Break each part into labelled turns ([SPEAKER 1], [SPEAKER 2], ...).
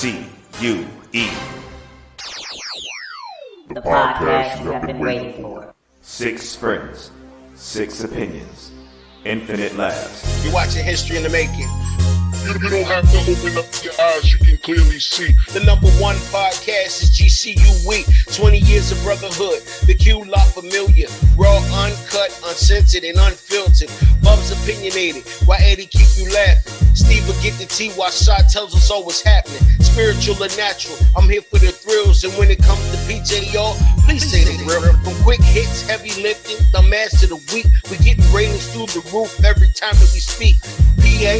[SPEAKER 1] S.P.E.
[SPEAKER 2] The podcast you have been waiting for.
[SPEAKER 1] 6 friends, 6 opinions, infinite laughs.
[SPEAKER 3] You're watching history in the making.
[SPEAKER 4] You don't have to open up your eyes, you can clearly see.
[SPEAKER 3] The #1 podcast is GCU Week. 20 years of brotherhood. The Q lot familiar. Raw, uncut, uncensored, and unfiltered. Bub's opinionated. Why Eddie keep you laughing? Steve will get the tea while Shot tells us all what's happening. Spiritual or natural. I'm here for the thrills. And when it comes to PJ, y'all, please say the real. From quick hits, heavy lifting, the master of the week. We getting ratings through the roof every time that we speak. PA,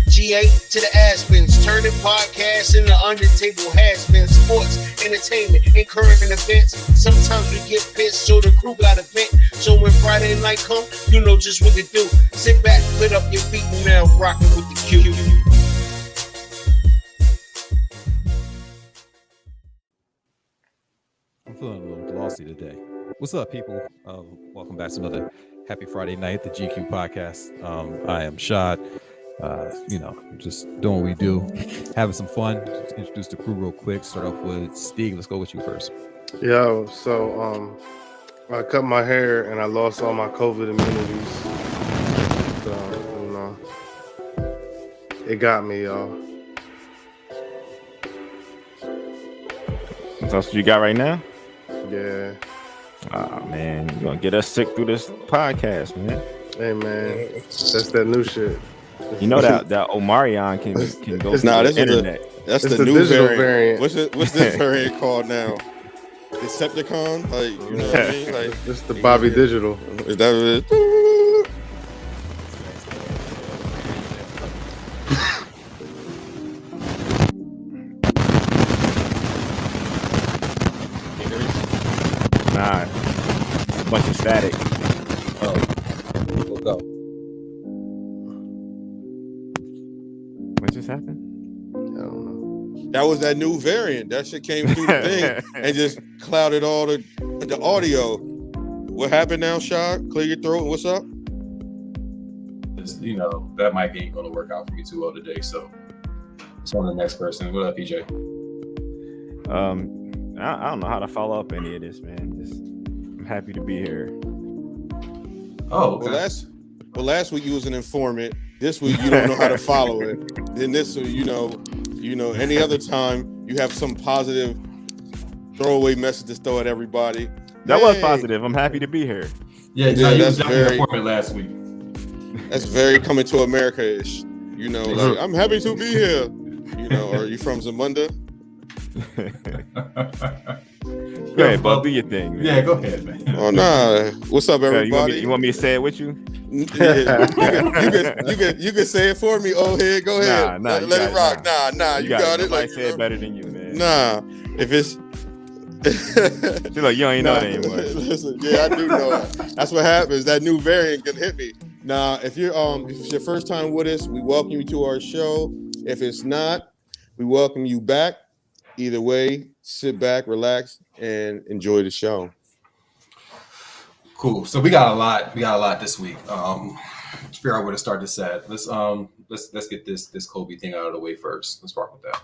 [SPEAKER 3] GA to the Aspens, turning podcasts into under-table has-been. Sports, entertainment, and current events. Sometimes we get pissed, so the crew got a vent. So when Friday night come, you know just what to do. Sit back, put up your feet, and now rocking with the Q.
[SPEAKER 5] I'm feeling a little glossy today. What's up, people? Welcome back to another Happy Friday night, the GQ podcast. I am Shad. Just doing what we do, having some fun. Just introduce the crew real quick. Start off with Steve. Let's go with you first.
[SPEAKER 6] Yo, so I cut my hair and I lost all my COVID immunities. So, it got me, y'all.
[SPEAKER 7] That's what you got right now?
[SPEAKER 6] Yeah.
[SPEAKER 7] Oh man, you're gonna get us sick through this podcast, man.
[SPEAKER 6] Hey man, that's that new shit.
[SPEAKER 7] You know that Omarion can go through the internet.
[SPEAKER 8] That's
[SPEAKER 6] It's
[SPEAKER 8] the
[SPEAKER 6] the
[SPEAKER 8] new
[SPEAKER 6] digital
[SPEAKER 8] variant.
[SPEAKER 6] variant.
[SPEAKER 8] What's this variant called now? Decepticon? Like, you know what I mean? Like,
[SPEAKER 6] It's the Bobby Digital.
[SPEAKER 8] is that what it is?
[SPEAKER 7] Nah, it's a bunch of static.
[SPEAKER 5] We'll go.
[SPEAKER 7] What just happened?
[SPEAKER 6] I don't know.
[SPEAKER 8] That was that new variant. That shit came through the thing and just clouded all the audio. What happened now, Shad? Clear your throat. What's up?
[SPEAKER 5] That mic ain't going to work out for me too well today. So it's on the next person. What up, PJ?
[SPEAKER 7] I don't know how to follow up any of this, man. I'm happy to be here.
[SPEAKER 5] Oh, okay.
[SPEAKER 8] Well, last week you was an informant. This week you don't know how to follow it. Then this week, any other time you have some positive throwaway message to throw at everybody.
[SPEAKER 7] That was positive. I'm happy to be here.
[SPEAKER 5] Yeah,
[SPEAKER 8] Yeah,
[SPEAKER 5] you
[SPEAKER 8] that's
[SPEAKER 5] was definitely
[SPEAKER 8] very-
[SPEAKER 5] an informant last week.
[SPEAKER 8] That's very coming to America-ish. Like, I'm happy to be here. Are you from Zamunda?
[SPEAKER 7] Go ahead, Bob. Do your thing, man.
[SPEAKER 5] Yeah, go ahead, man.
[SPEAKER 8] Oh nah. What's up,
[SPEAKER 7] Yeah,
[SPEAKER 8] everybody?
[SPEAKER 7] you want me to say it with you?
[SPEAKER 8] Yeah, you can say it for me. Oh, here, go ahead.
[SPEAKER 7] Nah,
[SPEAKER 8] let it rock. Nah, you got it.
[SPEAKER 7] Nobody say it better than you, man.
[SPEAKER 8] Nah, if it's
[SPEAKER 7] You're like, you ain't know that anymore.
[SPEAKER 8] Listen, yeah, I do know it. That's what happens. That new variant can hit me. Nah, if it's your first time with us, we welcome you to our show. If it's not, we welcome you back. Either way, sit back, relax, and enjoy the show.
[SPEAKER 5] Cool. So we got a lot this week. Let's figure out where to start this at. Let's get this Kobe thing out of the way first. Let's start with that.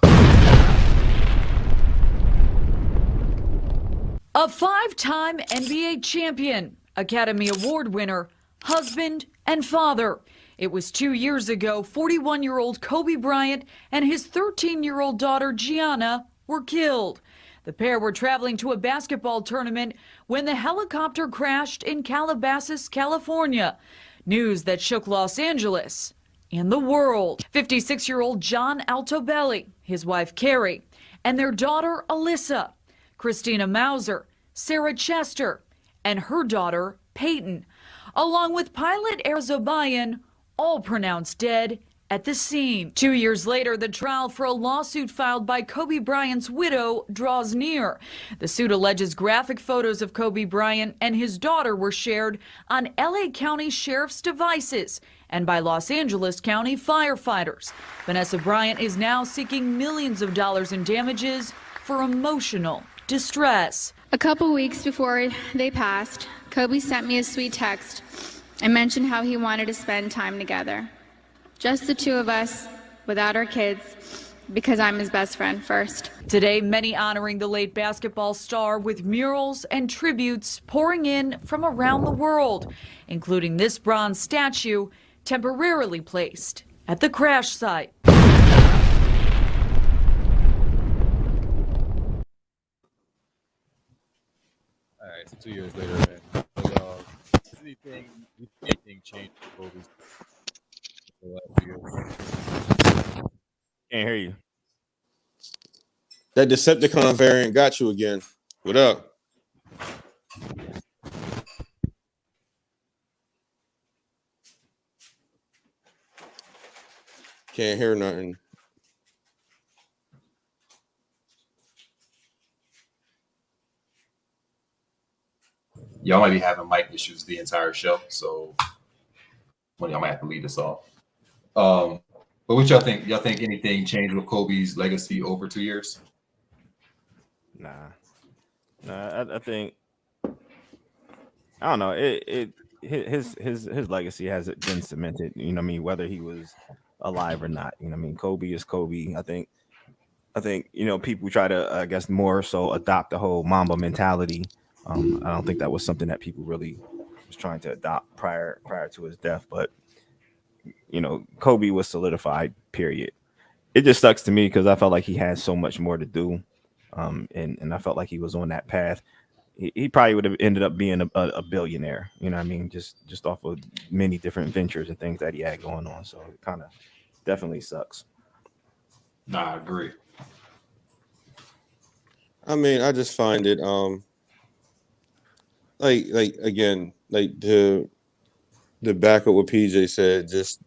[SPEAKER 9] A 5-time NBA champion, Academy Award winner, husband, and father. It was 2 years ago, 41-year-old Kobe Bryant and his 13-year-old daughter Gianna were killed. The pair were traveling to a basketball tournament when the helicopter crashed in Calabasas, California. News that shook Los Angeles and the world. 56-year-old John Altobelli, his wife Carrie, and their daughter Alyssa, Christina Mauser, Sarah Chester, and her daughter Peyton, along with pilot Eric Zobayan, all pronounced dead at the scene. 2 years later, the trial for a lawsuit filed by Kobe Bryant's widow draws near. The suit alleges graphic photos of Kobe Bryant and his daughter were shared on LA County Sheriff's devices and by Los Angeles County firefighters. Vanessa Bryant is now seeking millions of dollars in damages for emotional distress.
[SPEAKER 10] A couple weeks before they passed, Kobe sent me a sweet text and mentioned how he wanted to spend time together. Just the two of us, without our kids, because I'm his best friend first.
[SPEAKER 9] Today, many honoring the late basketball star with murals and tributes pouring in from around the world, including this bronze statue temporarily placed at the crash site.
[SPEAKER 5] All right, so 2 years later, man. Has anything changed for Kobe's the last few years?
[SPEAKER 7] Can't hear you.
[SPEAKER 8] That Decepticon variant got you again. What up? Can't hear nothing.
[SPEAKER 5] Y'all might be having mic issues the entire show, so one of y'all might have to lead us off. But what y'all think? Y'all think anything changed with Kobe's legacy over 2 years?
[SPEAKER 7] Nah. I think I don't know. His legacy hasn't been cemented. You know what I mean? Whether he was alive or not. You know what I mean? Kobe is Kobe. I think people try to I guess more so adopt the whole Mamba mentality. I don't think that was something that people really was trying to adopt prior to his death, but Kobe was solidified, period. It just sucks to me because I felt like he had so much more to do. And I felt like he was on that path. He probably would have ended up being a billionaire, you know what I mean? Just off of many different ventures and things that he had going on. So it kind of definitely sucks.
[SPEAKER 5] Nah, I agree.
[SPEAKER 8] I mean, I just find it to back up what PJ said, just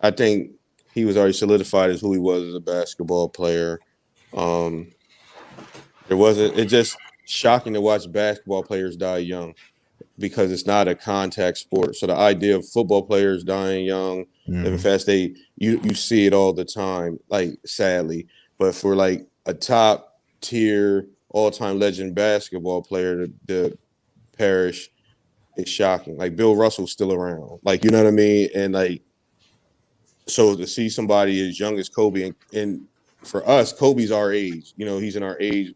[SPEAKER 8] I think he was already solidified as who he was as a basketball player. It's just shocking to watch basketball players die young because it's not a contact sport. So the idea of football players dying young, living fast, you see it all the time, like sadly. But for like a top tier all-time legend basketball player to perish, it's shocking. Like Bill Russell's still around, like, you know what I mean? And like, so to see somebody as young as Kobe, and for us, Kobe's our age, he's in our age.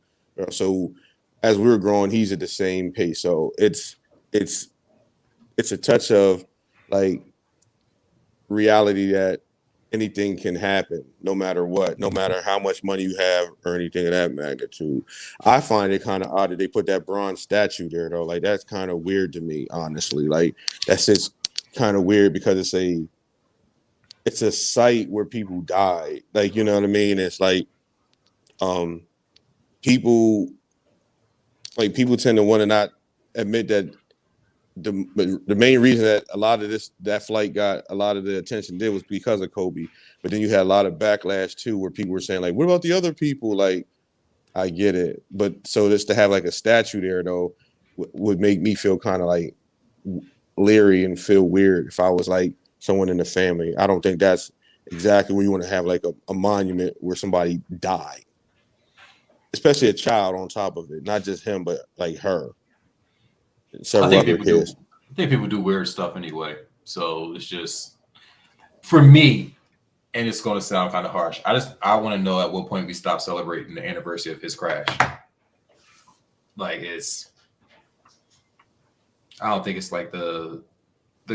[SPEAKER 8] So as we were growing, he's at the same pace. So it's a touch of like reality that anything can happen, no matter what, no matter how much money you have or anything of that magnitude. I find it kind of odd that they put that bronze statue there, though. Like, that's kind of weird to me, honestly. Like, that's just kind of weird because it's a site where people died. Like, you know what I mean? It's like people tend to want to not admit that the main reason that a lot of that flight got a lot of the attention was because of Kobe. But then you had a lot of backlash too, where people were saying like, "What about the other people?" Like, I get it, but so just to have like a statue there though would make me feel kind of like leery and feel weird if I was like someone in the family. I don't think that's exactly where you want to have like a monument where somebody died, especially a child on top of it, not just him, but like her.
[SPEAKER 5] I think people do weird stuff anyway. So it's just, for me, and it's going to sound kind of harsh, I want to know at what point we stop celebrating the anniversary of his crash. Like, I don't think it's like the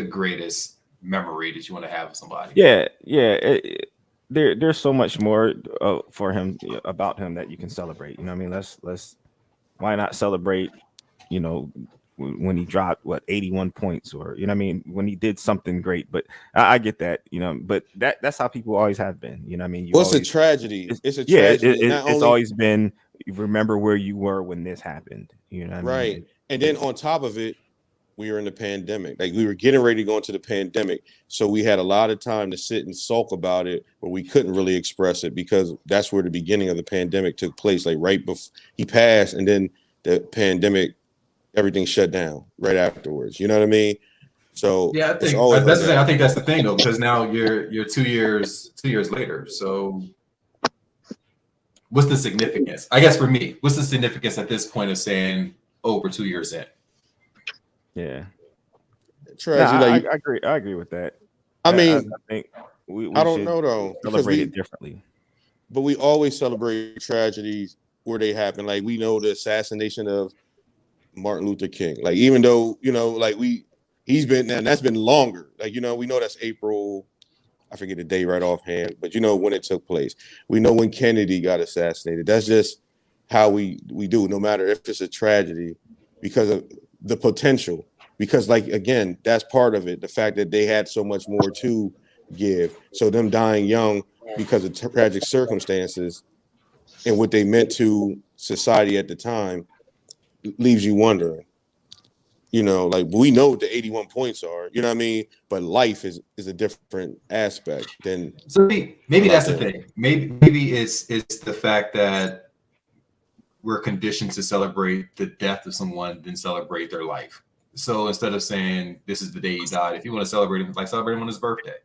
[SPEAKER 5] greatest memory that you want to have of somebody.
[SPEAKER 7] Yeah. There's so much more for him, about him, that you can celebrate. You know what I mean? Let's why not celebrate, when he dropped 81 points, or you know what I mean, when he did something great. But I get that, but that's how people always have been, you know what I mean?
[SPEAKER 8] It's a tragedy. It's a tragedy.
[SPEAKER 7] It's always been, remember where you were when this happened, you know what I mean?
[SPEAKER 8] Right. And then on top of it, we were in the pandemic. Like, we were getting ready to go into the pandemic, so we had a lot of time to sit and sulk about it, but we couldn't really express it because that's where the beginning of the pandemic took place, like right before he passed, and then the pandemic, everything shut down right afterwards. You know what I mean? So
[SPEAKER 5] yeah, I think that's the thing. I think that's the thing though, because now you're 2 years later. So what's the significance? I guess for me, what's the significance at this point of saying over 2 years in?
[SPEAKER 7] Yeah,
[SPEAKER 8] tragedy.
[SPEAKER 7] I agree with that.
[SPEAKER 8] I mean,
[SPEAKER 7] I think we
[SPEAKER 8] I don't
[SPEAKER 7] should
[SPEAKER 8] know though.
[SPEAKER 7] celebrate it differently.
[SPEAKER 8] but we always celebrate tragedies where they happen. Like we know the assassination of Martin Luther King. Like even though, you know, like he's been, and that's been longer. Like, you know, we know that's April, I forget the day right offhand, but you know when it took place. We know when Kennedy got assassinated. That's just how we do, no matter if it's a tragedy, because of the potential. Because, like, again, that's part of it. The fact that they had so much more to give. So them dying young because of tragic circumstances and what they meant to society at the time leaves you wondering. You know, like, we know what the 81 points are, you know what I mean? But life is a different aspect than.
[SPEAKER 11] So maybe that's the thing. Maybe it's the fact that we're conditioned to celebrate the death of someone than celebrate their life. So instead of saying this is the day he died, if you want to celebrate him, like celebrate him on his birthday.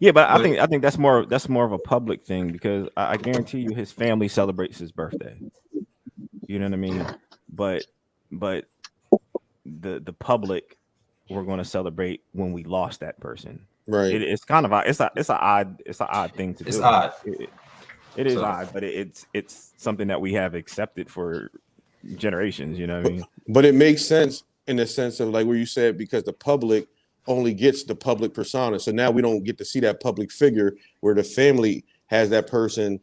[SPEAKER 7] Yeah, but I think that's more of a public thing, because I guarantee you his family celebrates his birthday. You know what I mean? But the public, we're going to celebrate when we lost that person.
[SPEAKER 8] Right.
[SPEAKER 7] It's kind of it's an odd thing to do.
[SPEAKER 11] It's odd.
[SPEAKER 7] It is odd, but it's something that we have accepted for generations. You know what I mean?
[SPEAKER 8] But it makes sense in the sense of, like, where you said, because the public only gets the public persona. So now we don't get to see that public figure where the family has that person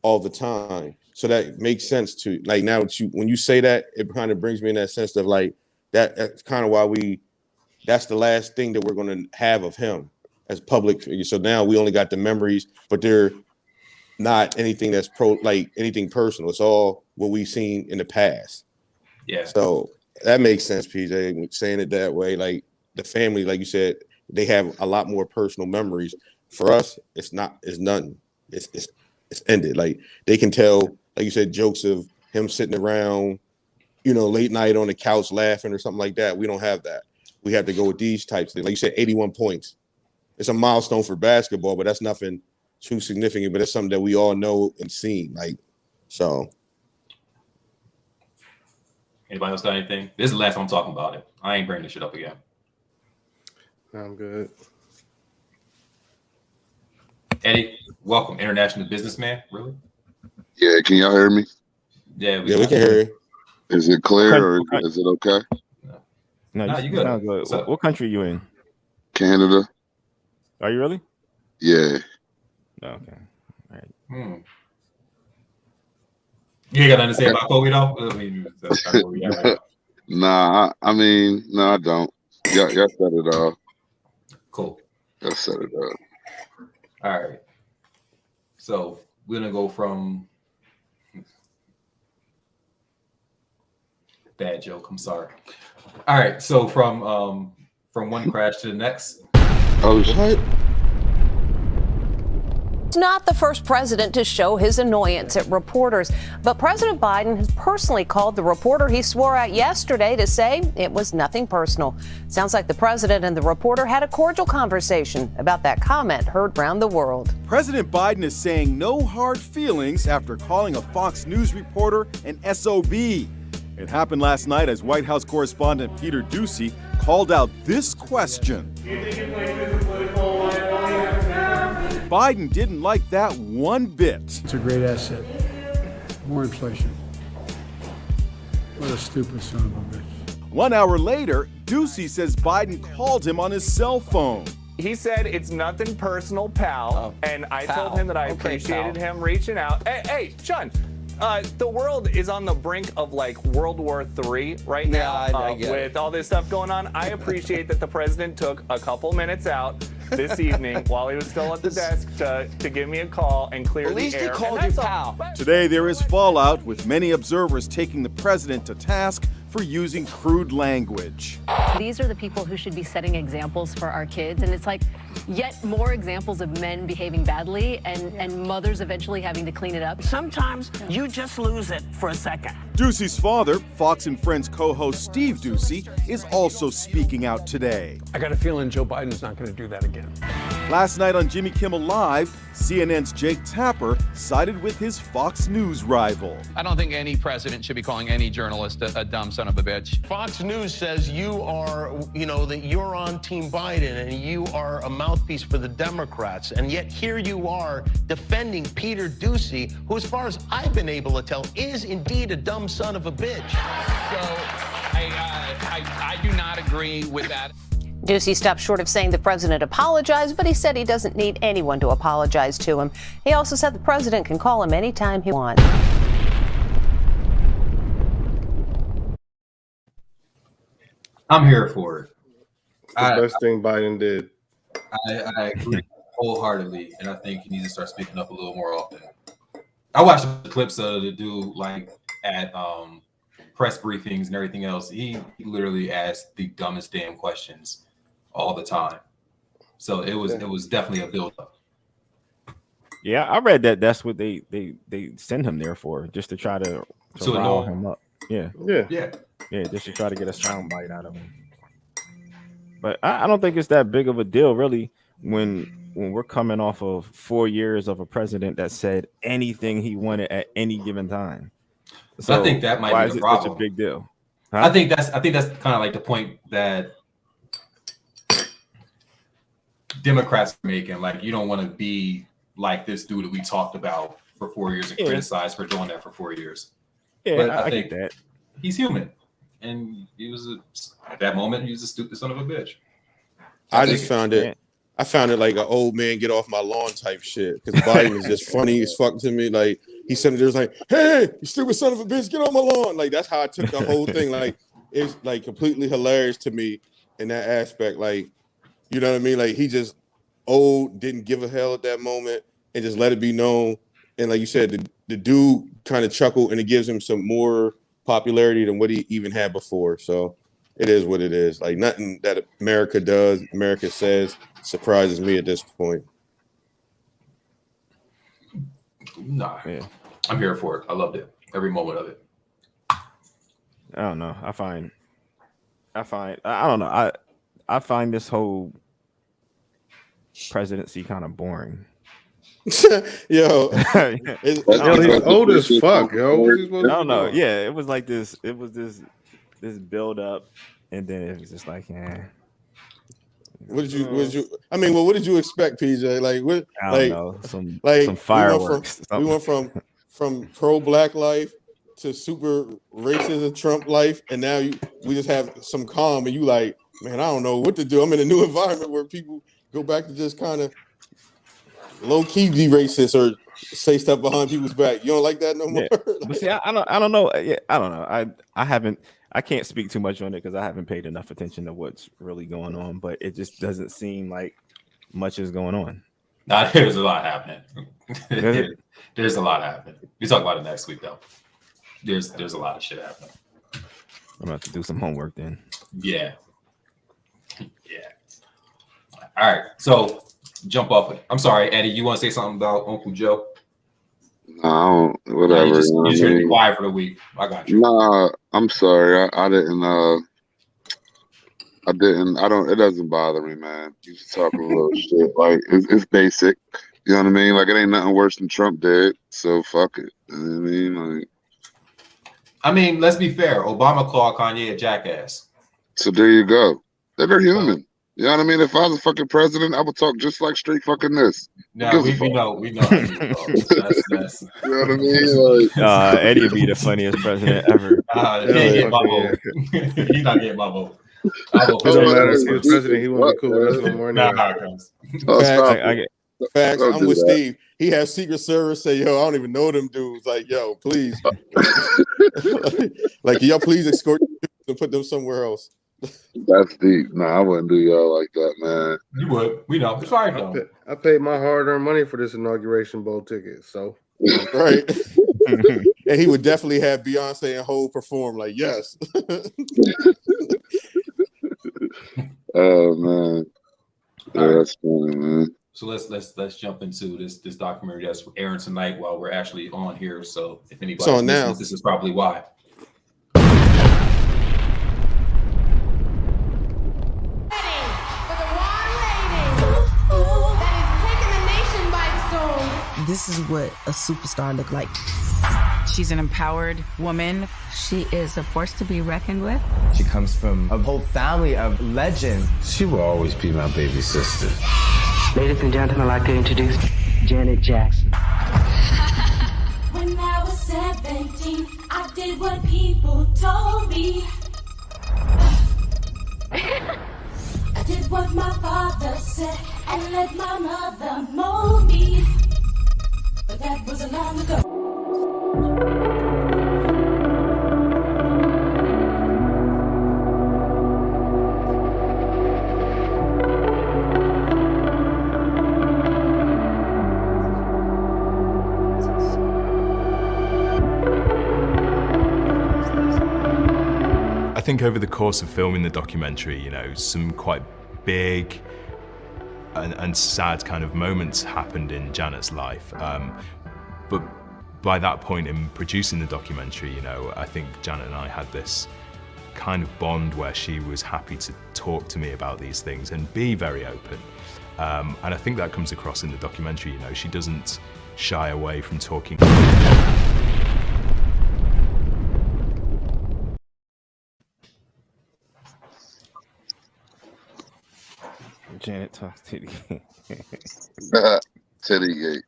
[SPEAKER 8] all the time. So that makes sense to, like, now when you say that, it kind of brings me in that sense of, like, that's kind of why that's the last thing that we're going to have of him as public figure. So now we only got the memories, but they're not anything that's anything personal. It's all what we've seen in the past.
[SPEAKER 11] Yeah.
[SPEAKER 8] So that makes sense, PJ, saying it that way. Like, the family, like you said, they have a lot more personal memories. For us, it's nothing. It's ended. Like, they can tell, like you said, jokes of him sitting around, you know, late night on the couch laughing or something like that. We don't have that. We have to go with these types of things. Like you said, 81 points. It's a milestone for basketball, but that's nothing too significant. But it's something that we all know and seen. Like, so.
[SPEAKER 11] Anybody else got anything? This is the last time I'm talking about it. I ain't bringing this shit up again.
[SPEAKER 6] I'm good.
[SPEAKER 11] Eddie, welcome, international businessman. Really?
[SPEAKER 4] Yeah, can y'all hear me?
[SPEAKER 11] Yeah,
[SPEAKER 8] we can hear you.
[SPEAKER 4] Is it clear or is it okay?
[SPEAKER 7] No,
[SPEAKER 11] you good.
[SPEAKER 7] Good. What country are you in?
[SPEAKER 4] Canada.
[SPEAKER 7] Are you really?
[SPEAKER 4] Yeah.
[SPEAKER 7] Okay. All right.
[SPEAKER 11] You ain't got nothing to say about Kobe, though? I mean, that's kind of where we at right now.
[SPEAKER 4] I mean, no, I don't. Y'all said it all.
[SPEAKER 11] Cool.
[SPEAKER 4] Y'all said it all.
[SPEAKER 11] All right. So we're gonna go from bad joke. I'm sorry. All right. So from one crash to the next.
[SPEAKER 4] Oh, what?
[SPEAKER 12] Not the first president to show his annoyance at reporters, but President Biden has personally called the reporter he swore at yesterday to say it was nothing personal. Sounds like the president and the reporter had a cordial conversation about that comment heard round the world.
[SPEAKER 13] President Biden is saying no hard feelings after calling a Fox News reporter an SOB. It happened last night as White House correspondent Peter Davidson called out this question. Biden didn't like that one bit.
[SPEAKER 14] It's a great asset. More inflation. What a stupid son of a bitch.
[SPEAKER 13] 1 hour later, Ducey says Biden called him on his cell phone.
[SPEAKER 15] He said it's nothing personal, pal. And I told him that I appreciated him reaching out. Hey, John, the world is on the brink of like World War III right now
[SPEAKER 16] I get
[SPEAKER 15] with all this stuff going on. I appreciate that the president took a couple minutes out this evening while he was still at the desk to give me a call and clear the air. At least he called you pal.
[SPEAKER 13] Today there is fallout, with many observers taking the president to task for using crude language.
[SPEAKER 17] These are the people who should be setting examples for our kids, and it's like yet more examples of men behaving badly and mothers eventually having to clean it up.
[SPEAKER 18] Sometimes you just lose it for a second.
[SPEAKER 13] Ducey's father, Fox and Friends co-host Steve Ducey, is also speaking out today.
[SPEAKER 14] I got a feeling Joe Biden's not going to do that again.
[SPEAKER 13] Last night on Jimmy Kimmel Live, CNN's Jake Tapper sided with his Fox News rival.
[SPEAKER 16] I don't think any president should be calling any journalist a dumb son of a bitch.
[SPEAKER 19] Fox News says you are, that you're on Team Biden and you are a mouthpiece for the Democrats. And yet here you are defending Peter Doocy, who, as far as I've been able to tell, is indeed a dumb son of a bitch.
[SPEAKER 16] So I do not agree with that.
[SPEAKER 12] Ducey stopped short of saying the president apologized, but he said he doesn't need anyone to apologize to him. He also said the president can call him anytime he wants.
[SPEAKER 11] I'm here for it.
[SPEAKER 6] The best thing Biden did.
[SPEAKER 11] I agree wholeheartedly, and I think he needs to start speaking up a little more often. I watched the clips of the dude like at press briefings and everything else. He literally asked the dumbest damn questions all the time. So it was definitely a build-up.
[SPEAKER 7] Yeah, I read that that's what they send him there for, just to try to rile him up. Yeah, just to try to get a sound bite out of him. But I don't think it's that big of a deal, really, when we're coming off of 4 years of a president that said anything he wanted at any given time.
[SPEAKER 11] So I think that might be the problem.
[SPEAKER 7] Such a big deal? Huh?
[SPEAKER 11] I think that's kind of like the point that Democrats are making. Like, you don't want to be like this dude that we talked about for 4 years and criticized for doing that for 4 years.
[SPEAKER 7] Yeah,
[SPEAKER 11] but
[SPEAKER 7] I think that
[SPEAKER 11] he's human, and he was at that moment he was a stupid son of a bitch.
[SPEAKER 8] I just found it. I found it like an old man get off my lawn type shit, because Biden is just funny as fuck to me. Like, he said there was like, "Hey, you stupid son of a bitch, get on my lawn!" Like, that's how I took the whole thing. Like, it's like completely hilarious to me in that aspect. Like, you know what I mean? Like, he just old, didn't give a hell at that moment, and just let it be known. And like you said, the dude kind of chuckled, and it gives him some more popularity than what he even had before. So it is what it is. Like, nothing that America does, America says, surprises me at this point.
[SPEAKER 11] Nah, I'm here for it. I loved it, every moment of it.
[SPEAKER 7] I don't know. I don't know. I find this whole presidency kind of boring.
[SPEAKER 8] Yo,
[SPEAKER 6] he's old as fuck, yo.
[SPEAKER 7] No. Yeah, it was like this. It was this build up, and then it was just like,
[SPEAKER 8] What did you? I mean, well, what did you expect, PJ? Like, what?
[SPEAKER 7] I don't know. Some fireworks.
[SPEAKER 8] We went from pro black life to super racist Trump life, and now we just have some calm, and you like, man, I don't know what to do. I'm in a new environment where people go back to just kind of low key be racist or say stuff behind people's back. You don't like that no more?
[SPEAKER 7] But see, I don't know. Yeah, I don't know. I can't speak too much on it because I haven't paid enough attention to what's really going on, but it just doesn't seem like much is going on.
[SPEAKER 11] Nah, there's a lot happening. There's a lot happening. We talk about it next week, though. There's a lot of shit happening.
[SPEAKER 7] I'm gonna have to do some homework then.
[SPEAKER 11] Yeah. All right, so jump off it. I'm sorry, Eddie. You want to say something about Uncle Joe?
[SPEAKER 20] No, whatever.
[SPEAKER 11] You just gonna be quiet for the week. I got you.
[SPEAKER 20] Nah, I'm sorry. I didn't. It doesn't bother me, man. You just talking a little shit. Like, it's basic. You know what I mean? Like, it ain't nothing worse than Trump did. So fuck it. You know what I mean? Like,
[SPEAKER 11] I mean, let's be fair. Obama called Kanye a jackass.
[SPEAKER 20] So there you go. They're human. You know what I mean? If I was a fucking president, I would talk just like straight fucking this.
[SPEAKER 11] No, we know. That's
[SPEAKER 20] you know what I mean? Like,
[SPEAKER 7] Eddie would be the funniest president ever.
[SPEAKER 11] He ain't get my vote. He's not getting my vote.
[SPEAKER 6] It don't matter if he's president. He won't be cool with us no more.
[SPEAKER 8] Facts. I'm with Steve. He has Secret Service say, "Yo, I don't even know them dudes." Like, yo, please, like, y'all please escort them and put them somewhere else.
[SPEAKER 20] That's deep. No, I wouldn't do y'all like that, man.
[SPEAKER 11] You would. We know. It's fine though.
[SPEAKER 6] I paid my hard-earned money for this inauguration bowl ticket, so
[SPEAKER 8] right. And he would definitely have Beyonce and Hov perform. Like, yes.
[SPEAKER 20] Oh man, yeah, that's funny, man.
[SPEAKER 11] So let's jump into this documentary that's airing tonight while we're actually on here. So if anybody's listening, this is probably why.
[SPEAKER 21] This is what a superstar look like.
[SPEAKER 22] She's an empowered woman.
[SPEAKER 23] She is a force to be reckoned with.
[SPEAKER 24] She comes from a whole family of legends. She will always be my baby sister.
[SPEAKER 25] Ladies and gentlemen, I'd like to introduce Janet Jackson.
[SPEAKER 26] When I was 17, I did what people told me. I did what my father said and let my mother mold me. But that was long ago.
[SPEAKER 27] I think over the course of filming the documentary, you know, some quite big and sad kind of moments happened in Janet's life. But by that point in producing the documentary, you know, I think Janet and I had this kind of bond where she was happy to talk to me about these things and be very open. And I think that comes across in the documentary, you know, she doesn't shy away from talking.
[SPEAKER 7] Janet talks titty gate.
[SPEAKER 20] Titty gate.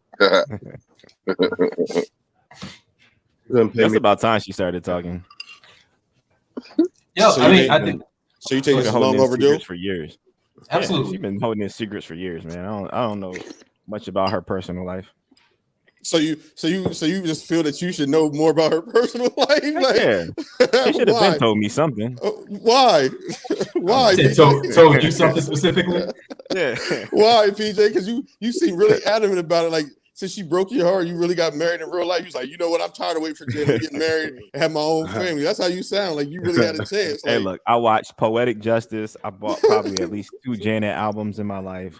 [SPEAKER 7] That's about time she started talking.
[SPEAKER 11] Yo,
[SPEAKER 7] So
[SPEAKER 11] I
[SPEAKER 7] you
[SPEAKER 11] mean,
[SPEAKER 7] think-
[SPEAKER 11] I think
[SPEAKER 8] So you think
[SPEAKER 7] She's
[SPEAKER 8] it's
[SPEAKER 7] been holding
[SPEAKER 8] long
[SPEAKER 7] in
[SPEAKER 8] overdue?
[SPEAKER 7] secrets for years.
[SPEAKER 11] Absolutely.
[SPEAKER 7] Yeah, she's been holding in secrets for years, man. I don't know much about her personal life.
[SPEAKER 8] So you just feel that you should know more about her personal life? Like,
[SPEAKER 7] Yeah, she should have
[SPEAKER 8] why?
[SPEAKER 7] been told me something.
[SPEAKER 8] Why? Why?
[SPEAKER 11] Said
[SPEAKER 8] PJ?
[SPEAKER 11] told you something specifically?
[SPEAKER 7] Yeah.
[SPEAKER 8] Why, PJ? Because you seem really adamant about it. Like, since she broke your heart, you really got married in real life. You was like, you know what? I'm tired of waiting for Janet to get married and have my own family. That's how you sound. Like you really had a chance.
[SPEAKER 7] Hey,
[SPEAKER 8] Like,
[SPEAKER 7] look, I watched Poetic Justice. I bought probably at least 2 Janet albums in my life.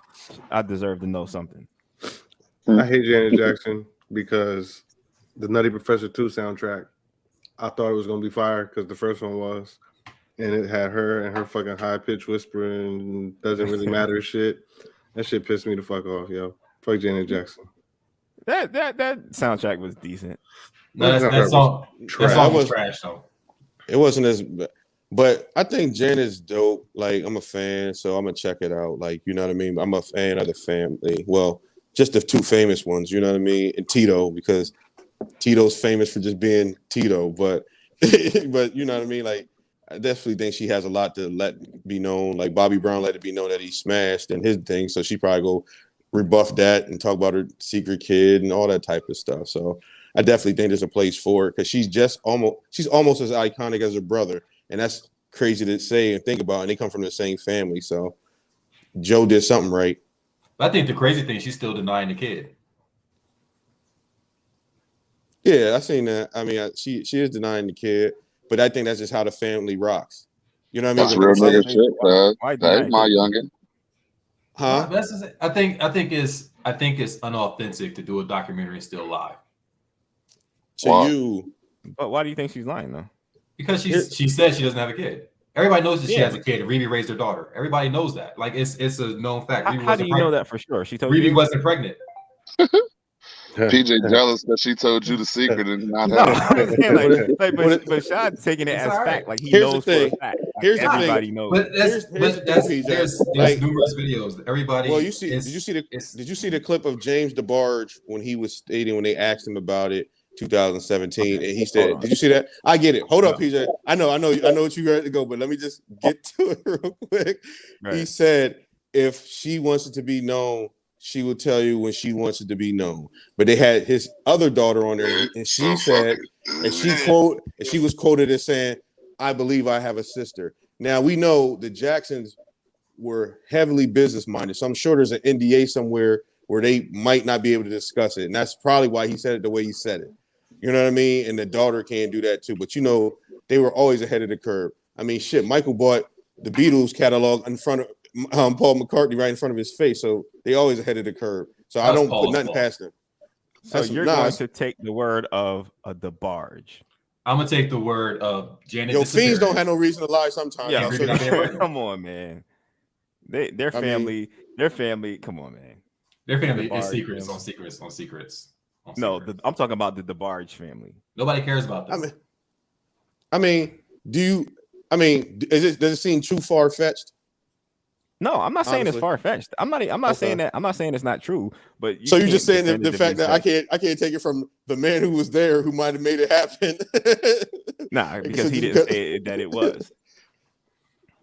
[SPEAKER 7] I deserve to know something.
[SPEAKER 6] I hate Janet Jackson because the Nutty Professor 2 soundtrack, I thought it was gonna be fire because the first one was, and it had her and her fucking high pitched whispering, doesn't really matter shit. That shit pissed me the fuck off, yo. Fuck Janet Jackson.
[SPEAKER 7] That soundtrack was decent.
[SPEAKER 11] No, that song was trash though.
[SPEAKER 8] it wasn't as, but I think Janet's dope. Like, I'm a fan, so I'm gonna check it out. Like, you know what I mean? I'm a fan of the family. Well, just the 2 famous ones, you know what I mean? And Tito, because Tito's famous for just being Tito, but but you know what I mean? Like, I definitely think she has a lot to let be known. Like Bobby Brown let it be known that he smashed and his thing, so she probably go rebuff that and talk about her secret kid and all that type of stuff. So I definitely think there's a place for it because she's almost as iconic as her brother, and that's crazy to say and think about. And they come from the same family, so Joe did something right.
[SPEAKER 11] I think the crazy thing, she's still denying the kid.
[SPEAKER 8] Yeah, I seen that. I mean, she is denying the kid, but I think that's just how the family rocks. You know what I mean?
[SPEAKER 20] That's real nigga shit, man. That's my youngin.
[SPEAKER 8] Huh?
[SPEAKER 11] That's just, I think it's unauthentic to do a documentary and still lie.
[SPEAKER 7] But why do you think she's lying though?
[SPEAKER 11] Because she said she doesn't have a kid. Everybody knows that she has a kid. And Riri raised her daughter. Everybody knows that. Like it's a known fact.
[SPEAKER 7] How do you know that for sure? She told
[SPEAKER 11] Riri
[SPEAKER 7] you
[SPEAKER 11] wasn't pregnant.
[SPEAKER 20] PJ jealous that she told you the secret and not
[SPEAKER 7] but Sean's taking it as fact. Like he
[SPEAKER 8] Here's
[SPEAKER 7] knows
[SPEAKER 8] the thing.
[SPEAKER 7] for a fact. Like,
[SPEAKER 8] Here's the
[SPEAKER 7] everybody
[SPEAKER 8] thing.
[SPEAKER 7] knows.
[SPEAKER 11] But there's
[SPEAKER 8] Like,
[SPEAKER 11] numerous videos. Everybody.
[SPEAKER 8] Well, did you see the clip of James DeBarge when he was stating when they asked him about it, 2017, and he said, "Did you see that?" I get it. Hold up, PJ. I know what you ready to go, but let me just get to it real quick.
[SPEAKER 7] Right.
[SPEAKER 8] He said, "If she wants it to be known, she will tell you when she wants it to be known." But they had his other daughter on there, and she said, and she was quoted as saying, "I believe I have a sister." Now we know the Jacksons were heavily business minded, so I'm sure there's an NDA somewhere where they might not be able to discuss it, and that's probably why he said it the way he said it. You know what I mean? And the daughter can't do that too. But you know, they were always ahead of the curve. I mean, shit, Michael bought the Beatles catalog in front of Paul McCartney right in front of his face, so they always ahead of the curve. So I don't put nothing past them.
[SPEAKER 7] So you're going to take the word of the barge.
[SPEAKER 11] I'm gonna take the word of Janet.
[SPEAKER 8] Yo, fiends don't have no reason to lie sometimes.
[SPEAKER 7] Yeah, come on, man. Their family. Come on, man.
[SPEAKER 11] Their family is secrets on secrets on secrets.
[SPEAKER 7] No, I'm talking about the DeBarge family.
[SPEAKER 11] Nobody cares about them.
[SPEAKER 8] Does it seem too far fetched?
[SPEAKER 7] No, I'm not saying
[SPEAKER 8] Honestly.
[SPEAKER 7] it's far fetched. I'm not saying that. I'm not saying it's not true. But
[SPEAKER 8] So you're just saying the fact that
[SPEAKER 7] definitively
[SPEAKER 8] I can't take it from the man who was there who might have made it happen.
[SPEAKER 7] Nah, because he didn't say that it was.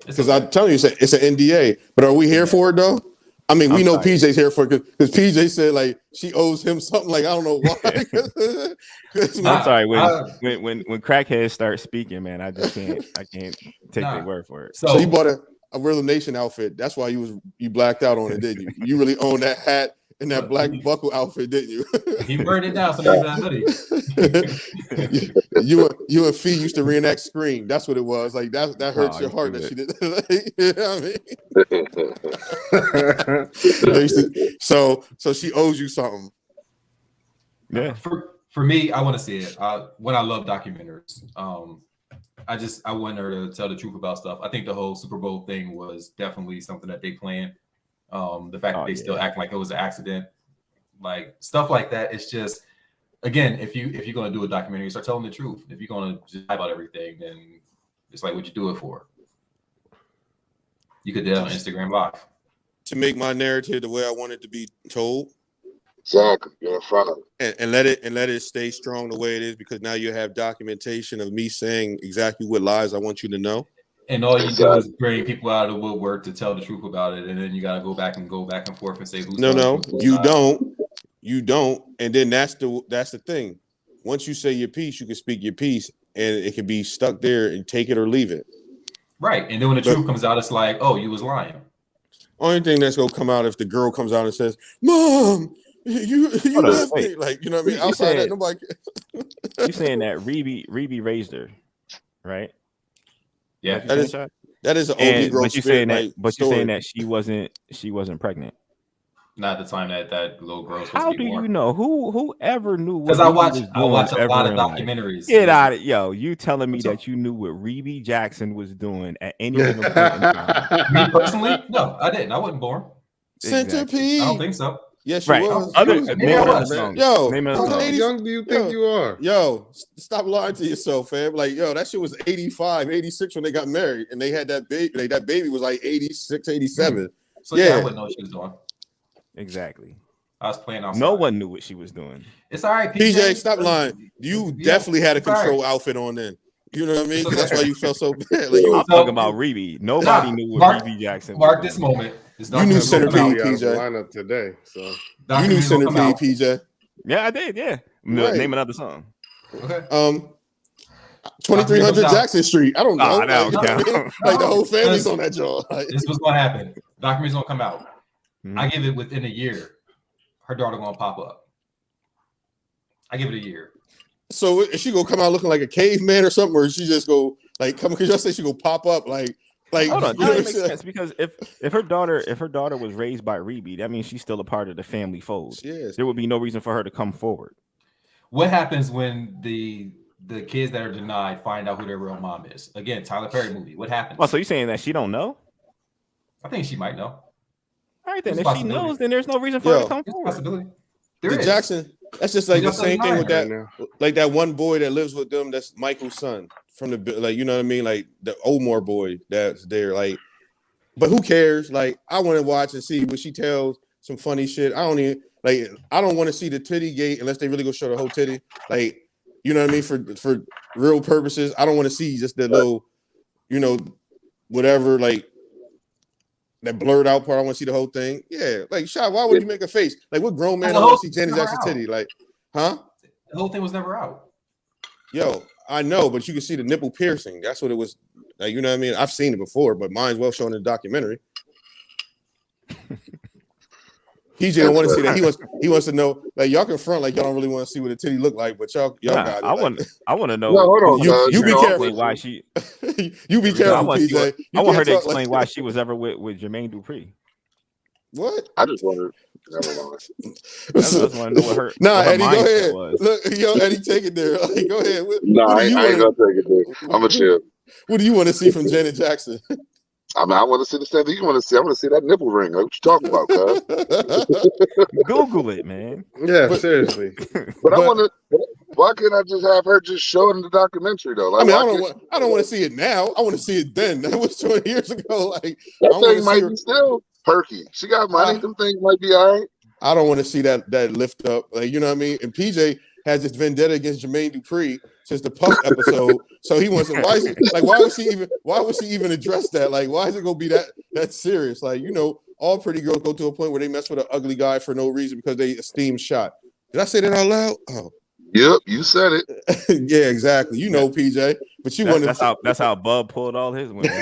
[SPEAKER 8] Because I'm telling you, it's an NDA. But are we here for it though? I mean, we know PJ's here for it because PJ said like she owes him something. Like I don't know why.
[SPEAKER 7] I'm sorry. When crackheads start speaking, man, I can't take their word for it.
[SPEAKER 8] So you bought a Real Nation outfit. That's why you blacked out on it, didn't you? You really own that hat and that black buckle outfit, didn't you?
[SPEAKER 11] He burned it down, so there's that hoodie.
[SPEAKER 8] you and Fee used to reenact Scream. That's what it was. Like that hurts your heart that she did. You know what I mean? So she owes you something.
[SPEAKER 7] Yeah.
[SPEAKER 11] For me, I want to see it. When I love documentaries, I want her to tell the truth about stuff. I think the whole Super Bowl thing was definitely something that they planned. The fact that they still act like it was an accident, like stuff like that. It's just, again, if you're going to do a documentary, start telling the truth. If you're going to just lie about everything, then it's like, what'd you do it for? You could do that on Instagram Live.
[SPEAKER 8] To make my narrative the way I want it to be told.
[SPEAKER 20] Exactly. You're in front of it.
[SPEAKER 8] And let it stay strong the way it is, because now you have documentation of me saying exactly what lies I want you to know.
[SPEAKER 11] And all you do is bring people out of the woodwork to tell the truth about it, and then you got to go back and forth and say who's
[SPEAKER 8] you don't. And then that's the thing. Once you say your piece, you can speak your piece, and it can be stuck there and take it or leave it.
[SPEAKER 11] Right. And then when the truth comes out, it's like, oh, you was lying.
[SPEAKER 8] Only thing that's gonna come out if the girl comes out and says, "Mom, you left me," like, you know what I mean? Outside that, nobody.
[SPEAKER 7] You saying that Rebe raised her, right?
[SPEAKER 11] Yeah,
[SPEAKER 8] that is an OG girl.
[SPEAKER 7] But you saying that she wasn't pregnant.
[SPEAKER 11] Not the time that little girl was supposed
[SPEAKER 7] How
[SPEAKER 11] to be born.
[SPEAKER 7] You know? Who ever knew?
[SPEAKER 11] Because I watch a lot of documentaries.
[SPEAKER 7] Get out of yo! You telling me that you knew what Rebe Jackson was doing at any given point in time?
[SPEAKER 11] Me personally, no, I didn't. I wasn't born.
[SPEAKER 8] Centipede.
[SPEAKER 11] I don't think so.
[SPEAKER 8] Yes, she was.
[SPEAKER 6] How young do you think you are?
[SPEAKER 8] Yo, stop lying to yourself, fam. Like, yo, that shit was 85, 86 when they got married, and they had that baby. That baby was like 86, 87.
[SPEAKER 11] So yeah, I wouldn't know what she was doing.
[SPEAKER 7] Exactly.
[SPEAKER 11] I was playing outside.
[SPEAKER 7] No one knew what she was doing.
[SPEAKER 11] It's all right,
[SPEAKER 8] PJ. Stop lying. You definitely had a control outfit on then. You know what I mean? That's why you felt so bad. Like,
[SPEAKER 7] I'm talking about Rebe. Nobody knew what Rebe Jackson was.
[SPEAKER 11] This moment.
[SPEAKER 8] You knew Centipede, PJ.
[SPEAKER 6] Lineup today, so
[SPEAKER 8] you knew Centipede, PJ.
[SPEAKER 7] Yeah, I did. Yeah. Name another song.
[SPEAKER 11] Okay.
[SPEAKER 8] 2300 Jackson Street. I don't know.
[SPEAKER 7] Like
[SPEAKER 8] the whole family's on that joint.
[SPEAKER 11] This is what's gonna happen. Documentary's gonna come out. I give it within a year. Her daughter gonna pop up. I give it a year.
[SPEAKER 8] So is she gonna come out looking like a caveman or something, or is she just go like come? Because y'all say she gonna pop up like.
[SPEAKER 7] Hold on, that makes sense, because if her daughter was raised by Rebe, that means she's still a part of the family fold.
[SPEAKER 8] Yes.
[SPEAKER 7] There would be no reason for her to come forward.
[SPEAKER 11] What happens when the kids that are denied find out who their real mom is? Again, Tyler Perry movie. What happens?
[SPEAKER 7] Oh, so you're saying that she don't know?
[SPEAKER 11] I think she might know.
[SPEAKER 7] All right, then if she knows, then there's no reason for her to come forward.
[SPEAKER 11] Possibility.
[SPEAKER 8] Jackson. That's just like the same thing with that. Like that one boy that lives with them. That's Michael's son. From the, like, you know what I mean, like the Omar boy that's there, like, but who cares? Like, I want to watch and see when she tells some funny shit. I don't want to see the titty gate unless they really go show the whole titty, like, you know what I mean, for real purposes. I don't want to see just the little, you know, whatever, like that blurred out part. I want to see the whole thing. Yeah, like, Shot, why would you make a face? Like, what grown man want to see Janet Jackson titty? Like, huh?
[SPEAKER 11] The whole thing was never out.
[SPEAKER 8] Yo, I know, but you can see the nipple piercing. That's what it was. Like, you know what I mean? I've seen it before, but mine's well shown in the documentary. PJ don't want to see that. He wants to know. Like, y'all can front like y'all don't really want to see what a titty look like, but y'all got it.
[SPEAKER 7] I want to know.
[SPEAKER 20] No, hold on,
[SPEAKER 8] you be careful.
[SPEAKER 7] Why she?
[SPEAKER 8] You be careful, PJ.
[SPEAKER 7] I want her to explain why she was ever with Jermaine Dupri.
[SPEAKER 8] What?
[SPEAKER 20] I just wondered. Never mind.
[SPEAKER 7] I just want to know what her.
[SPEAKER 8] Nah,
[SPEAKER 7] what her
[SPEAKER 8] Eddie, go ahead.
[SPEAKER 7] Was.
[SPEAKER 8] Look, yo, Eddie, take it there. Like, go ahead.
[SPEAKER 20] I ain't gonna take it there. I'm a chill.
[SPEAKER 8] What do you want to see from Janet Jackson?
[SPEAKER 20] I mean, I want to see the same thing you want to see. I want to see that nipple ring. Like, what you talking about, cuz?
[SPEAKER 7] Google it, man.
[SPEAKER 6] Yeah, seriously.
[SPEAKER 20] But I want to. Why can't I just have her just show it in the documentary though? Like,
[SPEAKER 8] I mean,
[SPEAKER 20] why
[SPEAKER 8] I don't want to see it now. I want to see it then. That was 20 years ago. Like,
[SPEAKER 20] that thing might be still perky. She got money. Them things might be all right.
[SPEAKER 8] I don't want to see that lift up. Like, you know what I mean? And PJ has this vendetta against Jermaine Dupri since the Puff episode. So he wants to, why would she even address that? Like, why is it gonna be that serious? Like, you know, all pretty girls go to a point where they mess with an ugly guy for no reason because they esteem shot. Did I say that out loud? Oh.
[SPEAKER 20] Yep, you said it.
[SPEAKER 8] Yeah, exactly. You know, PJ. But you want
[SPEAKER 7] to that's how Bub pulled all his women.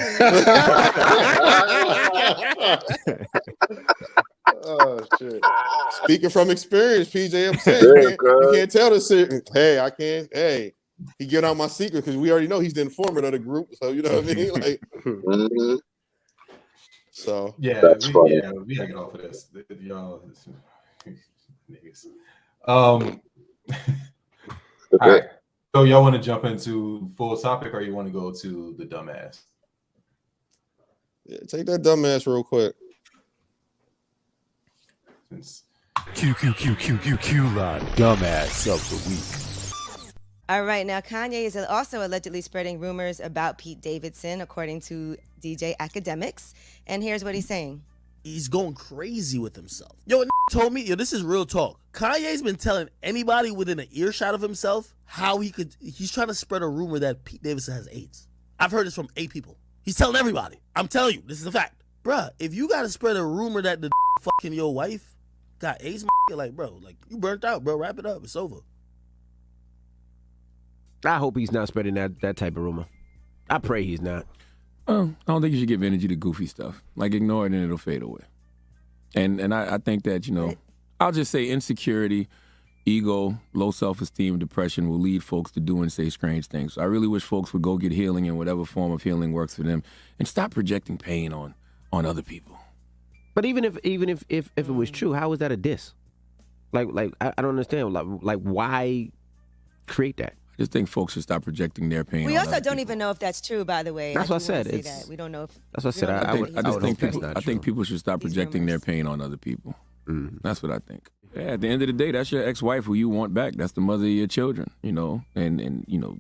[SPEAKER 8] Oh shit! Speaking from experience, PJ, I'm saying you can't tell the secret. Hey, I can't. Hey, he get out my secret because we already know he's the informant of the group. So you know what I mean? Like, so
[SPEAKER 11] yeah,
[SPEAKER 20] that's funny.
[SPEAKER 11] Yeah, we gotta get off of this. Y'all, niggas. All right. So y'all want to jump into full topic, or you want to go to the dumbass?
[SPEAKER 8] Yeah, take that dumbass real quick.
[SPEAKER 1] Q line dumbass of the week.
[SPEAKER 2] All right, now Kanye is also allegedly spreading rumors about Pete Davidson, according to DJ Academics. And here's what he's saying.
[SPEAKER 3] He's going crazy with himself. Yo, told me, this is real talk. Kanye's been telling anybody within an earshot of himself how he's trying to spread a rumor that Pete Davidson has AIDS. I've heard this from 8 people. He's telling everybody. I'm telling you, this is a fact. Bruh, if you got to spread a rumor that the fucking your wife got AIDS, like, bro, like, you burnt out, bro. Wrap it up. It's over.
[SPEAKER 4] I hope he's not spreading that type of rumor. I pray he's not.
[SPEAKER 5] I don't think you should give energy to goofy stuff. Like, ignore it and it'll fade away. And I think that, you know, I'll just say insecurity, ego, low self-esteem, depression will lead folks to do and say strange things. So I really wish folks would go get healing in whatever form of healing works for them and stop projecting pain on other people.
[SPEAKER 4] But even if it was true, how is that a diss? Like I don't understand. Like why create that?
[SPEAKER 5] I just think folks should stop projecting their pain.
[SPEAKER 2] We also don't even know if that's true, by the way.
[SPEAKER 4] That's what I said.
[SPEAKER 2] That. We don't know if.
[SPEAKER 4] That's what I said.
[SPEAKER 5] I think people should stop projecting their pain on other people. That's what I think. Yeah, at the end of the day, that's your ex-wife who you want back. That's the mother of your children, you know. And you know,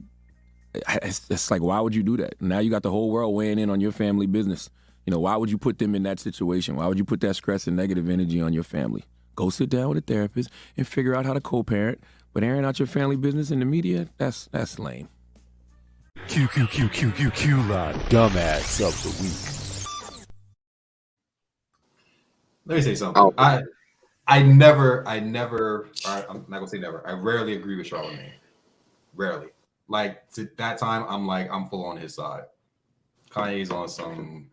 [SPEAKER 5] it's like, why would you do that? Now you got the whole world weighing in on your family business. You know, why would you put them in that situation? Why would you put that stress and negative energy on your family? Go sit down with a therapist and figure out how to co-parent. But airing out your family business in the media, that's lame.
[SPEAKER 1] Q line dumbass of the week.
[SPEAKER 11] Let me say something. I never, I'm not gonna say never. I rarely agree with Charlamagne. Rarely. Like, to that time, I'm full on his side. Kanye's on some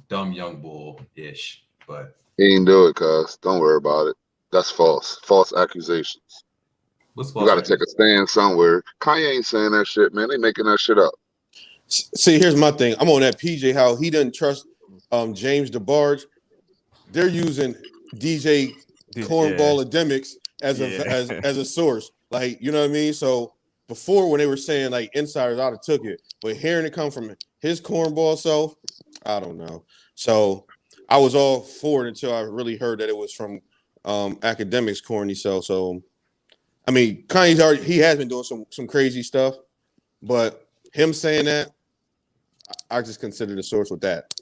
[SPEAKER 11] dumb young bull-ish, but
[SPEAKER 20] he ain't do it, cuz. Don't worry about it. That's false. False accusations.
[SPEAKER 11] What's
[SPEAKER 20] you got to take a stand somewhere. Kanye ain't saying that shit, man. They making that shit up.
[SPEAKER 8] See, here's my thing. I'm on that PJ, how he doesn't trust James DeBarge. They're using DJ Cornball Academics as a source. Like, you know what I mean? So before, when they were saying like insiders, I'd have took it. But hearing it come from his cornball self, I don't know. So I was all for it until I really heard that it was from Academics corny self. So I mean, Kanye's he has been doing some crazy stuff, but him saying that, I just consider the source with that.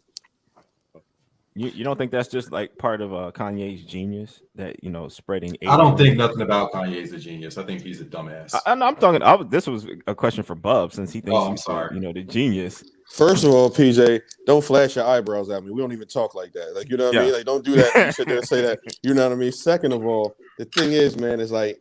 [SPEAKER 7] You don't think that's just like part of Kanye's genius that, you know, spreading?
[SPEAKER 11] I don't think nothing about Kanye's a genius. I think he's a dumbass.
[SPEAKER 7] I'm talking. This was a question for Bub, since he thinks he's the genius.
[SPEAKER 8] First of all, PJ, don't flash your eyebrows at me. We don't even talk like that. Like, you know what I mean? Like, don't do that. You sit there and say that. You know what I mean? Second of all, the thing is, man, is like,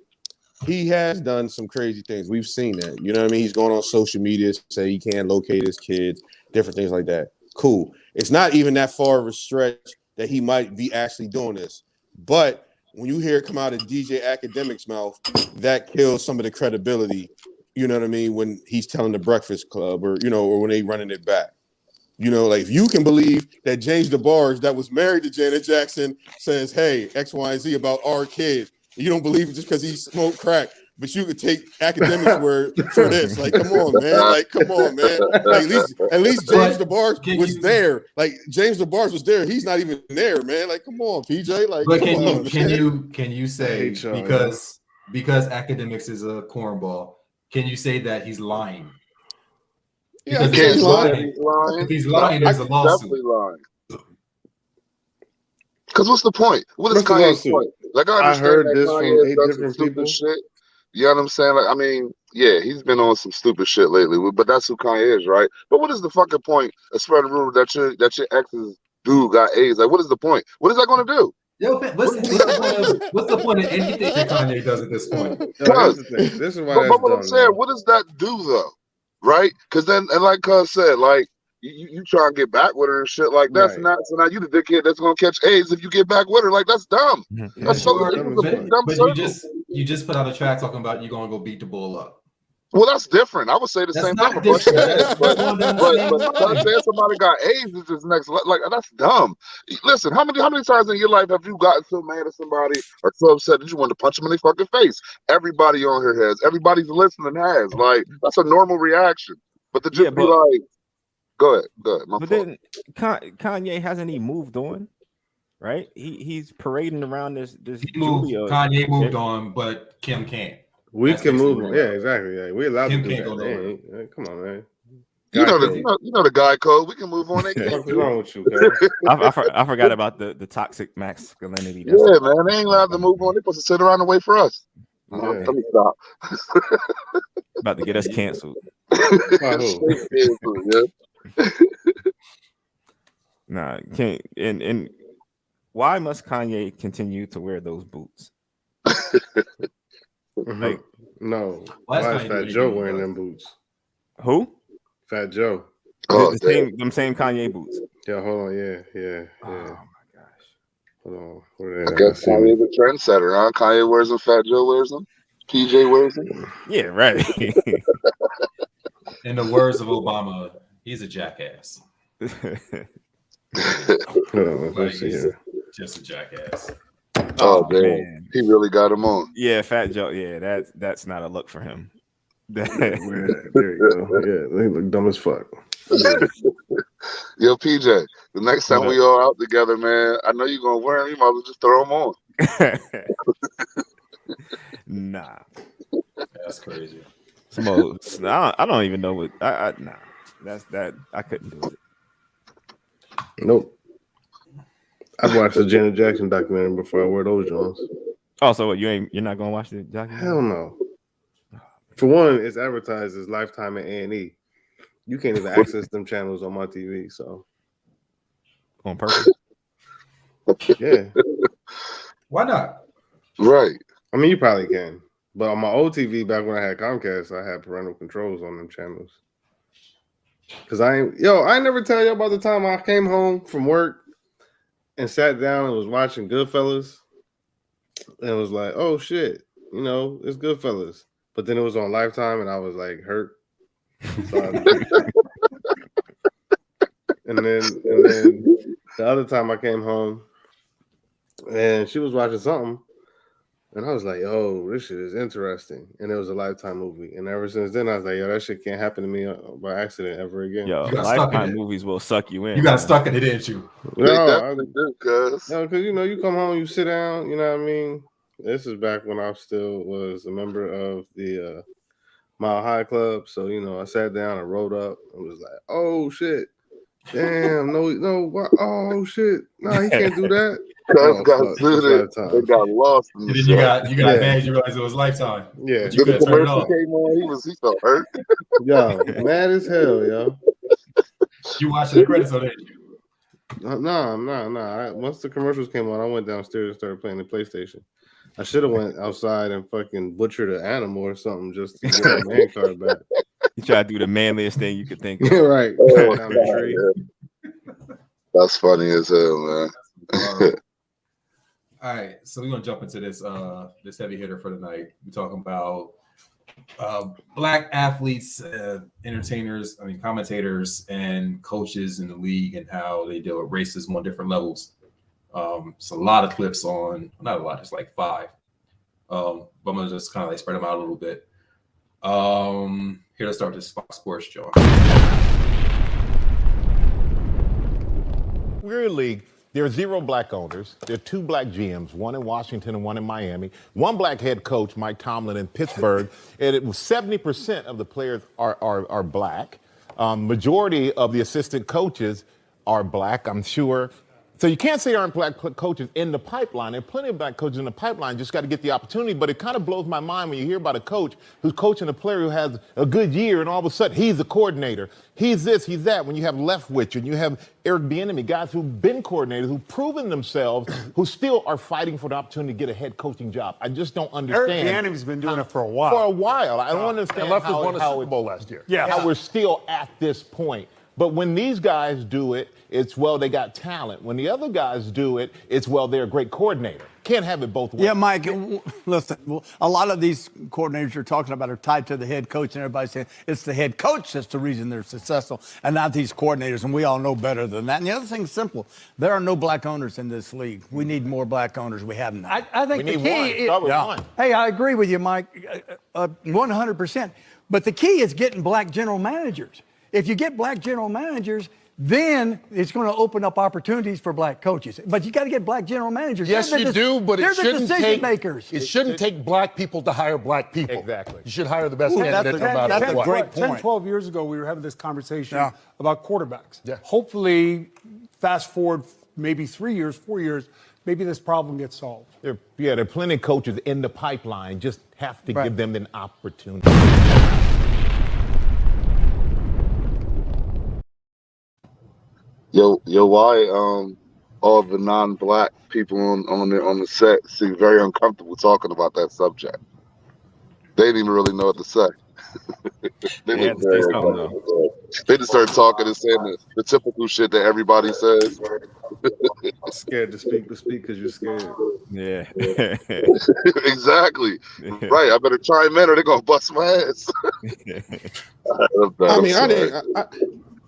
[SPEAKER 8] he has done some crazy things. We've seen that. You know what I mean? He's going on social media, say he can't locate his kids, different things like that. Cool. It's not even that far of a stretch that he might be actually doing this. But when you hear it come out of DJ Academic's mouth, that kills some of the credibility, you know what I mean, when he's telling the Breakfast Club or, you know, or when they running it back. You know, like, if you can believe that James DeBarge, that was married to Janet Jackson, says, hey, X, Y, and Z about our kid, you don't believe it just because he smoked crack. but you could take academics word for this. Like, come on, man. Like, come on, man. Like, at least James DeBarge was there. Like, James DeBarge was there. He's not even there, man. Like, come on, PJ. Like,
[SPEAKER 11] but can you say because academics is a cornball? Can you say that he's lying?
[SPEAKER 8] Yeah,
[SPEAKER 11] because
[SPEAKER 8] he's lying.
[SPEAKER 11] If he's lying, there's a lawsuit.
[SPEAKER 20] Definitely lying. Because what's the point? What is Kanye's point? Like, I understand
[SPEAKER 6] heard
[SPEAKER 20] that
[SPEAKER 6] this from
[SPEAKER 20] Kanye
[SPEAKER 6] 8
[SPEAKER 20] does some
[SPEAKER 6] different
[SPEAKER 20] stupid
[SPEAKER 6] people.
[SPEAKER 20] shit. You know what I'm saying? Like, I mean, yeah, he's been on some stupid shit lately, but that's who Kanye is, right? But what is the fucking point of spreading rumor that your ex's dude got AIDS? Like, what is the point? What is that going to do?
[SPEAKER 11] Yo, what's the point of anything that Kanye does at this point?
[SPEAKER 6] Here's the thing. This is why
[SPEAKER 20] but
[SPEAKER 6] that's
[SPEAKER 20] what I'm
[SPEAKER 6] dumb,
[SPEAKER 20] saying,
[SPEAKER 6] man.
[SPEAKER 20] what does that do though? Right? Because then, and like Cuz said, like you try and get back with her and shit like that's not. So now you the dickhead that's gonna catch AIDS if you get back with her. Like that's dumb. That's so dumb.
[SPEAKER 11] But you just put out a track talking about you gonna go beat the bull up.
[SPEAKER 20] Well, that's different. I would say the same thing. But saying somebody got AIDS is just next. Like that's dumb. Listen, how many times in your life have you gotten so mad at somebody or so upset that you want to punch them in their fucking face? Everybody on here has. Everybody's listening has. Like that's a normal reaction. But to just be like, go ahead.
[SPEAKER 7] But then Kanye hasn't he moved on? Right? He's parading around this Julia.
[SPEAKER 11] Kanye moved on, but Kim can't.
[SPEAKER 6] We can move on. Yeah, exactly. Yeah, we're allowed to do that. Come on, man.
[SPEAKER 20] You know the guy code. We can move on.
[SPEAKER 6] What's wrong with you,
[SPEAKER 7] I forgot about the toxic masculinity.
[SPEAKER 20] Yeah, man. They ain't allowed to move on. They're supposed to sit around and wait for us. Let me stop.
[SPEAKER 7] About to get us canceled. Nah, can't. And why must Kanye continue to wear those boots? Like,
[SPEAKER 6] no. Why is Fat Joe wearing them boots?
[SPEAKER 7] Who?
[SPEAKER 6] Fat Joe.
[SPEAKER 7] Them same Kanye boots.
[SPEAKER 6] Yeah, hold on. Yeah. Oh my gosh. Hold on.
[SPEAKER 20] I guess Kanye's a trendsetter, huh? Kanye wears them, Fat Joe wears them, PJ wears them.
[SPEAKER 7] Yeah, right.
[SPEAKER 11] In the words of Obama, he's a jackass.
[SPEAKER 6] Let's see here.
[SPEAKER 11] Just a jackass.
[SPEAKER 20] Oh man, he really got him on.
[SPEAKER 7] Yeah, Fat Joe. Yeah, that's not a look for him.
[SPEAKER 6] There you go. Yeah, they look dumb as fuck.
[SPEAKER 20] Yo, PJ, the next time we all out together, man, I know you're gonna wear them. You might as well just throw them on.
[SPEAKER 7] Nah,
[SPEAKER 11] that's crazy.
[SPEAKER 7] I don't even know what. Nah, that's that. I couldn't do it.
[SPEAKER 6] Nope. I've watched the Janet Jackson documentary before I wear those Jones.
[SPEAKER 7] Oh, so what, you're not gonna watch the documentary?
[SPEAKER 6] Hell no. For one, it's advertised as Lifetime and A&E. You can't even access them channels on my TV. So
[SPEAKER 7] on purpose.
[SPEAKER 6] Yeah.
[SPEAKER 11] Why not?
[SPEAKER 20] Right.
[SPEAKER 6] I mean, you probably can, but on my old TV back when I had Comcast, I had parental controls on them channels. Cause I never tell you about the time I came home from work and sat down and was watching Goodfellas and was like, oh shit, it's Goodfellas. But then it was on Lifetime and I was like hurt. So and then the other time I came home and she was watching something and I was like, oh, this shit is interesting. And it was a Lifetime movie. And ever since then I was like, yo, that shit can't happen to me by accident ever again.
[SPEAKER 7] Yo, Lifetime movies will suck you in.
[SPEAKER 11] You got stuck in it, didn't you?
[SPEAKER 6] No, because you come home, you sit down, you know what I mean? This is back when I still was a member of the Mile High Club. So, I sat down and wrote up and was like, oh shit. Damn, no, what? Oh shit. No, he can't do that.
[SPEAKER 20] They got lost in the
[SPEAKER 11] you got mad, you realized it was Lifetime.
[SPEAKER 6] Yeah.
[SPEAKER 20] Then the commercial came on, he felt hurt.
[SPEAKER 6] Yo, mad as hell, yo.
[SPEAKER 11] You watching the credits on it?
[SPEAKER 6] No. Once the commercials came on, I went downstairs and started playing the PlayStation. I should have went outside and fucking butchered an animal or something just to get my man card back.
[SPEAKER 7] You try to do the manliest thing you could think of.
[SPEAKER 6] Right.
[SPEAKER 20] Oh,
[SPEAKER 6] down the tree.
[SPEAKER 20] That's funny as hell, man.
[SPEAKER 11] All right, so we're gonna jump into this this heavy hitter for tonight. We're talking about black athletes, entertainers, commentators, and coaches in the league, and how they deal with racism on different levels. It's a lot of clips on, not a lot, it's like 5
[SPEAKER 9] But I'm gonna just kind of like spread them out a little bit. Here, let's start with this Fox Sports Joe.
[SPEAKER 10] We're a league. There are 0 black owners. There are 2 black GMs, one in Washington and one in Miami. 1 black head coach, Mike Tomlin, in Pittsburgh. And it was 70% of the players are black. Majority of the assistant coaches are black, I'm sure. So you can't say there aren't black coaches in the pipeline. There are plenty of black coaches in the pipeline. Just got to get the opportunity. But it kind of blows my mind when you hear about a coach who's coaching a player who has a good year, and all of a sudden he's the coordinator. He's this, he's that. When you have Leftwich and you have Eric Bieniemy, guys who've been coordinators, who've proven themselves, who still are fighting for the opportunity to get a head coaching job. I just don't understand.
[SPEAKER 13] Eric Bieniemy's been doing it for a while.
[SPEAKER 10] For a while. I don't understand
[SPEAKER 13] Leftwich
[SPEAKER 10] how
[SPEAKER 13] won a Super Bowl last year.
[SPEAKER 10] How we're still at this point. But when these guys do it, it's, well, they got talent. When the other guys do it, it's, well, they're a great coordinator. Can't have it both ways.
[SPEAKER 14] Yeah, Mike, listen, a lot of these coordinators you're talking about are tied to the head coach, and everybody's saying it's the head coach that's the reason they're successful and not these coordinators, and we all know better than that. And the other thing's simple. There are no black owners in this league. We need more black owners. We have none.
[SPEAKER 13] I think the key
[SPEAKER 10] one.
[SPEAKER 14] Hey, I agree with you, Mike, 100%. But the key is getting black general managers. If you get black general managers, then it's going to open up opportunities for black coaches. But you got to get black general managers.
[SPEAKER 13] Yes, you do, but it shouldn't take
[SPEAKER 14] makers.
[SPEAKER 13] It shouldn't take black people to hire black people.
[SPEAKER 10] Exactly.
[SPEAKER 13] You should hire the best candidate no matter
[SPEAKER 14] That's a
[SPEAKER 13] what.
[SPEAKER 14] great point.
[SPEAKER 15] 10, 12 years ago, we were having this conversation about quarterbacks.
[SPEAKER 10] Yeah.
[SPEAKER 15] Hopefully, fast forward maybe 3 years, 4 years, maybe this problem gets solved.
[SPEAKER 10] There are plenty of coaches in the pipeline. Just have to give them an opportunity.
[SPEAKER 20] Yo, why all the non-black people on the set seem very uncomfortable talking about that subject? They didn't even really know what to say. They just started talking and saying the typical shit that everybody says.
[SPEAKER 6] Scared to speak because you're scared.
[SPEAKER 7] Yeah.
[SPEAKER 20] Exactly. Right. I better chime in or they're gonna bust my ass.
[SPEAKER 8] I mean,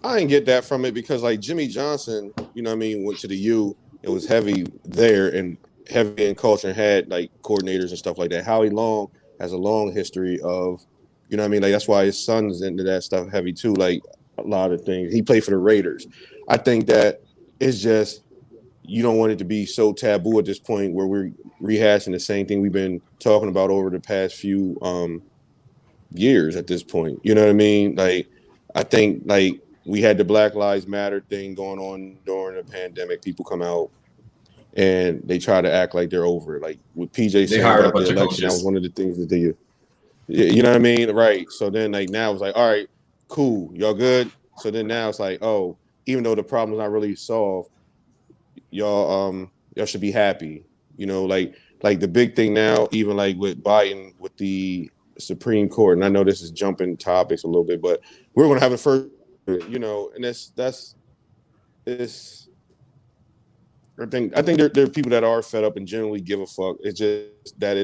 [SPEAKER 8] I didn't get that from it because like Jimmy Johnson, you know what I mean, went to the U. It was heavy there and heavy in culture and had like coordinators and stuff like that. Howie Long has a long history of, you know what I mean? Like that's why his son's into that stuff heavy too. Like a lot of things. He played for the Raiders. I think that it's just you don't want it to be so taboo at this point where we're rehashing the same thing we've been talking about over the past few years at this point. You know what I mean? Like I think like we had the Black Lives Matter thing going on during the pandemic. People come out and they try to act like they're over it. Like with PJ saying about the election, that was one of the things that they, you know what I mean? Right. So then like now it's like, all right, cool, y'all good. So then now it's like, oh, even though the problem's not really solved, y'all should be happy. You know, like the big thing now, even like with Biden with the Supreme Court, and I know this is jumping topics a little bit, but we're gonna have the first. You know, and that's I think there are people that are fed up and generally give a fuck. It's just that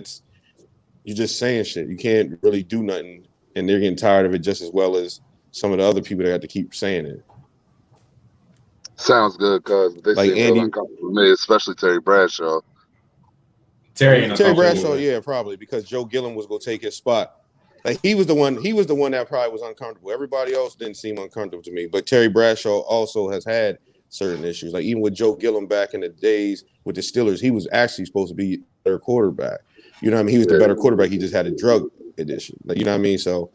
[SPEAKER 8] you're just saying shit. You can't really do nothing, and they're getting tired of it just as well as some of the other people that have to keep saying it.
[SPEAKER 20] Sounds good, cuz they
[SPEAKER 8] like
[SPEAKER 20] seem
[SPEAKER 8] Andy,
[SPEAKER 20] real uncomfortable to me, especially Terry Bradshaw.
[SPEAKER 8] Terry Bradshaw, yeah, probably because Joe Gillen was gonna take his spot. Like he was the one that probably was uncomfortable. Everybody else didn't seem uncomfortable to me. But Terry Bradshaw also has had certain issues. Like even with Joe Gillen back in the days with the Steelers, he was actually supposed to be their quarterback. You know what I mean? He was the better quarterback. He just had a drug addiction. Like, you know what I mean? So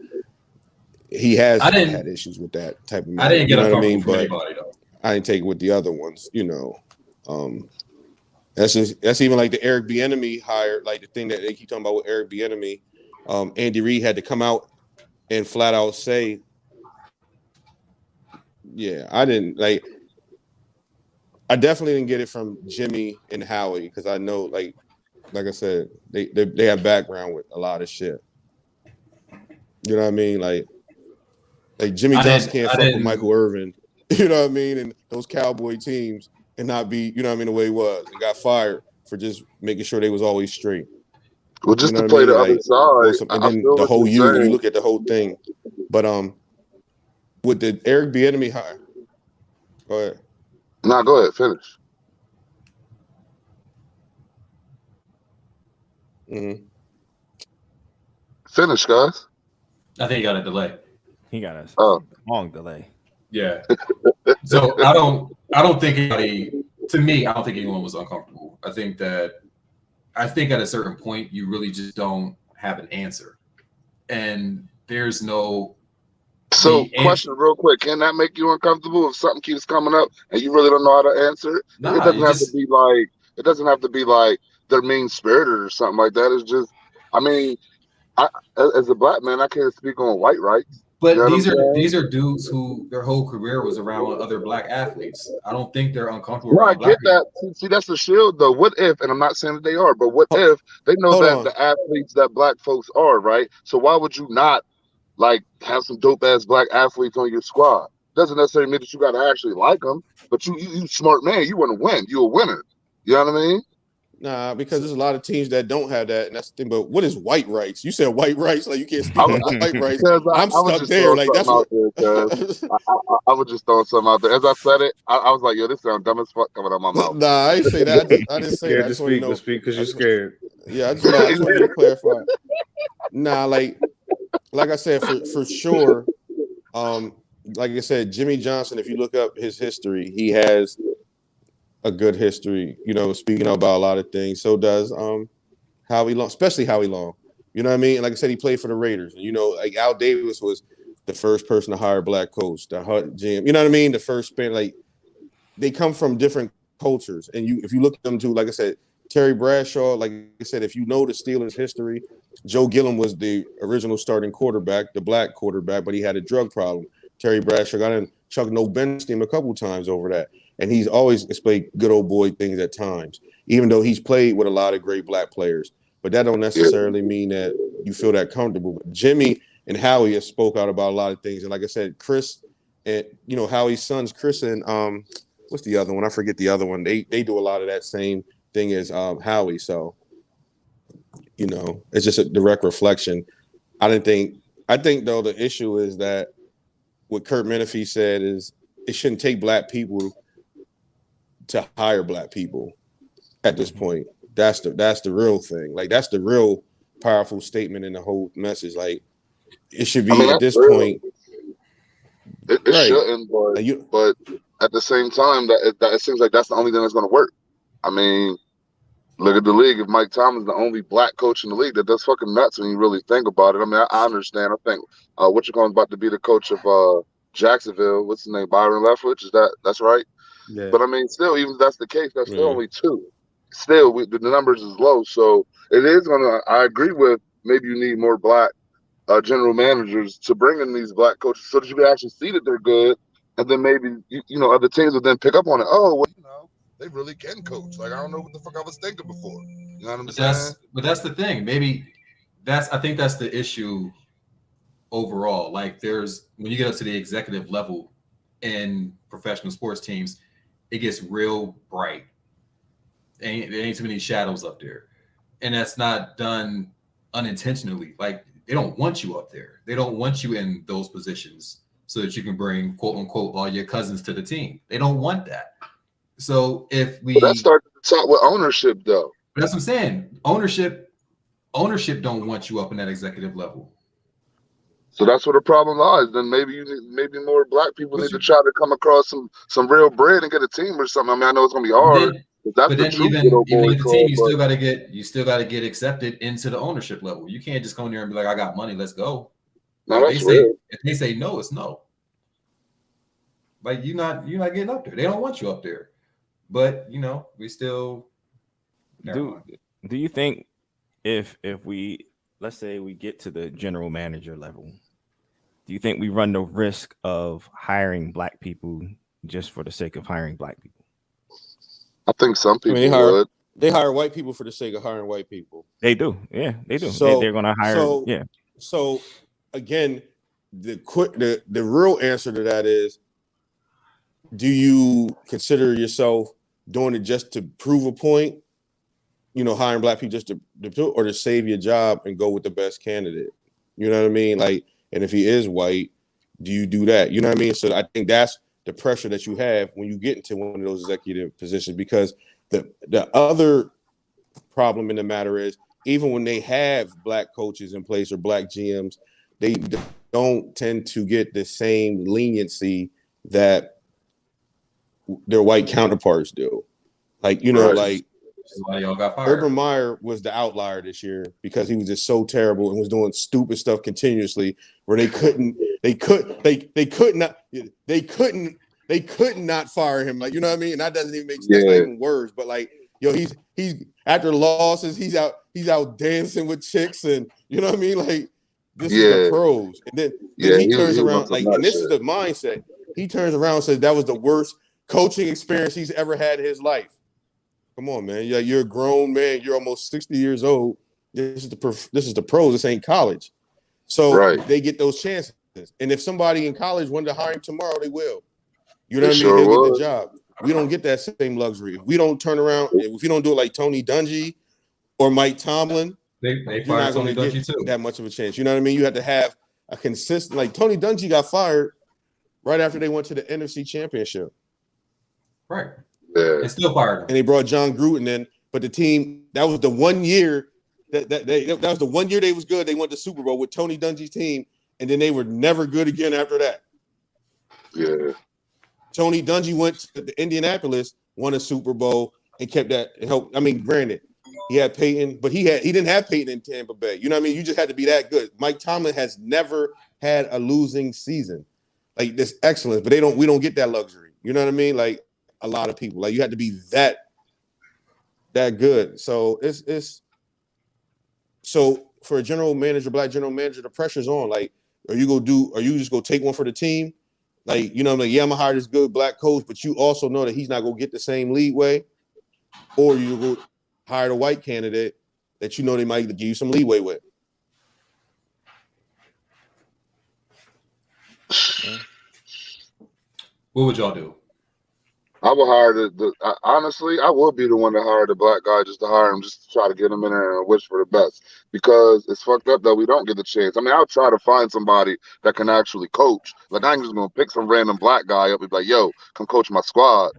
[SPEAKER 8] he has had issues with that type of man.
[SPEAKER 9] I didn't get
[SPEAKER 8] you know what I mean?
[SPEAKER 9] But
[SPEAKER 8] anybody, I didn't take it with the other ones, you know. That's even like the Eric Bieniemy hire, like the thing that they keep talking about with Eric Bieniemy. Andy Reid had to come out and flat out say, yeah, I definitely didn't get it from Jimmy and Howie because I know, like I said, they have background with a lot of shit. You know what I mean? Like Jimmy Johnson can't fuck with Michael Irvin. You know what I mean? And those Cowboy teams and not be, you know what I mean, the way he was. And got fired for just making sure they was always straight.
[SPEAKER 20] Well, just to play the other side,
[SPEAKER 8] and then the whole when you look at the whole thing. But with the Eric Bieniemy hire, go ahead.
[SPEAKER 20] No, go ahead, finish. Finish, guys.
[SPEAKER 9] I think he got a delay.
[SPEAKER 7] He got a long delay.
[SPEAKER 9] Yeah. So I don't think anybody. To me, I don't think anyone was uncomfortable. I think at a certain point, you really just don't have an answer, and there's no.
[SPEAKER 20] So, question real quick: can that make you uncomfortable if something keeps coming up and you really don't know how to answer it?
[SPEAKER 9] Nah,
[SPEAKER 20] It doesn't have to be like. It doesn't have to be like they're mean spirited or something like that. It's just, I mean, as a black man, I can't speak on white rights.
[SPEAKER 9] But
[SPEAKER 20] You know
[SPEAKER 9] these are dudes who their whole career was around other black athletes. I don't think they're uncomfortable
[SPEAKER 20] No, I
[SPEAKER 9] around black
[SPEAKER 20] get that. See, that's the shield, though. What if, and I'm not saying that they are, but what if they know
[SPEAKER 8] hold
[SPEAKER 20] that
[SPEAKER 8] on.
[SPEAKER 20] the athletes that black folks are, right? So why would you not like have some dope ass black athletes on your squad? Doesn't necessarily mean that you got to actually like them, but you smart man. You want to win. You a winner. You know what I mean?
[SPEAKER 8] Nah, because there's a lot of teams that don't have that, and that's the thing. But what is white rights? You said white rights, like you can't speak on white rights. I'm stuck there. Like that's what.
[SPEAKER 20] I was just throwing something out there. As I said it, I was like, "Yo, this sounds dumb as fuck coming out of my mouth."
[SPEAKER 8] Nah, I didn't say that. I didn't say that. I just want to know.
[SPEAKER 6] Speak because you're scared.
[SPEAKER 8] Yeah, I just want you to clarify. Nah, like I said, for sure. Like I said, Jimmy Johnson. If you look up his history, he has a good history, speaking about a lot of things. So does Howie Long, especially Howie Long. You know what I mean? Like I said, he played for the Raiders. Like Al Davis was the first person to hire a black coach, the GM. You know what I mean? The first span, like they come from different cultures. And if you look at them too, like I said, Terry Bradshaw, like I said, if you know the Steelers' history, Joe Gilliam was the original starting quarterback, the black quarterback, but he had a drug problem. Terry Bradshaw got in Chuck No bench him a couple times over that. And he's always displayed good old boy things at times, even though he's played with a lot of great black players. But that don't necessarily mean that you feel that comfortable. But Jimmy and Howie have spoke out about a lot of things. And like I said, Chris and, Howie's sons, Chris and what's the other one? I forget the other one. They do a lot of that same thing as Howie. So, it's just a direct reflection. I think, though, the issue is that what Kurt Menefee said is it shouldn't take black people to hire black people at this point. That's the real thing. Like that's the real powerful statement in the whole message. Like it should be at this point.
[SPEAKER 20] It shouldn't, but at the same time, that it seems like that's the only thing that's going to work. I mean, look at the league. If Mike Tomlin's the only black coach in the league, that's fucking nuts when you really think about it. I mean, I understand. I think what you're calling about to be the coach of Jacksonville. What's his name? Byron Leftwich. That's right?
[SPEAKER 6] Yeah.
[SPEAKER 20] But I mean, still, even if that's the case, that's still only two. Still, the numbers is low. So it is gonna. I agree with maybe you need more black general managers to bring in these black coaches so that you can actually see that they're good, and then maybe other teams will then pick up on it. Oh, well, they really can coach. Like I don't know what the fuck I was thinking before. You know what I'm saying?
[SPEAKER 9] But that's the thing. Maybe I think that's the issue overall. Like when you get up to the executive level in professional sports teams, it gets real bright. There ain't too many shadows up there. And that's not done unintentionally. Like they don't want you up there. They don't want you in those positions so that you can bring quote unquote all your cousins to the team. They don't want that. So if we
[SPEAKER 20] that starts at the top with ownership though.
[SPEAKER 9] That's what I'm saying. Ownership don't want you up in that executive level.
[SPEAKER 20] So that's where the problem lies. Then maybe more black people need to try to come across some real bread and get a team or something. I mean, I know it's gonna be hard. But then
[SPEAKER 9] even with the team, you still gotta get accepted into the ownership level. You can't just come in there and be like, I got money, let's go.
[SPEAKER 20] No, that's real.
[SPEAKER 9] If they say no, it's no. Like you're not getting up there. They don't want you up there. But we still
[SPEAKER 7] do you think if we, let's say we get to the general manager level, do you think we run the risk of hiring black people just for the sake of hiring black people?
[SPEAKER 20] I think some people would.
[SPEAKER 8] They hire white people for the sake of hiring white people.
[SPEAKER 7] They do. Yeah, they do.
[SPEAKER 8] So,
[SPEAKER 7] they're going to hire.
[SPEAKER 8] So again, the real answer to that is, do you consider yourself doing it just to prove a point? Hiring black people just to save your job and go with the best candidate. You know what I mean? Like, and if he is white, do you do that? You know what I mean? So I think that's the pressure that you have when you get into one of those executive positions, because the other problem in the matter is, even when they have black coaches in place or black GMs, they don't tend to get the same leniency that their white counterparts do. Like, you know, like
[SPEAKER 11] why y'all got fired.
[SPEAKER 8] Urban Meyer was the outlier this year because he was just so terrible and was doing stupid stuff continuously where they couldn't not fire him. Like, you know what I mean? And that doesn't even make sense. That's not even words, but like, yo, he's after losses, he's out dancing with chicks, and you know what I mean? Like, this is the pros. And then he turns around, like, and this is the mindset. He turns around and says that was the worst coaching experience he's ever had in his life. Come on, man. Yeah, you're a grown man. You're almost 60 years old. This is the pros. This ain't college. So they get those chances. And if somebody in college wanted to hire him tomorrow, they will. You know what I mean? He'll get the job. We don't get that same luxury. If we don't turn around, if we don't do it like Tony Dungy or Mike Tomlin,
[SPEAKER 11] they
[SPEAKER 8] you're not going to get that much of a chance. You know what I mean? You have to have a consistent, like Tony Dungy got fired right after they went to the NFC Championship.
[SPEAKER 11] Right. It's still fired.
[SPEAKER 8] And they brought John Gruden in, but the team, that was the 1 year that was the 1 year they was good. They went to Super Bowl with Tony Dungy's team, and then they were never good again after that.
[SPEAKER 20] Yeah.
[SPEAKER 8] Tony Dungy went to Indianapolis, won a Super Bowl, and kept that help. I mean, granted, he had Peyton, but he didn't have Peyton in Tampa Bay. You know what I mean? You just had to be that good. Mike Tomlin has never had a losing season. Like, this excellence, but we don't get that luxury. You know what I mean? Like, a lot of people, like, you have to be that good. So it's so for a general manager, black general manager, the pressure's on. Like, are you just gonna take one for the team? Like, you know, I'm like, yeah, I'm gonna hire this good black coach, but you also know that he's not gonna get the same leeway, or you go hire the white candidate that you know they might give you some leeway with.
[SPEAKER 11] What would y'all do?
[SPEAKER 20] I would hire honestly, I would be the one to hire the black guy just to hire him, just to try to get him in there and wish for the best. Because it's fucked up that we don't get the chance. I mean, I'll try to find somebody that can actually coach. Like, I ain't just gonna pick some random black guy up and be like, "Yo, come coach my squad."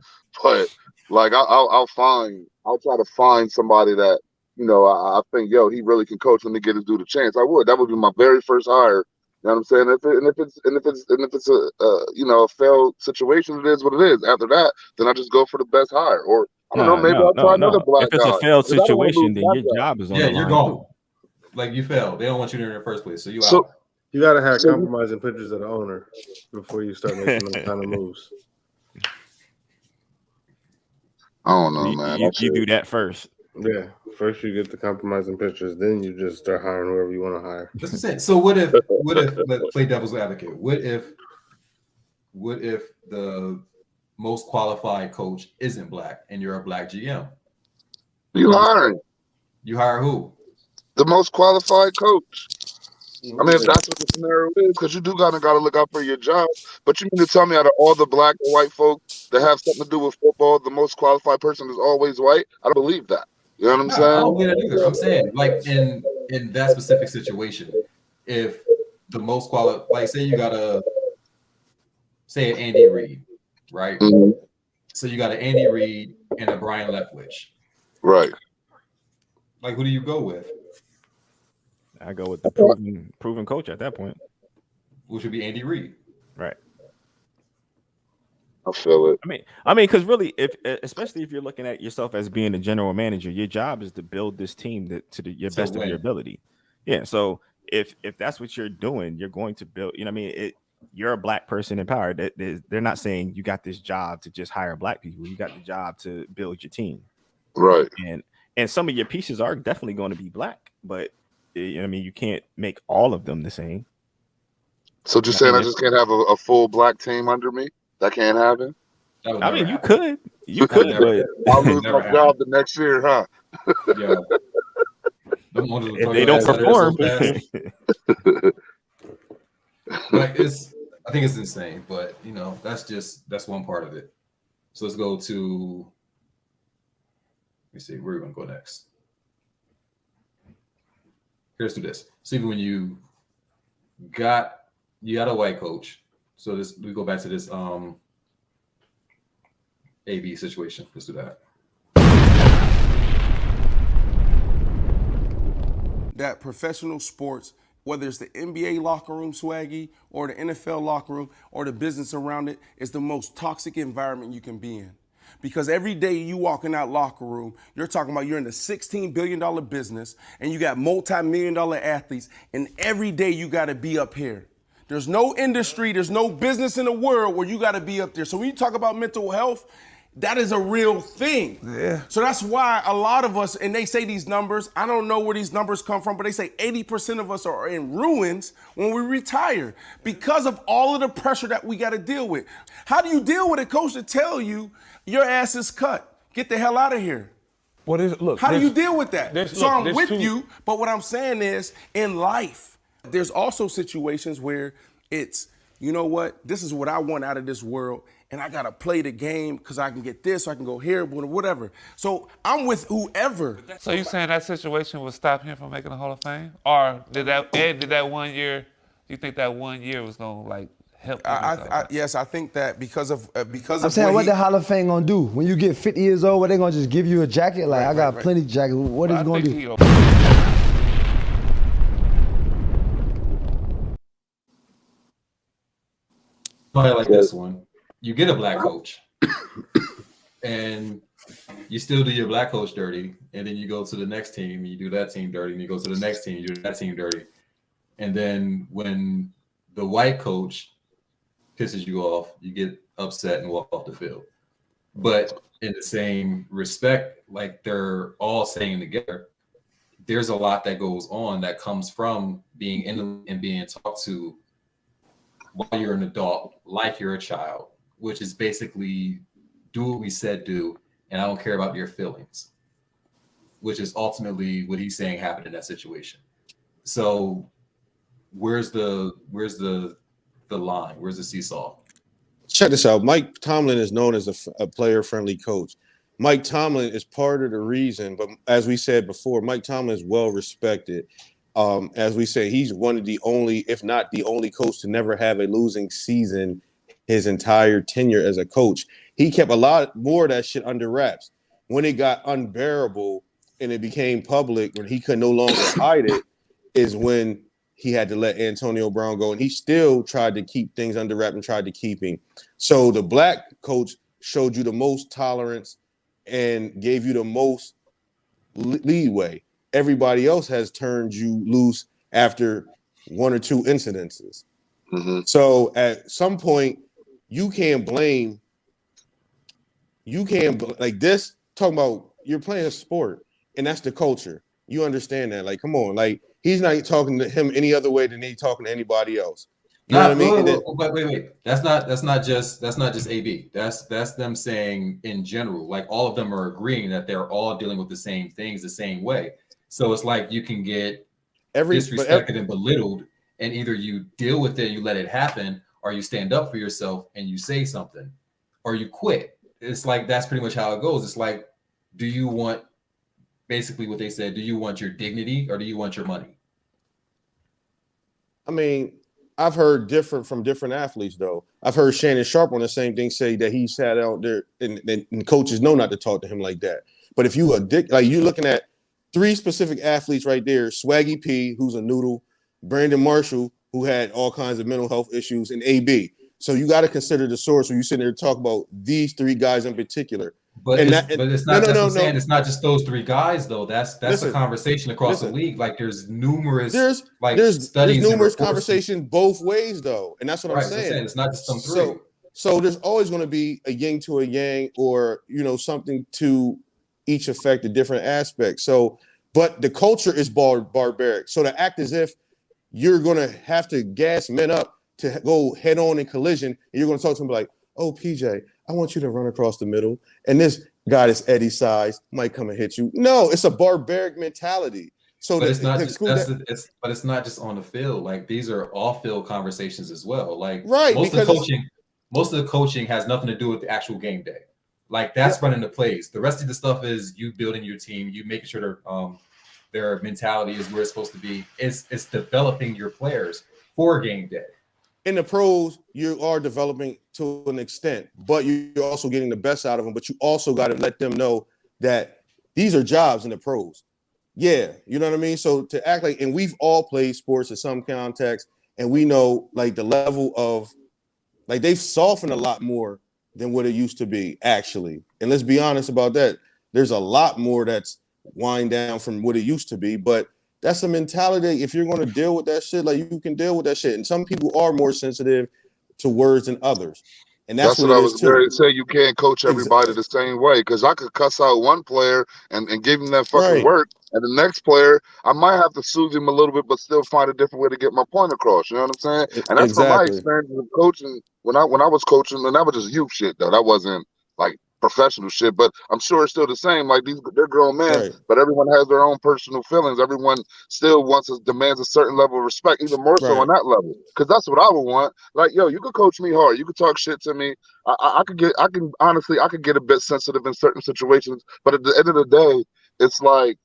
[SPEAKER 20] But like, I'll try to find somebody that, you know, I think, yo, he really can coach when they get his due the chance. I would. That would be my very first hire. You know what I'm saying? If it's a failed situation, it is what it is. After that, then I just go for the best hire, or I don't know, maybe I'll try another black guy.
[SPEAKER 7] If it's a failed situation, then your job is on the line.
[SPEAKER 11] Yeah, you're gone. Like, you failed. They don't want you there in the first place, so out.
[SPEAKER 6] You got to have compromising pictures of the owner before you start making those kind of moves.
[SPEAKER 20] I don't know, man.
[SPEAKER 7] You do that first.
[SPEAKER 6] Yeah, first you get the compromising pictures, then you just start hiring whoever you want to hire.
[SPEAKER 11] That's what I'm saying. So what if let's play devil's advocate? What if the most qualified coach isn't black and you're a black GM?
[SPEAKER 20] You hiring?
[SPEAKER 11] You hire who?
[SPEAKER 20] The most qualified coach. I mean, if that's what the scenario is, because you do gotta look out for your job. But you mean to tell me, out of all the black and white folks that have something to do with football, the most qualified person is always white? I don't believe that. You know what I'm saying?
[SPEAKER 11] I don't believe that either. I'm saying, like, in that specific situation, if the most qualified, like, say you got an Andy Reid, right?
[SPEAKER 20] Mm-hmm.
[SPEAKER 11] So you got an Andy Reid and a Brian Leftwich.
[SPEAKER 20] Right.
[SPEAKER 11] Like, who do you go with?
[SPEAKER 7] I go with the proven coach at that point.
[SPEAKER 11] Which would be Andy Reid.
[SPEAKER 7] Right.
[SPEAKER 20] I feel it.
[SPEAKER 7] I mean, because really, especially if you're looking at yourself as being a general manager, your job is to build this team your best of your ability. Yeah. So if that's what you're doing, you're going to build. You know what I mean? You're a black person in power. They're not saying you got this job to just hire black people. You got the job to build your team.
[SPEAKER 20] Right.
[SPEAKER 7] And some of your pieces are definitely going to be black, but you know what I mean, you can't make all of them the same.
[SPEAKER 20] So just saying, I just can't have a full black team under me? That can't happen?
[SPEAKER 7] I mean, you could. You could, but
[SPEAKER 20] I'll lose my job the next year, huh?
[SPEAKER 11] Yeah.
[SPEAKER 7] If they don't perform.
[SPEAKER 11] Like, I think it's insane, but you know, that's one part of it. So let's go to, let me see, where are we gonna go next? Here's to this. So even when you got a white coach, so we go back to this AB situation. Let's do that.
[SPEAKER 12] that professional sports, whether it's the NBA locker room swaggy or the NFL locker room or the business around it, is the most toxic environment you can be in. Because every day you walk in that locker room, you're talking about you're in a $16 billion business and you got multi-million-dollar athletes, and every day you got to be up here. There's no industry, there's no business in the world where you got to be up there. So when you talk about mental health, that is a real thing. Yeah. So that's why a lot of us, and they say these numbers, I don't know where these numbers come from, but they say 80% of us are in ruins when we retire because of all of the pressure that we got to deal with. How do you deal with a coach that tell you your ass is cut? Get the hell out of here. How do you deal with that? So I'm with you, but what I'm saying is, in life, there's also situations where it's, you know what, this is what I want out of this world, and I gotta play the game because I can get this, so I can go here, whatever. So I'm with whoever.
[SPEAKER 16] So you saying that situation would stop him from making the Hall of Fame? Or did that 1 year, do you think that 1 year was gonna like help him?
[SPEAKER 12] Yes, I think that because of
[SPEAKER 24] I'm saying, what the Hall of Fame gonna do? When you get 50 years old, what they gonna just give you a jacket? Like, I got plenty of jackets. What is he gonna do?
[SPEAKER 11] Probably like this one. You get a black coach, and you still do your black coach dirty, and then you go to the next team, and you do that team dirty, and you go to the next team, you do that team dirty. And then when the white coach pisses you off, you get upset and walk off the field. But in the same respect, like they're all saying together, there's a lot that goes on that comes from being in and being talked to while you're an adult, like you're a child, which is basically do what we said do, and I don't care about your feelings, which is ultimately what he's saying happened in that situation. So where's the line? Where's the seesaw?
[SPEAKER 8] Check this out. Mike Tomlin is known as a player-friendly coach. Mike Tomlin is part of the reason, but as we said before, Mike Tomlin is well respected. As we say, he's one of the only, if not the only coach to never have a losing season his entire tenure as a coach. He kept a lot more of that shit under wraps. When it got unbearable and it became public, when he could no longer hide it, is when he had to let Antonio Brown go. And he still tried to keep things under wrap and tried to keep him. So the black coach showed you the most tolerance and gave you the most leeway. Everybody else has turned you loose after one or two incidences.
[SPEAKER 20] Mm-hmm.
[SPEAKER 8] So at some point, you can't like this, talking about you're playing a sport and that's the culture. You understand that. Like, come on, like he's not talking to him any other way than he's talking to anybody else. You know what I mean?
[SPEAKER 11] Wait. That's not just AB. That's them saying in general, like all of them are agreeing that they're all dealing with the same things the same way. So it's like you can get disrespected and belittled, and either you deal with it, you let it happen, or you stand up for yourself and you say something, or you quit. It's like that's pretty much how it goes. It's like, do you want basically what they said? Do you want your dignity or do you want your money?
[SPEAKER 8] I mean, I've heard from different athletes though. I've heard Shannon Sharp on the same thing say that he sat out there and coaches know not to talk to him like that. But if you like you're looking at three specific athletes right there: Swaggy P, who's a noodle, Brandon Marshall, who had all kinds of mental health issues, and AB. So you got to consider the source when you sit there and talk about these three guys in particular.
[SPEAKER 11] But it's not. It's not just those three guys though. That's a conversation across the league. Like there's numerous studies.
[SPEAKER 8] There's numerous conversations both ways though, and that's what I'm saying.
[SPEAKER 11] It's not just some three.
[SPEAKER 8] So there's always going to be a yin to a yang, or something to each affect a different aspect. So, but the culture is barbaric. So to act as if you're going to have to gas men up to go head on in collision, and you're going to talk to them like, "Oh, PJ, I want you to run across the middle, and this guy that's Eddie's size might come and hit you." No, it's a barbaric mentality. So
[SPEAKER 11] but it's not just on the field. Like these are off-field conversations as well. Like most of the coaching has nothing to do with the actual game day. Like that's running the plays. The rest of the stuff is you building your team, you making sure their mentality is where it's supposed to be. It's developing your players for game day.
[SPEAKER 8] In the pros, you are developing to an extent, but you're also getting the best out of them. But you also got to let them know that these are jobs in the pros. Yeah, you know what I mean? So to act like, and we've all played sports in some context, and we know like the level of, like they've softened a lot more than what it used to be, actually. And let's be honest about that. There's a lot more that's wind down from what it used to be, but that's a mentality. If you're going to deal with that shit, like you can deal with that shit. And some people are more sensitive to words than others. And that's what
[SPEAKER 20] what
[SPEAKER 8] it
[SPEAKER 20] I
[SPEAKER 8] is
[SPEAKER 20] was
[SPEAKER 8] too.
[SPEAKER 20] going to say. You can't coach everybody the same way, because I could cuss out one player and give him that fucking work, and the next player I might have to soothe him a little bit, but still find a different way to get my point across. You know what I'm saying? And that's from my
[SPEAKER 8] Exactly.
[SPEAKER 20] experience with coaching. When I was coaching, and that was just youth shit though. That wasn't like professional shit, but I'm sure it's still the same. Like they're grown men,
[SPEAKER 8] Right.
[SPEAKER 20] but everyone has their own personal feelings. Everyone still demands a certain level of respect, even more so on that level. Because that's what I would want. Like, yo, you could coach me hard, you could talk shit to me. I could get a bit sensitive in certain situations, but at the end of the day, it's like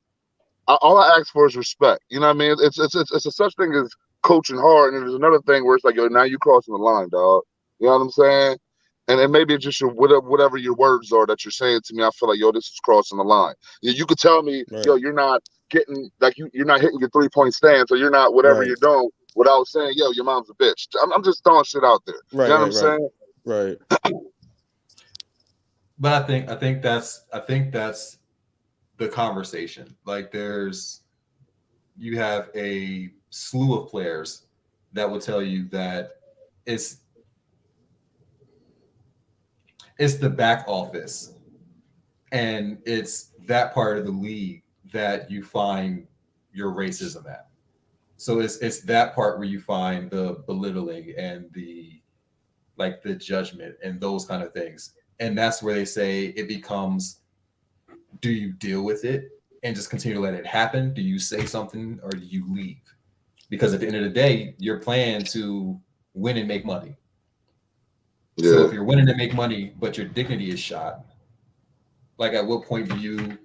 [SPEAKER 20] all I ask for is respect. You know what I mean? It's a such thing as coaching hard, and there's another thing where it's like, yo, now you crossing the line, dog. You know what I'm saying? And maybe it's just your whatever your words are that you're saying to me. I feel like, yo, this is crossing the line. You could tell me, yo, you're not getting like you're not hitting your 3-point stance, or you're not whatever you're doing, without saying, yo, your mom's a bitch. I'm just throwing shit out there. You know what I'm saying?
[SPEAKER 8] Right.
[SPEAKER 11] But I think that's the conversation. Like you have a slew of players that will tell you that it's the back office, and it's that part of the league that you find your racism at. So it's that part where you find the belittling and the judgment and those kind of things. And that's where they say it becomes, do you deal with it and just continue to let it happen? Do you say something, or do you leave? Because at the end of the day, you're playing to win and make money. Yeah. So if you're winning to make money, but your dignity is shot, like at what point do you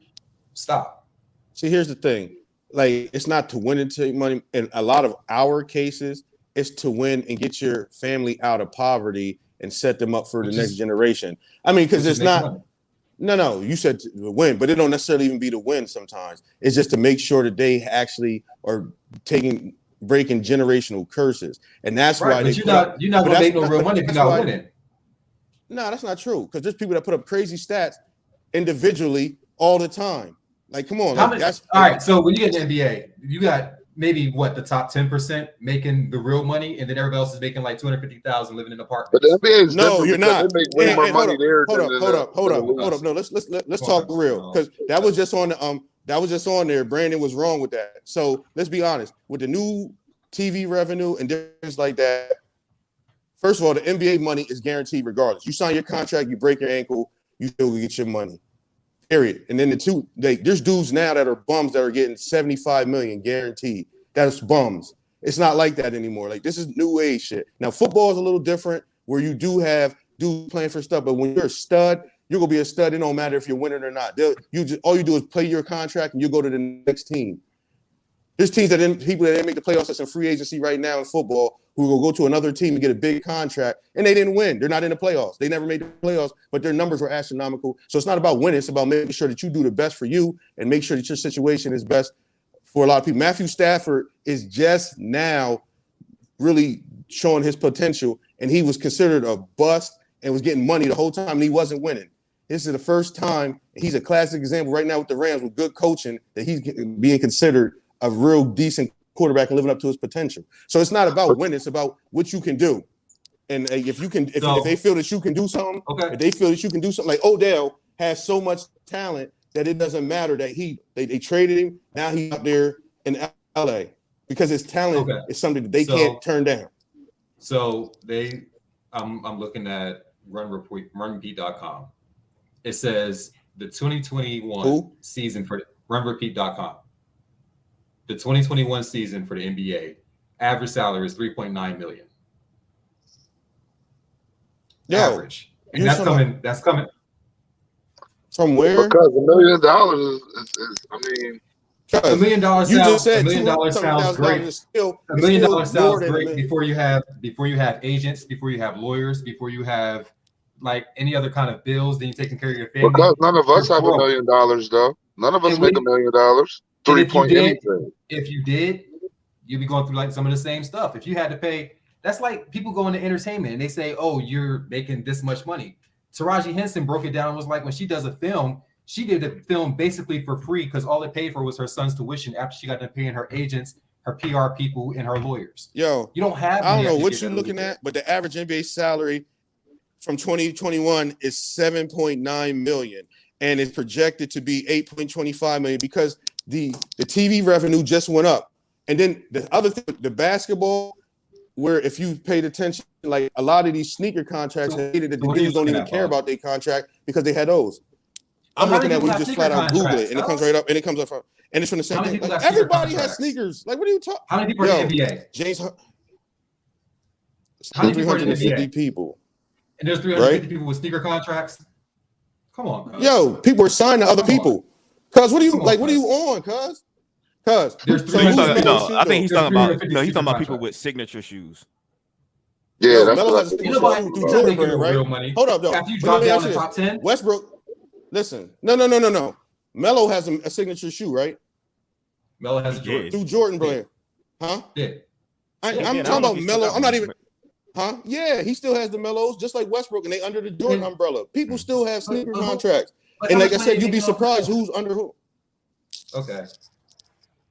[SPEAKER 11] stop?
[SPEAKER 8] See, here's the thing. Like, it's not to win and take money. In a lot of our cases, it's to win and get your family out of poverty and set them up for the next generation. I mean, because it's not. No, you said to win, but it don't necessarily even be to win sometimes. It's just to make sure that they actually are breaking generational curses. And that's why
[SPEAKER 11] you're not gonna make no real money if you're not winning.
[SPEAKER 8] No, that's not true. Because there's people that put up crazy stats individually all the time. Like, come on.
[SPEAKER 11] All right, so when you get in the NBA, you got maybe the top 10% making the real money, and then everybody else is making like $250,000 living in apartments.
[SPEAKER 20] But the NBA is
[SPEAKER 8] no, you're not.
[SPEAKER 20] They make way more money there.
[SPEAKER 8] Hold up. No, let's talk real, because that was just on the that was just on there. Brandon was wrong with that. So let's be honest. With the new TV revenue and things like that, first of all, the NBA money is guaranteed regardless. You sign your contract, you break your ankle, you still get your money. Period. And then there's dudes now that are bums that are getting $75 million guaranteed. That's bums. It's not like that anymore. Like, this is new age shit. Now, football is a little different, where you do have dudes playing for stuff, but when you're a stud, you're gonna be a stud. It don't matter if you're winning or not. All you do is play your contract and you go to the next team. There's teams people that didn't make the playoffs that's in free agency right now in football who will go to another team and get a big contract, and they didn't win. They're not in the playoffs. They never made the playoffs, but their numbers were astronomical. So it's not about winning. It's about making sure that you do the best for you and make sure that your situation is best for a lot of people. Matthew Stafford is just now really showing his potential, and he was considered a bust and was getting money the whole time, and he wasn't winning. This is the first time. He's a classic example right now with the Rams with good coaching that he's being considered a real decent quarterback and living up to his potential. So it's not about winning, it's about what you can do. And if they feel that you can do something, if they feel that you can do something, like Odell has so much talent that it doesn't matter that they traded him. Now he's out there in LA because his talent is something that they can't turn down.
[SPEAKER 11] So I'm looking at runrepeat.com. It says the 2021 season for runrepeat.com. The 2021 season for the NBA, average salary is $3.9 million. Average. And that's coming.
[SPEAKER 8] From where?
[SPEAKER 20] Because $1 million is I mean,
[SPEAKER 11] $1 million sounds great. $1 million sounds great before you have agents, before you have lawyers, before you have like any other kind of bills, then you're taking care of your family.
[SPEAKER 20] Because none of us have $1 million though. None of us make $1 million. 3-point anything.
[SPEAKER 11] If you did, you'd be going through like some of the same stuff. If you had to pay, that's like people go into entertainment and they say, "Oh, you're making this much money." Taraji Henson broke it down and was like, when she does a film, she did the film basically for free because all it paid for was her son's tuition after she got done paying her agents, her PR people, and her lawyers.
[SPEAKER 8] Yo,
[SPEAKER 11] you don't have.
[SPEAKER 8] I don't know what you're looking at, but the average NBA salary from 2021 is 7.9 million, and it's projected to be 8.25 million because the TV revenue just went up, and then the other thing, the basketball, where if you paid attention, like a lot of these sneaker contracts, hated that the dudes don't even care about their contract because they had those. I'm looking at when you just flat out Google it, and it comes right up, and it comes up from, and it's from the same thing. Like, everybody has sneakers. Like, what are you talking?
[SPEAKER 11] How many people are in the NBA?
[SPEAKER 8] James,
[SPEAKER 11] how many people are in the
[SPEAKER 8] 350
[SPEAKER 11] NBA?
[SPEAKER 8] people.
[SPEAKER 11] And there's 350 people with sneaker contracts. Come on, cuz.
[SPEAKER 8] Yo, people are signed to other people. Cuz, what are you like? What are you on, cuz? Cuz,
[SPEAKER 7] I think he's talking about he's talking about people with signature shoes.
[SPEAKER 20] Yeah, that's
[SPEAKER 8] Melo
[SPEAKER 20] what
[SPEAKER 8] has a signature shoe through Jordan brand, right? Hold up, though.
[SPEAKER 11] After you
[SPEAKER 8] But
[SPEAKER 11] drop
[SPEAKER 8] let me
[SPEAKER 11] down
[SPEAKER 8] ask
[SPEAKER 11] the
[SPEAKER 8] you
[SPEAKER 11] top
[SPEAKER 8] this.
[SPEAKER 11] 10,
[SPEAKER 8] Westbrook, listen, no. Melo has a signature shoe, right?
[SPEAKER 11] Melo has a Jordan.
[SPEAKER 8] Through Jordan brand, huh?
[SPEAKER 11] Yeah.
[SPEAKER 8] I'm talking about Melo. I'm not even. Huh? Yeah, he still has the Melos, just like Westbrook, and they under the Jordan umbrella. People still have sneaker contracts, and like I said, you'd be surprised who's under who.
[SPEAKER 11] Okay.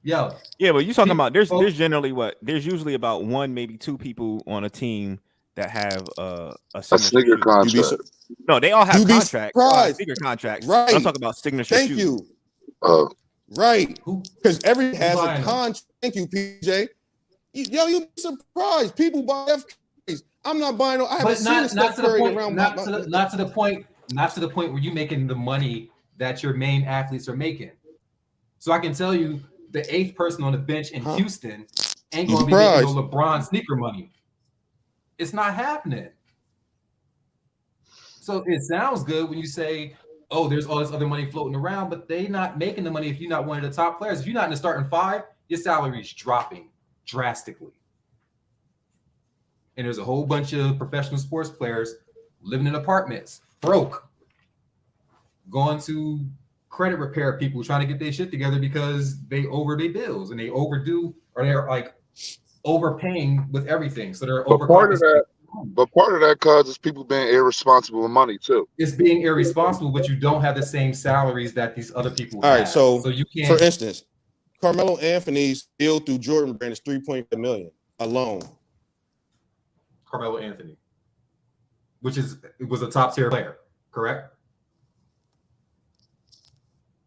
[SPEAKER 11] Yo.
[SPEAKER 7] Yeah, but you talking about there's generally there's usually about one, maybe two people on a team that have a
[SPEAKER 20] sneaker contract.
[SPEAKER 7] No, they all have
[SPEAKER 8] You'd be
[SPEAKER 7] contracts, sneaker contracts.
[SPEAKER 8] Right.
[SPEAKER 7] I'm talking about signature
[SPEAKER 8] Thank
[SPEAKER 7] shoes.
[SPEAKER 8] you. Right. Because every has a contract. Thank you, PJ. Yo, you'd be surprised. People buy FKs. I'm not buying. I haven't seen a Steph Curry around.
[SPEAKER 11] Not to the point where you're making the money that your main athletes are making. So I can tell you, the 8th person on the bench in Houston ain't going to be making no LeBron sneaker money. It's not happening. So it sounds good when you say, "Oh, there's all this other money floating around," but they're not making the money if you're not one of the top players. If you're not in the starting 5, your salary is dropping drastically. And there's a whole bunch of professional sports players living in apartments, broke, going to credit repair people trying to get their shit together because they over their bills and they overdo, or they're like overpaying with everything. So they're
[SPEAKER 20] But part of that causes people being irresponsible with money too.
[SPEAKER 11] It's being irresponsible, but you don't have the same salaries that these other people
[SPEAKER 8] All
[SPEAKER 11] have.
[SPEAKER 8] right, so
[SPEAKER 11] you can't.
[SPEAKER 8] For instance, Carmelo Anthony's deal through Jordan brand is 3.5 million alone.
[SPEAKER 11] Carmelo Anthony, was a top tier player, correct?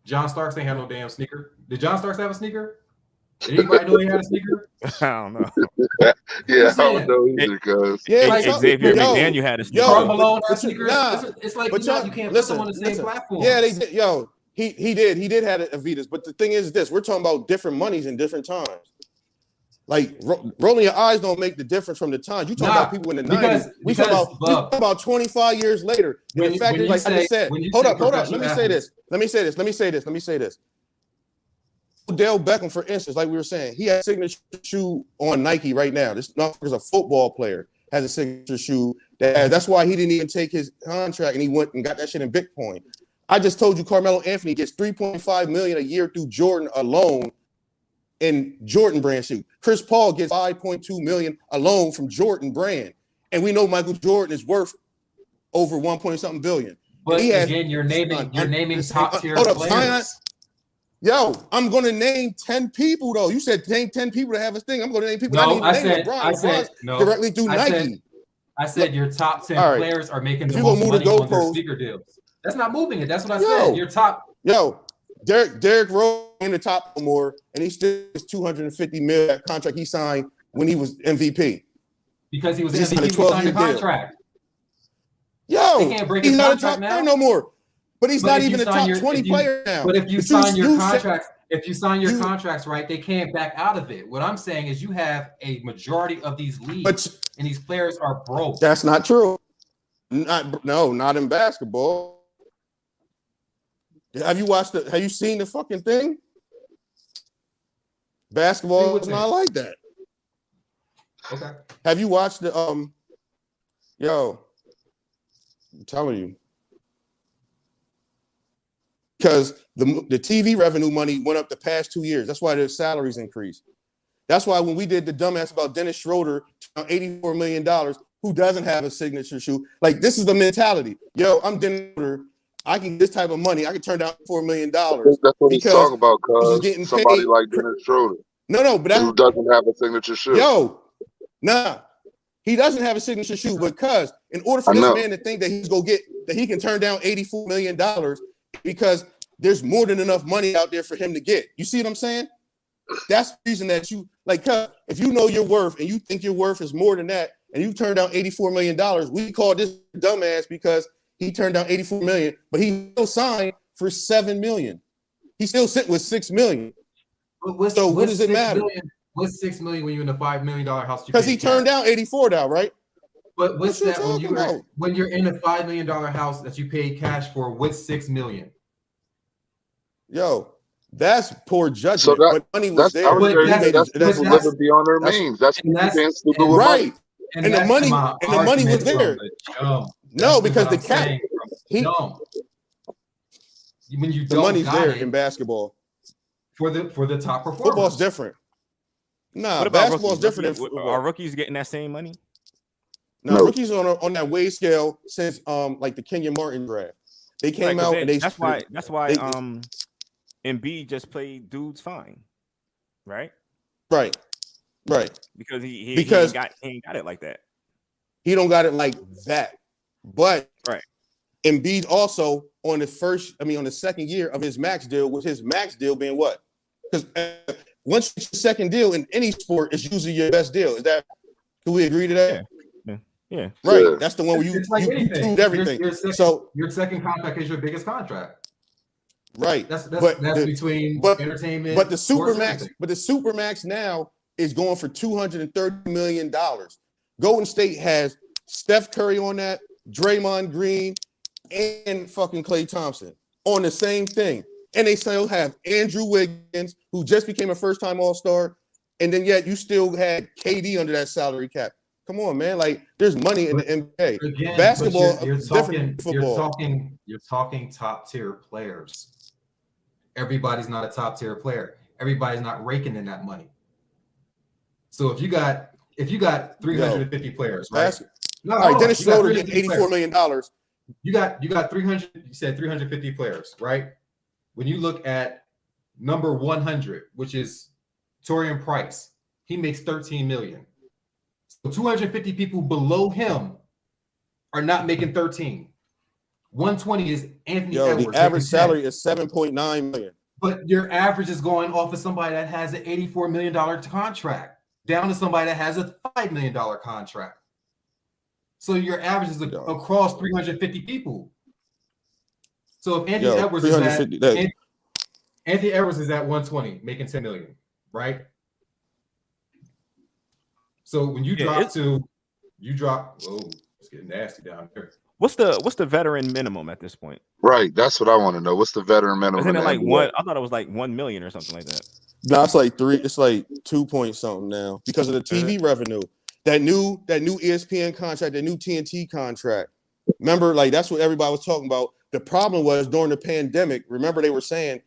[SPEAKER 11] John Starks ain't have no damn sneaker. Did John Starks have a sneaker? Did anybody know he had a sneaker?
[SPEAKER 7] I don't know.
[SPEAKER 20] Yeah, I don't know either, because
[SPEAKER 7] Xavier McDaniel had a sneaker.
[SPEAKER 11] Karl Malone had sneakers.
[SPEAKER 8] Nah,
[SPEAKER 11] It's like
[SPEAKER 8] but
[SPEAKER 11] you can't put them on the same platform.
[SPEAKER 8] Yeah, they did. Yo, he did have Adidas, but the thing is this: we're talking about different monies in different times. Like rolling your eyes don't make the difference from the times. You talking about people in the 90s. We talking about 25 years later. And the fact is, like I just said, hold up. Let me say this. Odell Beckham, for instance, like we were saying, he has a signature shoe on Nike right now. This motherfucker's a football player, has a signature shoe. That's why he didn't even take his contract and he went and got that shit in Bitcoin. I just told you Carmelo Anthony gets $3.5 million a year through Jordan alone in Jordan brand shoe. Chris Paul gets $5.2 million alone from Jordan brand. And we know Michael Jordan is worth over 1.something billion.
[SPEAKER 11] But again, you're naming top tier players.
[SPEAKER 8] Yo, I'm going to name 10 people, though. You said name 10 people to have a thing. I'm going to name people. I said directly through Nike.
[SPEAKER 11] I said your top 10 players are making the
[SPEAKER 8] you
[SPEAKER 11] most
[SPEAKER 8] move
[SPEAKER 11] money
[SPEAKER 8] the
[SPEAKER 11] on their sneaker deals. That's not moving it. That's what I said. Your top.
[SPEAKER 8] Yo, Derrick Rose in the top more, and he still has $250 million contract he signed when he was MVP.
[SPEAKER 11] Because he was MVP, he signed a contract.
[SPEAKER 8] Yo, he's not a top player no more. But he's not even a top 20 player now.
[SPEAKER 11] But if you sign your contracts, right, they can't back out of it. What I'm saying is you have a majority of these leagues, and these players are broke.
[SPEAKER 8] That's not true. Not in basketball. Have you seen the fucking thing? Basketball is not like that.
[SPEAKER 11] Okay.
[SPEAKER 8] Have you watched the yo, I'm telling you. Because The TV revenue money went up the past 2 years. That's why their salaries increased. That's why when we did the dumbass about Dennis Schroeder, $84 million, who doesn't have a signature shoe, like this is the mentality. Yo, I'm Dennis Schroeder. I can get this type of money. I can turn down $4 million
[SPEAKER 20] I think that's what he's talking about,
[SPEAKER 8] because
[SPEAKER 20] cuz somebody like Dennis Schroeder.
[SPEAKER 8] No, but
[SPEAKER 20] who doesn't have a signature shoe.
[SPEAKER 8] Yo, nah. He doesn't have a signature shoe because in order for this man to think that he's gonna get that he can turn down $84 million because there's more than enough money out there for him to get. You see what I'm saying? That's the reason that you like if you know your worth and you think your worth is more than that and you turn down $84 million, we call this dumbass because he turned down $84 million, but he still signed for $7 million. He still sitting with $6 million. So what does it matter?
[SPEAKER 11] What's $6 million when you're in a $5 million house?
[SPEAKER 8] Because he turned down 84 now, right?
[SPEAKER 11] But what's that when you're in a $5 million house that you paid cash for? What's $6 million?
[SPEAKER 8] Yo, that's poor judgment.
[SPEAKER 20] So
[SPEAKER 8] but money was there.
[SPEAKER 20] That's people living beyond their means. That's being stupid with
[SPEAKER 8] right.
[SPEAKER 20] money.
[SPEAKER 8] And the money was there. No, because the cap.
[SPEAKER 11] When you
[SPEAKER 8] the money's there in basketball.
[SPEAKER 11] For the top performers.
[SPEAKER 8] Football's different. Nah,
[SPEAKER 7] what about
[SPEAKER 8] basketball's
[SPEAKER 7] rookies?
[SPEAKER 8] different than football.
[SPEAKER 7] Are rookies getting that same money?
[SPEAKER 8] No, rookies on that wage scale since like the Kenya Martin draft. They came out and
[SPEAKER 7] that's why Embiid just played dudes fine, right?
[SPEAKER 8] Right.
[SPEAKER 7] Because he ain't got it like that.
[SPEAKER 8] He don't got it like that. But
[SPEAKER 7] right.
[SPEAKER 8] Embiid also on the second year of his max deal, with his max deal being what? Because once you get your second deal in any sport, it's usually your best deal. Can we agree to that?
[SPEAKER 7] Yeah.
[SPEAKER 8] Right.
[SPEAKER 20] Yeah.
[SPEAKER 8] That's the one where you proved everything.
[SPEAKER 11] Your second contract is your biggest contract.
[SPEAKER 8] Right.
[SPEAKER 11] That's between entertainment.
[SPEAKER 8] But the Supermax now is going for $230 million. Golden State has Steph Curry on that, Draymond Green, and fucking Klay Thompson on the same thing. And they still have Andrew Wiggins, who just became a first-time All-Star, and then yet you still had KD under that salary cap. Come on, man. Like, there's money in the NBA.
[SPEAKER 11] Again,
[SPEAKER 8] basketball
[SPEAKER 11] you're
[SPEAKER 8] is different than football.
[SPEAKER 11] You're talking top-tier players. Everybody's not a top-tier player. Everybody's not raking in that money. So if you got 350 players, right?
[SPEAKER 8] All right, Dennis Schroeder getting $84 million.
[SPEAKER 11] You got 300. You said 350 players, right? When you look at number 100, which is Torian Price, he makes $13 million. So 250 people below him are not making 13. 120 is Anthony Edwards.
[SPEAKER 8] The average salary is $7.9 million.
[SPEAKER 11] But your average is going off of somebody that has an $84 million contract down to somebody that has a $5 million contract. So your average is across 350 people. So if Anthony Edwards is Anthony Edwards is at 120, making $10 million, right? So when you drop, it's getting nasty down there.
[SPEAKER 7] What's the veteran minimum at this point?
[SPEAKER 20] Right, that's what I want to know. What's the veteran minimum?
[SPEAKER 7] Isn't it like one? I thought it was like 1 million or something like that.
[SPEAKER 8] No, it's like 3. It's like 2 point something now because of the TV revenue. That new ESPN contract, that new TNT contract. Remember, like that's what everybody was talking about. The problem was during the pandemic. Remember, they were saying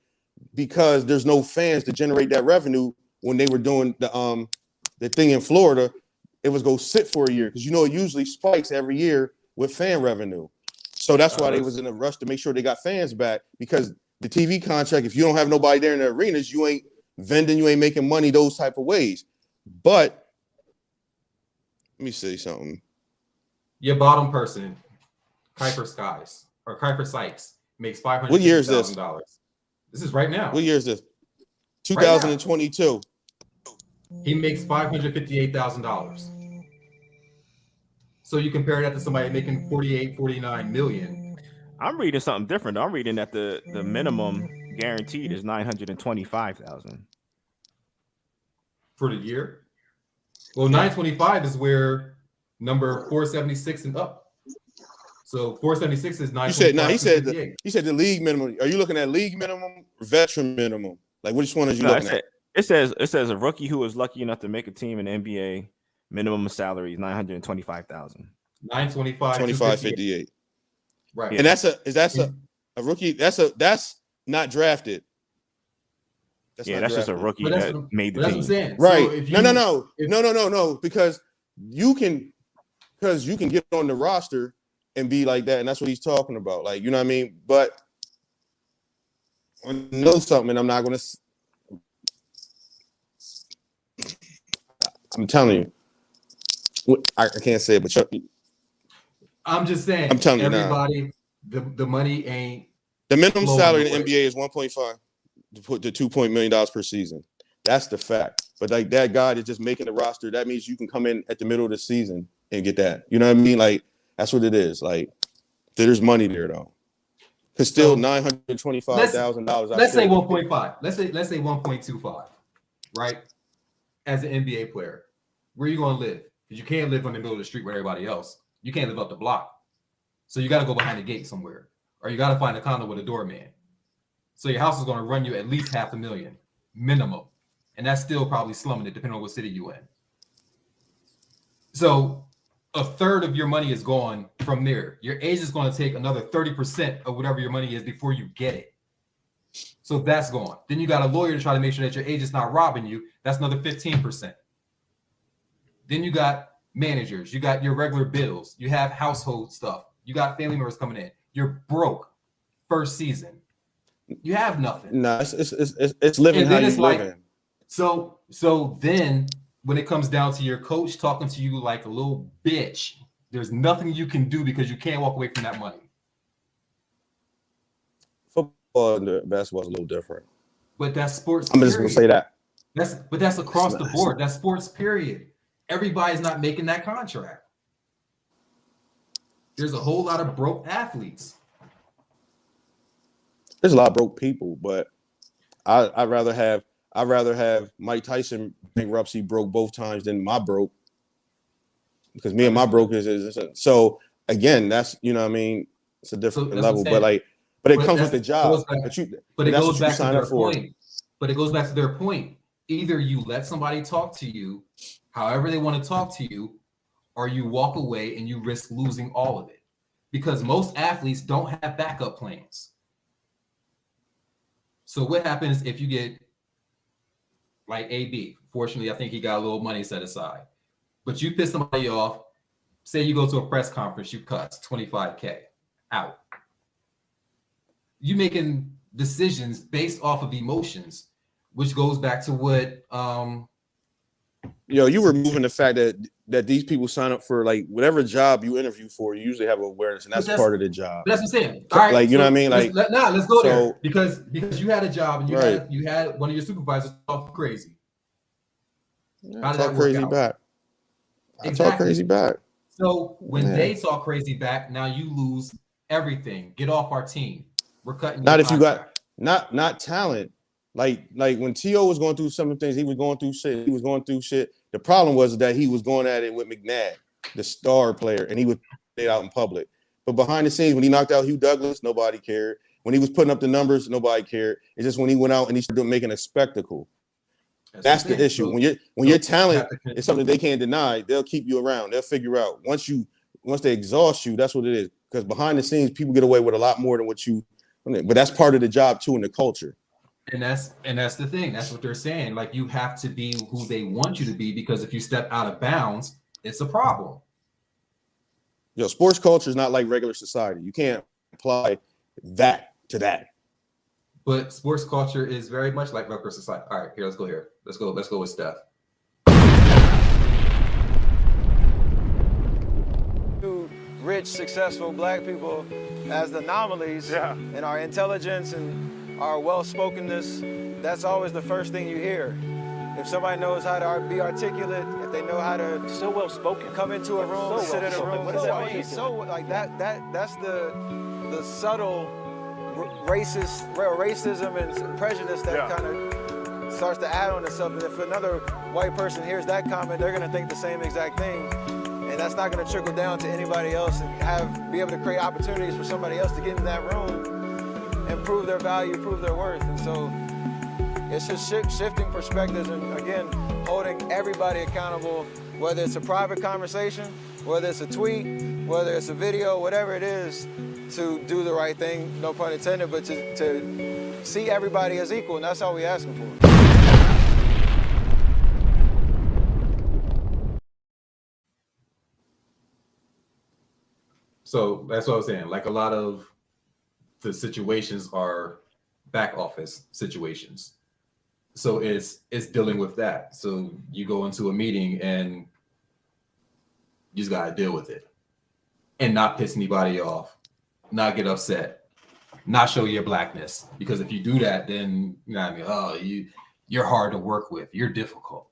[SPEAKER 8] because there's no fans to generate that revenue when they were doing the thing in Florida, it was go sit for a year because it usually spikes every year with fan revenue. So that's why they was in a rush to make sure they got fans back because the TV contract, if you don't have nobody there in the arenas, you ain't vending, you ain't making money those type of ways. But let me say something.
[SPEAKER 11] Your bottom person, Kuiper Sykes, makes $500,000.
[SPEAKER 8] What year is this?
[SPEAKER 11] This is right now.
[SPEAKER 8] What year is this? 2022.
[SPEAKER 11] He makes $558,000. So you compare that to somebody making 49 million.
[SPEAKER 7] I'm reading something different. I'm reading that the minimum guaranteed is 925,000
[SPEAKER 11] for the year. Well, 925 is where number 476 and up. So 476 is 925.
[SPEAKER 8] He said the league minimum. Are you looking at league minimum or veteran minimum? Like which one are you looking at?
[SPEAKER 7] It says a rookie who was lucky enough to make a team in the NBA minimum salary is 925,000.
[SPEAKER 11] 925.
[SPEAKER 8] 25.58.
[SPEAKER 11] Right.
[SPEAKER 8] And that's a rookie. That's not drafted.
[SPEAKER 7] That's
[SPEAKER 8] not
[SPEAKER 7] just a
[SPEAKER 8] drafted.
[SPEAKER 7] rookie that made the
[SPEAKER 11] That's
[SPEAKER 7] team.
[SPEAKER 11] what I'm saying.
[SPEAKER 8] Right.
[SPEAKER 11] So if
[SPEAKER 8] No. Because you can get on the roster and be like that, and that's what he's talking about. Like, you know what I mean? But I know something, and I'm not gonna. I'm telling you, I can't say it, but
[SPEAKER 11] I'm just saying.
[SPEAKER 8] I'm telling you now.
[SPEAKER 11] Everybody, the money ain't.
[SPEAKER 8] The minimum
[SPEAKER 11] flowing
[SPEAKER 8] salary in
[SPEAKER 11] away.
[SPEAKER 8] the NBA is 1.5 to put to $2 million per season. That's the fact. But like that guy that's just making the roster, that means you can come in at the middle of the season and get that. You know what I mean? Like that's what it is. Like there's money there though. Cause still $925,000.
[SPEAKER 11] Let's say 1.5. Let's say 1.25. Right? As an NBA player, where are you going to live? Because you can't live on the middle of the street with everybody else. You can't live up the block. So you got to go behind the gate somewhere, or you got to find a condo with a doorman. So your house is going to run you at least $500,000 minimum, and that's still probably slumming it, depending on what city you in. So a third of your money is gone from there. Your agent is going to take another 30% of whatever your money is before you get it. So that's gone. Then you got a lawyer to try to make sure that your agent's not robbing you. That's another 15%. Then you got managers. You got your regular bills. You have household stuff. You got family members coming in. You're broke first season. You have nothing.
[SPEAKER 8] No, it's living how you living.
[SPEAKER 11] So then when it comes down to your coach talking to you like a little bitch, there's nothing you can do because you can't walk away from that money.
[SPEAKER 8] Football and basketball is a little different.
[SPEAKER 11] But that's sports.
[SPEAKER 8] I'm just gonna say that.
[SPEAKER 11] That's across the board. That's sports, period. Everybody's not making that contract. There's a whole lot of broke athletes.
[SPEAKER 8] There's a lot of broke people, but I'd rather have Mike Tyson bankruptcy broke both times than my broke, because me and my broke is so again, that's, you know what I mean, it's a different level, but it comes with the job.
[SPEAKER 11] But it goes back to their point. But it goes back to their point. Either you let somebody talk to you however they want to talk to you, or you walk away and you risk losing all of it. Because most athletes don't have backup plans. So what happens if you get like AB? Fortunately, I think he got a little money set aside. But you piss somebody off, say you go to a press conference, you cut $25K out. You making decisions based off of emotions, which goes back to what
[SPEAKER 8] you removing the fact that these people sign up for like whatever job you interview for, you usually have awareness, and that's part of the job.
[SPEAKER 11] That's what I'm saying. All right,
[SPEAKER 8] like, you know what I mean? Like,
[SPEAKER 11] let's go there, because you had a job and you had one of your supervisors talk crazy.
[SPEAKER 8] How did that work out? Back. I talk crazy back.
[SPEAKER 11] So when they talk crazy back, now you lose everything. Get off our team. We're cutting.
[SPEAKER 8] Not if you got not talent. Like when T.O. was going through some of the things, he was going through shit. The problem was that he was going at it with McNabb, the star player, and he would play it out in public. But behind the scenes, when he knocked out Hugh Douglas, nobody cared. When he was putting up the numbers, nobody cared. It's just when he went out and he started making a spectacle. That's the issue. When your talent is something they can't deny, they'll keep you around. They'll figure out once they exhaust you, that's what it is. Because behind the scenes, people get away with a lot more than what you. But that's part of the job too, in the culture.
[SPEAKER 11] And that's the thing. That's what they're saying. Like, you have to be who they want you to be, because if you step out of bounds, it's a problem.
[SPEAKER 8] Sports culture is not like regular society. You can't apply that to that.
[SPEAKER 11] But sports culture is very much like regular society. All right, here, let's go here. Let's go with Steph.
[SPEAKER 17] Rich, successful black people as the anomalies in our intelligence and our well-spokenness, that's always the first thing you hear. If somebody knows how to be articulate, if they know how to so well-spoken, come into a room, sit in a room, what does that mean? So like that's the subtle racism and prejudice that kind of starts to add on itself. And if another white person hears that comment, they're gonna think the same exact thing. And that's not gonna trickle down to anybody else and be able to create opportunities for somebody else to get in that room and prove their value, prove their worth. And so it's just shifting perspectives and, again, holding everybody accountable, whether it's a private conversation, whether it's a tweet, whether it's a video, whatever it is, to do the right thing, no pun intended, but to see everybody as equal, and that's all we asking for.
[SPEAKER 11] So that's what I was saying. Like a lot of the situations are back office situations. So it's dealing with that. So you go into a meeting and you just gotta deal with it and not piss anybody off, not get upset, not show your blackness. Because if you do that, then you know what I mean, oh, you're hard to work with, you're difficult.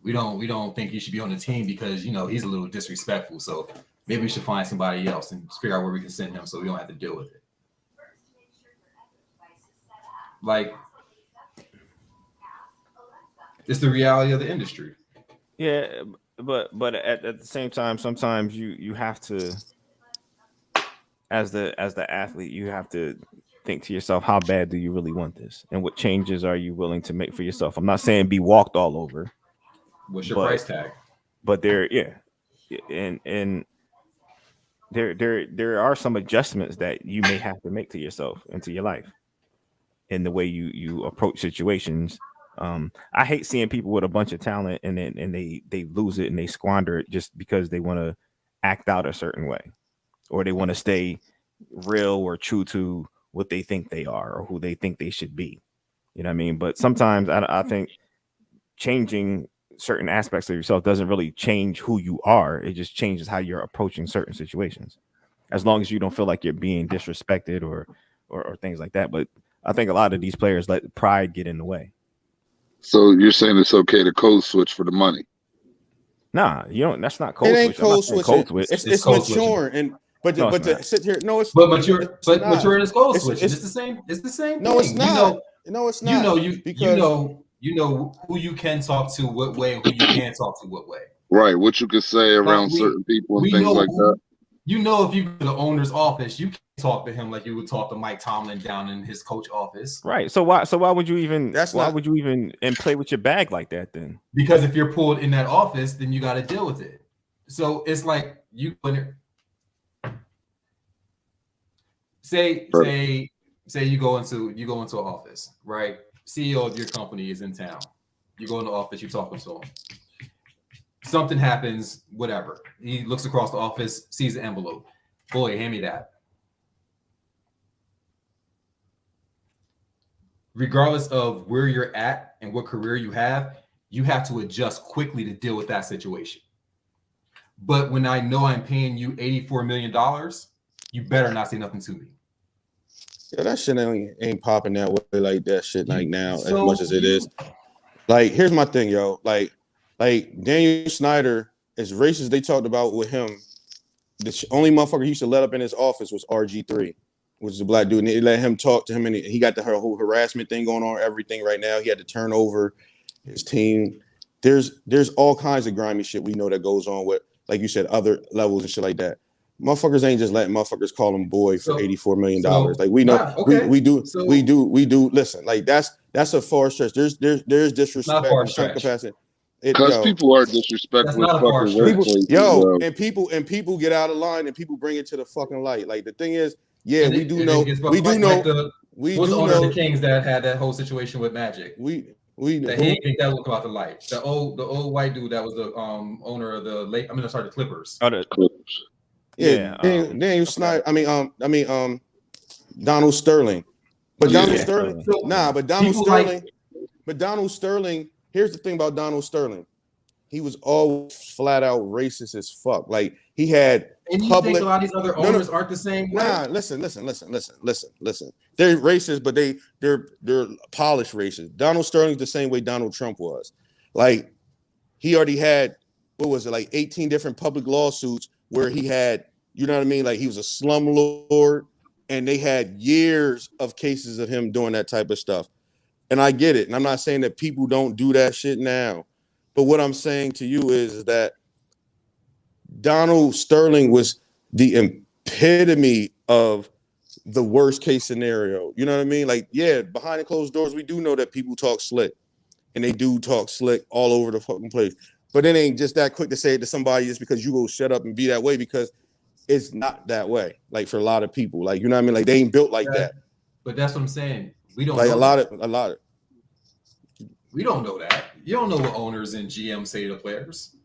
[SPEAKER 11] We don't think you should be on the team because you know he's a little disrespectful. So maybe we should find somebody else and figure out where we can send him so we don't have to deal with it. Like, it's the reality of the industry.
[SPEAKER 7] Yeah, but at the same time, sometimes you have to, as the athlete, you have to think to yourself, how bad do you really want this, and what changes are you willing to make for yourself? I'm not saying be walked all over.
[SPEAKER 11] What's your price tag?
[SPEAKER 7] But there are some adjustments that you may have to make to yourself and to your life in the way you approach situations. I hate seeing people with a bunch of talent and they lose it and they squander it just because they want to act out a certain way, or they want to stay real or true to what they think they are or who they think they should be. You know what I mean? But sometimes I think changing certain aspects of yourself doesn't really change who you are. It just changes how you're approaching certain situations, as long as you don't feel like you're being disrespected or things like that. But I think a lot of these players let pride get in the way.
[SPEAKER 20] So you're saying it's okay to code switch for the money?
[SPEAKER 7] Nah, you don't. That's not code
[SPEAKER 8] It ain't
[SPEAKER 7] switch.
[SPEAKER 8] code switch. It's
[SPEAKER 7] code
[SPEAKER 8] mature but
[SPEAKER 7] No,
[SPEAKER 8] to sit here, no, it's
[SPEAKER 11] but you're
[SPEAKER 8] it's not.
[SPEAKER 11] in this code switch. It's the same. It's the same.
[SPEAKER 8] No, it's
[SPEAKER 11] thing.
[SPEAKER 8] not. No, it's not.
[SPEAKER 11] You know who you can talk to what way, and who you can't talk to what way.
[SPEAKER 20] Right. What you could say around certain people and things like that.
[SPEAKER 11] You know, if you go to the owner's office, you can't talk to him like you would talk to Mike Tomlin down in his coach office.
[SPEAKER 7] Right. So why would you even and play with your bag like that then?
[SPEAKER 11] Because if you're pulled in that office, then you got to deal with it. So it's like you say you go into an office, right? CEO of your company is in town. You go in the office, you're talking to him. Something happens, whatever. He looks across the office, sees the envelope. Boy, hand me that. Regardless of where you're at and what career you have to adjust quickly to deal with that situation. But when I know I'm paying you $84 million, you better not say nothing to me.
[SPEAKER 8] Yeah, that shit ain't popping that way like that shit like now as much as it is. Like, here's my thing, yo. Like Daniel Snyder, as racist they talked about with him, the only motherfucker he used to let up in his office was RG3, which is a black dude. And they let him talk to him, and he got the whole harassment thing going on, everything right now. He had to turn over his team. There's all kinds of grimy shit we know that goes on with, like you said, other levels and shit like that. Motherfuckers ain't just letting motherfuckers call him boy for $84 million. Like we know, we do. Listen, like that's a far stretch. There's disrespect in some capacity.
[SPEAKER 20] Because people are disrespectful as fucking workplaces.
[SPEAKER 8] And people get out of line and people bring it to the fucking light. Like the thing is, yeah, we do
[SPEAKER 11] What's the owner of the Kings that had that whole situation with Magic?
[SPEAKER 8] He
[SPEAKER 11] didn't think that look about the light. The old white dude that was the owner of the Clippers.
[SPEAKER 7] Oh, the
[SPEAKER 20] Clippers.
[SPEAKER 8] Yeah, Daniel Snyder. Donald Sterling. But Donald Sterling. But Donald Sterling. Here's the thing about Donald Sterling. He was always flat out racist as fuck. Like he had
[SPEAKER 11] and you
[SPEAKER 8] public.
[SPEAKER 11] Think a lot of these other owners aren't the same way?
[SPEAKER 8] Nah, listen. They're racist, but they're polished racist. Donald Sterling's the same way Donald Trump was. Like he already had, what was it, like 18 different public lawsuits where he had, you know what I mean? Like he was a slumlord, and they had years of cases of him doing that type of stuff. And I get it. And I'm not saying that people don't do that shit now. But what I'm saying to you is that Donald Sterling was the epitome of the worst case scenario. You know what I mean? Like, yeah, behind the closed doors, we do know that people talk slick. And they do talk slick all over the fucking place. But it ain't just that quick to say it to somebody just because you go shut up and be that way, because it's not that way. Like for a lot of people, like, you know what I mean? Like they ain't built like that.
[SPEAKER 11] But that's what I'm saying. We don't
[SPEAKER 8] like
[SPEAKER 11] know
[SPEAKER 8] a lot of.
[SPEAKER 11] We don't know that. You don't know what owners and GMs say to the players,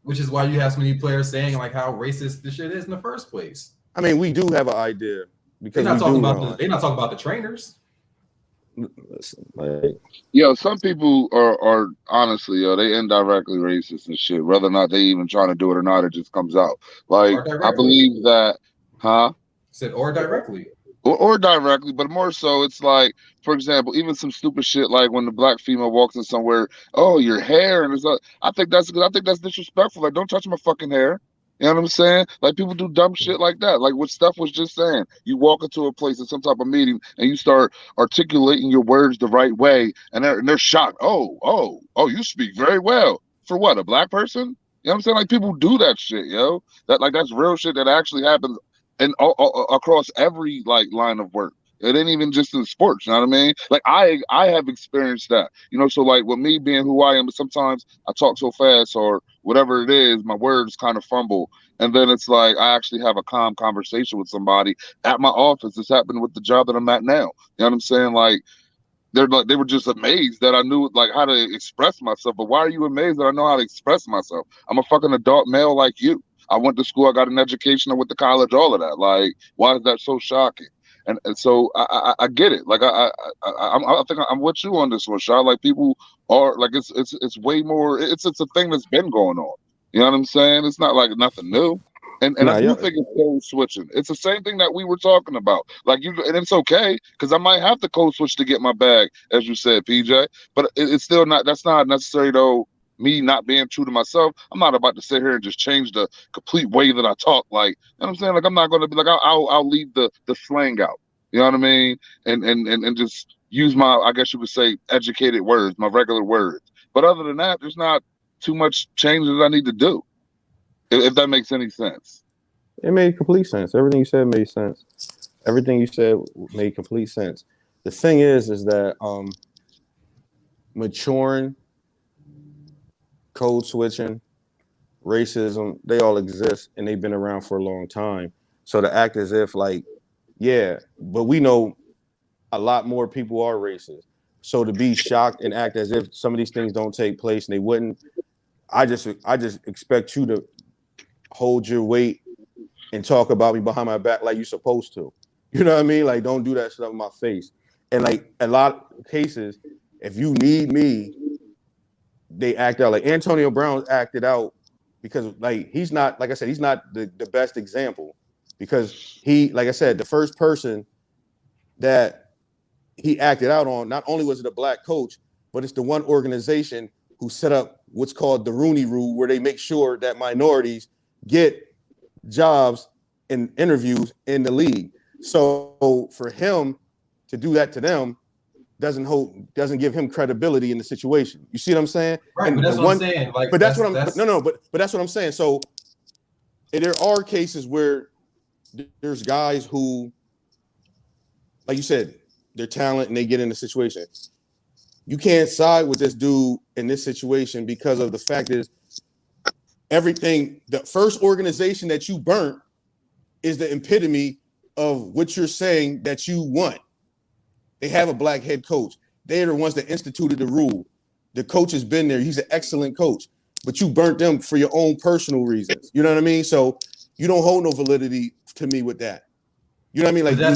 [SPEAKER 11] which is why you have so many players saying like how racist this shit is in the first place.
[SPEAKER 8] I mean, we do have an idea because
[SPEAKER 11] They're not
[SPEAKER 8] we
[SPEAKER 11] talking
[SPEAKER 8] do
[SPEAKER 11] about
[SPEAKER 8] know.
[SPEAKER 11] they're not talking about the trainers.
[SPEAKER 8] Listen, like,
[SPEAKER 20] Yo, some people are honestly, yo, they indirectly racist and shit. Whether or not they even trying to do it or not, it just comes out. Like
[SPEAKER 11] Or directly.
[SPEAKER 20] I believe that, huh?
[SPEAKER 11] Said or directly.
[SPEAKER 20] Or directly, but more so, it's like, for example, even some stupid shit like when the black female walks in somewhere, oh, your hair, and it's like, I think that's disrespectful. Like, don't touch my fucking hair. You know what I'm saying? Like, people do dumb shit like that. Like what Steph was just saying. You walk into a place in some type of meeting and you start articulating your words the right way, and they're shocked. Oh, you speak very well. For what? A black person? You know what I'm saying? Like people do that shit, yo. That's real shit that actually happens and all across every like line of work. It ain't even just in sports, you know what I mean? Like I have experienced that, you know. So like with me being who I am, sometimes I talk so fast or whatever it is, my words kind of fumble, and then it's like I actually have a calm conversation with somebody at my office. This happened with the job that I'm at now. You know what I'm saying? Like they were just amazed that I knew like how to express myself. But why are you amazed that I know how to express myself? I'm a fucking adult male like you. I went to school, I got an education, I went to college, all of that. Like, why is that so shocking? And so I get it. Like I think I'm with you on this one, Shaw. Like people are like it's way more. It's a thing that's been going on. You know what I'm saying? It's not like nothing new. And
[SPEAKER 8] Nah,
[SPEAKER 20] I do
[SPEAKER 8] yeah.
[SPEAKER 20] think it's code switching. It's the same thing that we were talking about. Like you, and it's okay because I might have to code switch to get my bag, as you said, PJ. But it's still not. That's not necessary though. Me not being true to myself, I'm not about to sit here and just change the complete way that I talk. Like, you know what I'm saying? Like, I'm not going to be like, I'll leave the slang out. You know what I mean? And just use my, I guess you could say, educated words, my regular words. But other than that, there's not too much changes I need to do. If that makes any sense.
[SPEAKER 8] It made complete sense. Everything you said made sense. Everything you said made complete sense. The thing is that maturing, code switching, racism, they all exist and they've been around for a long time. So to act as if like, yeah, but we know a lot more people are racist. So to be shocked and act as if some of these things don't take place and they wouldn't, I just expect you to hold your weight and talk about me behind my back like you're supposed to. You know what I mean? Like, don't do that stuff in my face. And like a lot of cases, if you need me, they act out. Like Antonio Brown acted out because like he's not, like I said, he's not the best example because he, like I said, the first person that he acted out on, not only was it a black coach, but it's the one organization who set up what's called the Rooney Rule, where they make sure that minorities get jobs and interviews in the league. So for him to do that to them doesn't give him credibility in the situation. You see what I'm saying?
[SPEAKER 11] Right,
[SPEAKER 8] and
[SPEAKER 11] but that's what I'm saying. Like,
[SPEAKER 8] but that's what I'm but that's what I'm saying. So there are cases where there's guys who, like you said, they're talent and they get in the situation. You can't side with this dude in this situation because of the fact is everything, the first organization that you burnt is the epitome of what you're saying that you want. They have a black head coach. They're the ones that instituted the rule. The coach has been there. He's an excellent coach, but you burnt them for your own personal reasons. You know what I mean? So you don't hold no validity to me with that. You know what I mean? Like
[SPEAKER 11] I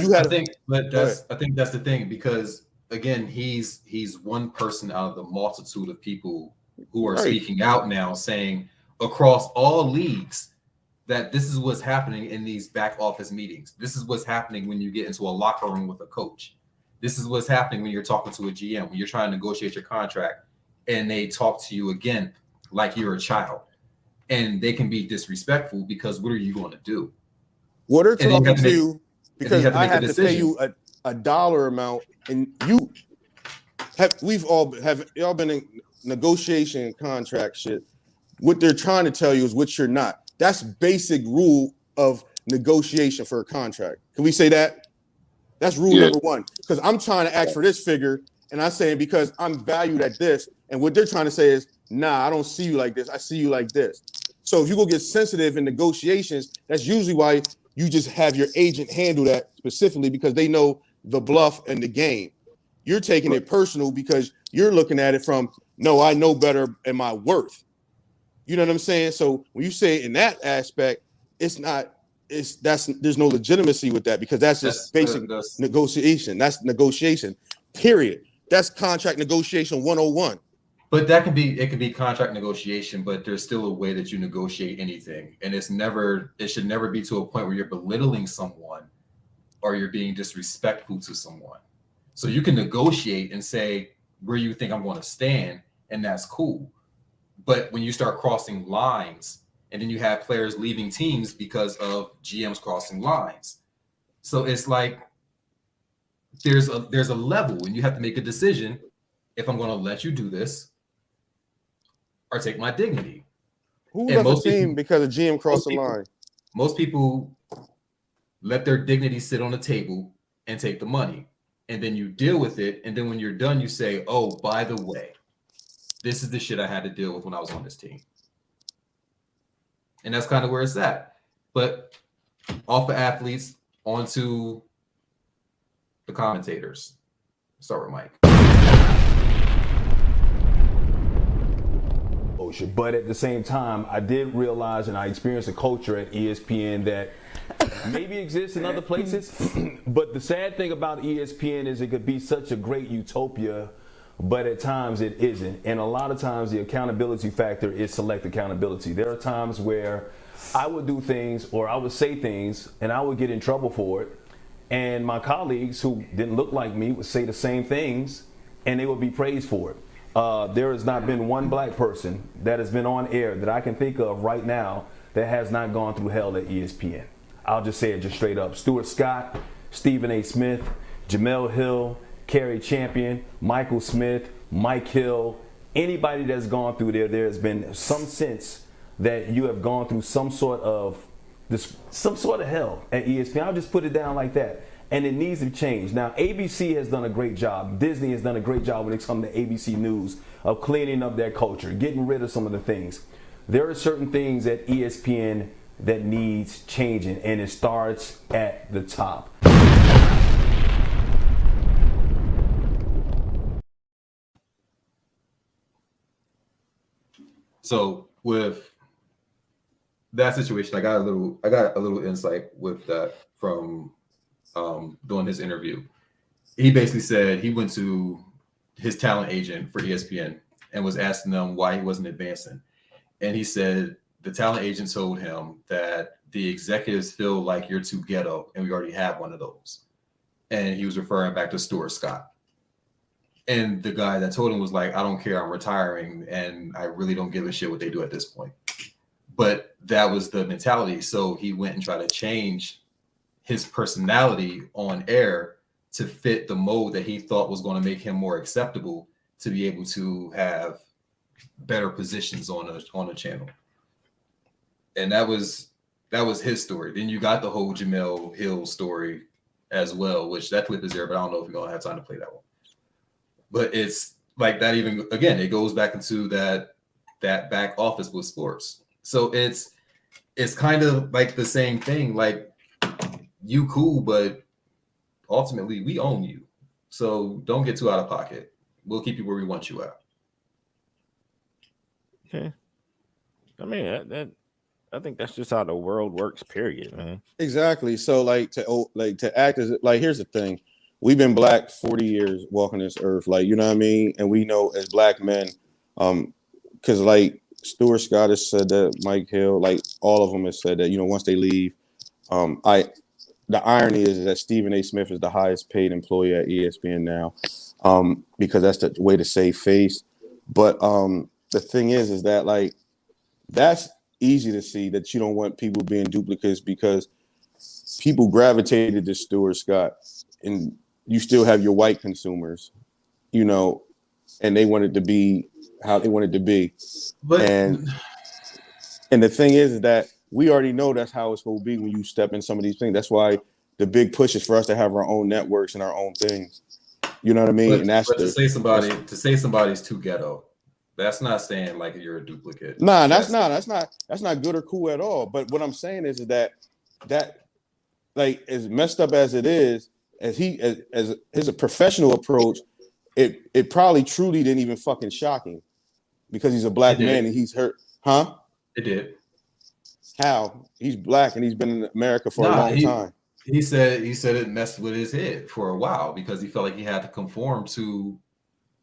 [SPEAKER 8] think
[SPEAKER 11] that's the thing, because again, he's one person out of the multitude of people who are speaking out now, saying across all leagues that this is what's happening in these back office meetings. This is what's happening when you get into a locker room with a coach. This is what's happening when you're talking to a GM, when you're trying to negotiate your contract and they talk to you again like you're a child. And they can be disrespectful because what are you going to do?
[SPEAKER 8] What are talking to you because I have to pay you a dollar amount, and we've all been in negotiation contract shit. What they're trying to tell you is what you're not. That's basic rule of negotiation for a contract. Can we say that? That's rule number one. Because I'm trying to ask for this figure, and I'm saying because I'm valued at this, and what they're trying to say is, nah, I don't see you like this. I see you like this. So if you go get sensitive in negotiations, that's usually why you just have your agent handle that specifically, because they know the bluff and the game. You're taking it personal because you're looking at it from, no, I know better and my worth. You know what I'm saying? So when you say it in that aspect, there's no legitimacy with that, because that's just basic negotiation. That's negotiation, period. That's contract negotiation 101.
[SPEAKER 11] But it can be contract negotiation, but there's still a way that you negotiate anything. And it should never be to a point where you're belittling someone or you're being disrespectful to someone. So you can negotiate and say where you think I'm going to stand, and that's cool. But when you start crossing lines, and then you have players leaving teams because of GMs crossing lines. So it's like there's a level, and you have to make a decision if I'm going to let you do this or take my dignity.
[SPEAKER 8] Who left a team because a GM crossed the line?
[SPEAKER 11] Most people let their dignity sit on the table and take the money. And then you deal with it. And then when you're done, you say, oh, by the way, this is the shit I had to deal with when I was on this team. And that's kind of where it's at. But off the athletes, onto the commentators. Start with Mike.
[SPEAKER 18] But at the same time, I did realize, and I experienced a culture at ESPN that maybe exists in other places. But the sad thing about ESPN is it could be such a great utopia, but at times it isn't. And a lot of times the accountability factor is select accountability. There are times where I would do things or I would say things and I would get in trouble for it. And my colleagues who didn't look like me would say the same things and they would be praised for it. There has not been one black person that has been on air that I can think of right now that has not gone through hell at ESPN. I'll just say it just straight up. Stuart Scott, Stephen A. Smith, Jamel Hill, Kerry Champion, Michael Smith, Mike Hill, anybody that's gone through there has been some sense that you have gone through some sort of hell at ESPN. I'll just put it down like that. And it needs to change. Now, ABC has done a great job. Disney has done a great job when it comes to ABC News of cleaning up their culture, getting rid of some of the things. There are certain things at ESPN that needs changing, and it starts at the top.
[SPEAKER 11] So with that situation, I got a little insight with that from doing his interview. He basically said he went to his talent agent for ESPN and was asking them why he wasn't advancing. And he said the talent agent told him that the executives feel like you're too ghetto and we already have one of those. And he was referring back to Stuart Scott. And the guy that told him was like, I don't care, I'm retiring and I really don't give a shit what they do at this point. But that was the mentality. So he went and tried to change his personality on air to fit the mode that he thought was going to make him more acceptable to be able to have better positions on a channel. And that was his story. Then you got the whole Jamel Hill story as well, which that clip is there, but I don't know if we're going to have time to play that one. But it's like that even, again, it goes back into that back office with sports. So it's kind of like the same thing. Like, you cool, but ultimately we own you. So don't get too out of pocket. We'll keep you where we want you at.
[SPEAKER 7] Okay. I mean, I think that's just how the world works, period, man.
[SPEAKER 8] Exactly. So to act as like, here's the thing. We've been black 40 years walking this earth, like, you know what I mean? And we know as black men, because like Stuart Scott has said that, Mike Hill, like all of them have said that, you know, once they leave, the irony is that Stephen A. Smith is the highest paid employee at ESPN now, because that's the way to save face. But the thing is that like that's easy to see that you don't want people being duplicates, because people gravitated to Stuart Scott, and you still have your white consumers, you know, and they want it to be how they want it to be. But and the thing is that we already know that's how it's going to be when you step in some of these things. That's why the big push is for us to have our own networks and our own things. You know what I mean?
[SPEAKER 11] But,
[SPEAKER 8] and that's
[SPEAKER 11] to say somebody's too ghetto, that's not saying like you're a duplicate.
[SPEAKER 8] Nah, that's not good or cool at all. But what I'm saying is that like as messed up as it is, as his professional approach, it probably truly didn't even fucking shock him because he's a black man and he's hurt. Huh?
[SPEAKER 11] It did.
[SPEAKER 8] How? He's black and he's been in America for a long time.
[SPEAKER 11] He said it messed with his head for a while because he felt like he had to conform to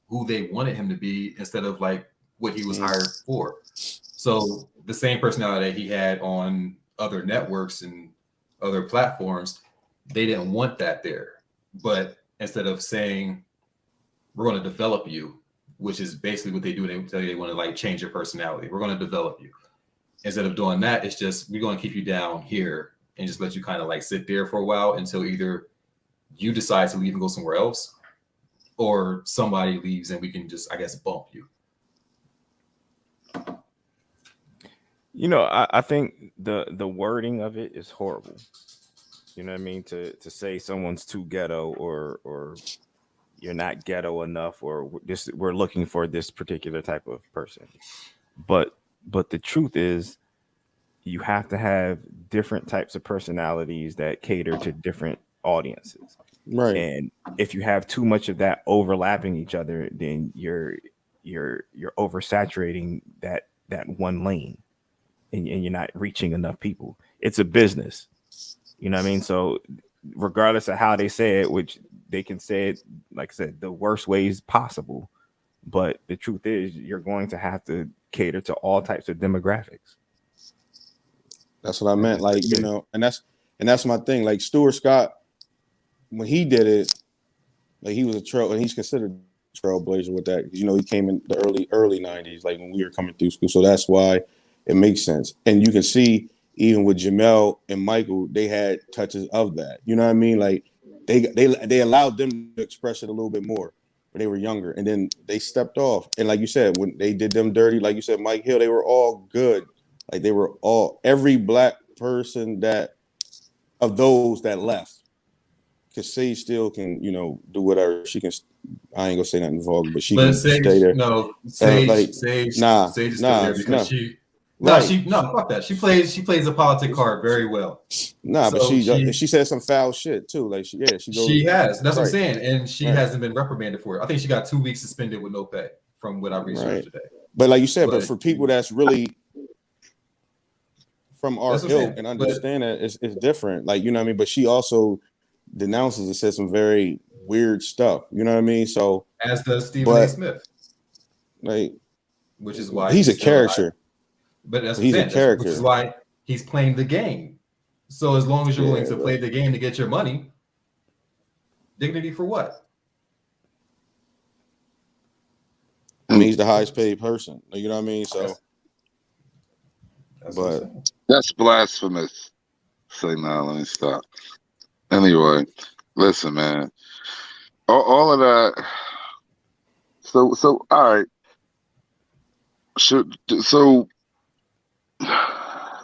[SPEAKER 11] who they wanted him to be instead of like what he was hired for. So the same personality that he had on other networks and other platforms, they didn't want that there. But instead of saying we're going to develop you, which is basically what they do, they tell you they want to like change your personality. We're going to develop you. Instead of doing that, it's just we're going to keep you down here and just let you kind of like sit there for a while until either you decide to leave and go somewhere else, or somebody leaves and we can just, I guess, bump you.
[SPEAKER 7] You know, I think the wording of it is horrible. You know what I mean? To say someone's too ghetto or you're not ghetto enough or we're looking for this particular type of person. But the truth is you have to have different types of personalities that cater to different audiences.
[SPEAKER 8] Right.
[SPEAKER 7] And if you have too much of that overlapping each other, then you're oversaturating that one lane and you're not reaching enough people. It's a business. You know what I mean? So regardless of how they say it, which they can say it, like I said, the worst ways possible. But the truth is you're going to have to cater to all types of demographics.
[SPEAKER 8] That's what I meant. Like, you know, and that's my thing. Like Stuart Scott, when he did it, like he was a trail, and he's considered a trailblazer with that. You know, he came in the early 90s, like when we were coming through school. So that's why it makes sense. And you can see even with Jamel and Michael, they had touches of that. You know what I mean? Like they allowed them to express it a little bit more when they were younger, and then they stepped off. And like you said, when they did them dirty, like you said, Mike Hill, they were all good. Like they were all, every black person that of those that left, because Sage still can, you know, do whatever she can. I ain't gonna say nothing vulgar, but she can
[SPEAKER 11] Sage,
[SPEAKER 8] stay there.
[SPEAKER 11] no, Sage,
[SPEAKER 8] like,
[SPEAKER 11] Sage is still there because fuck that. She plays the politic card very well.
[SPEAKER 8] But she said some foul shit too. Like she goes.
[SPEAKER 11] She has. That's what I'm
[SPEAKER 8] right.
[SPEAKER 11] saying, and she
[SPEAKER 8] Right.
[SPEAKER 11] hasn't been reprimanded for it. I think she got 2 weeks suspended with no pay, from what I researched today.
[SPEAKER 8] But like you said, but for people that's really from our
[SPEAKER 11] That's what I'm
[SPEAKER 8] ilk
[SPEAKER 11] saying.
[SPEAKER 8] and understand that it's different. Like, you know what I mean? But she also denounces and says some very weird stuff. You know what I mean? So
[SPEAKER 11] As does Stephen A. Smith.
[SPEAKER 8] Like,
[SPEAKER 11] which is why
[SPEAKER 8] he's a character.
[SPEAKER 11] But that's what
[SPEAKER 8] He's
[SPEAKER 11] I'm
[SPEAKER 8] a
[SPEAKER 11] saying.
[SPEAKER 8] character.
[SPEAKER 11] Which is why he's playing the game. So as long as you're willing to play the game to get your money, dignity for what?
[SPEAKER 8] I mean, he's the highest paid person. You know what I mean? So,
[SPEAKER 20] That's blasphemous. Say no, let me stop. Anyway, listen, man. All of that. So all right.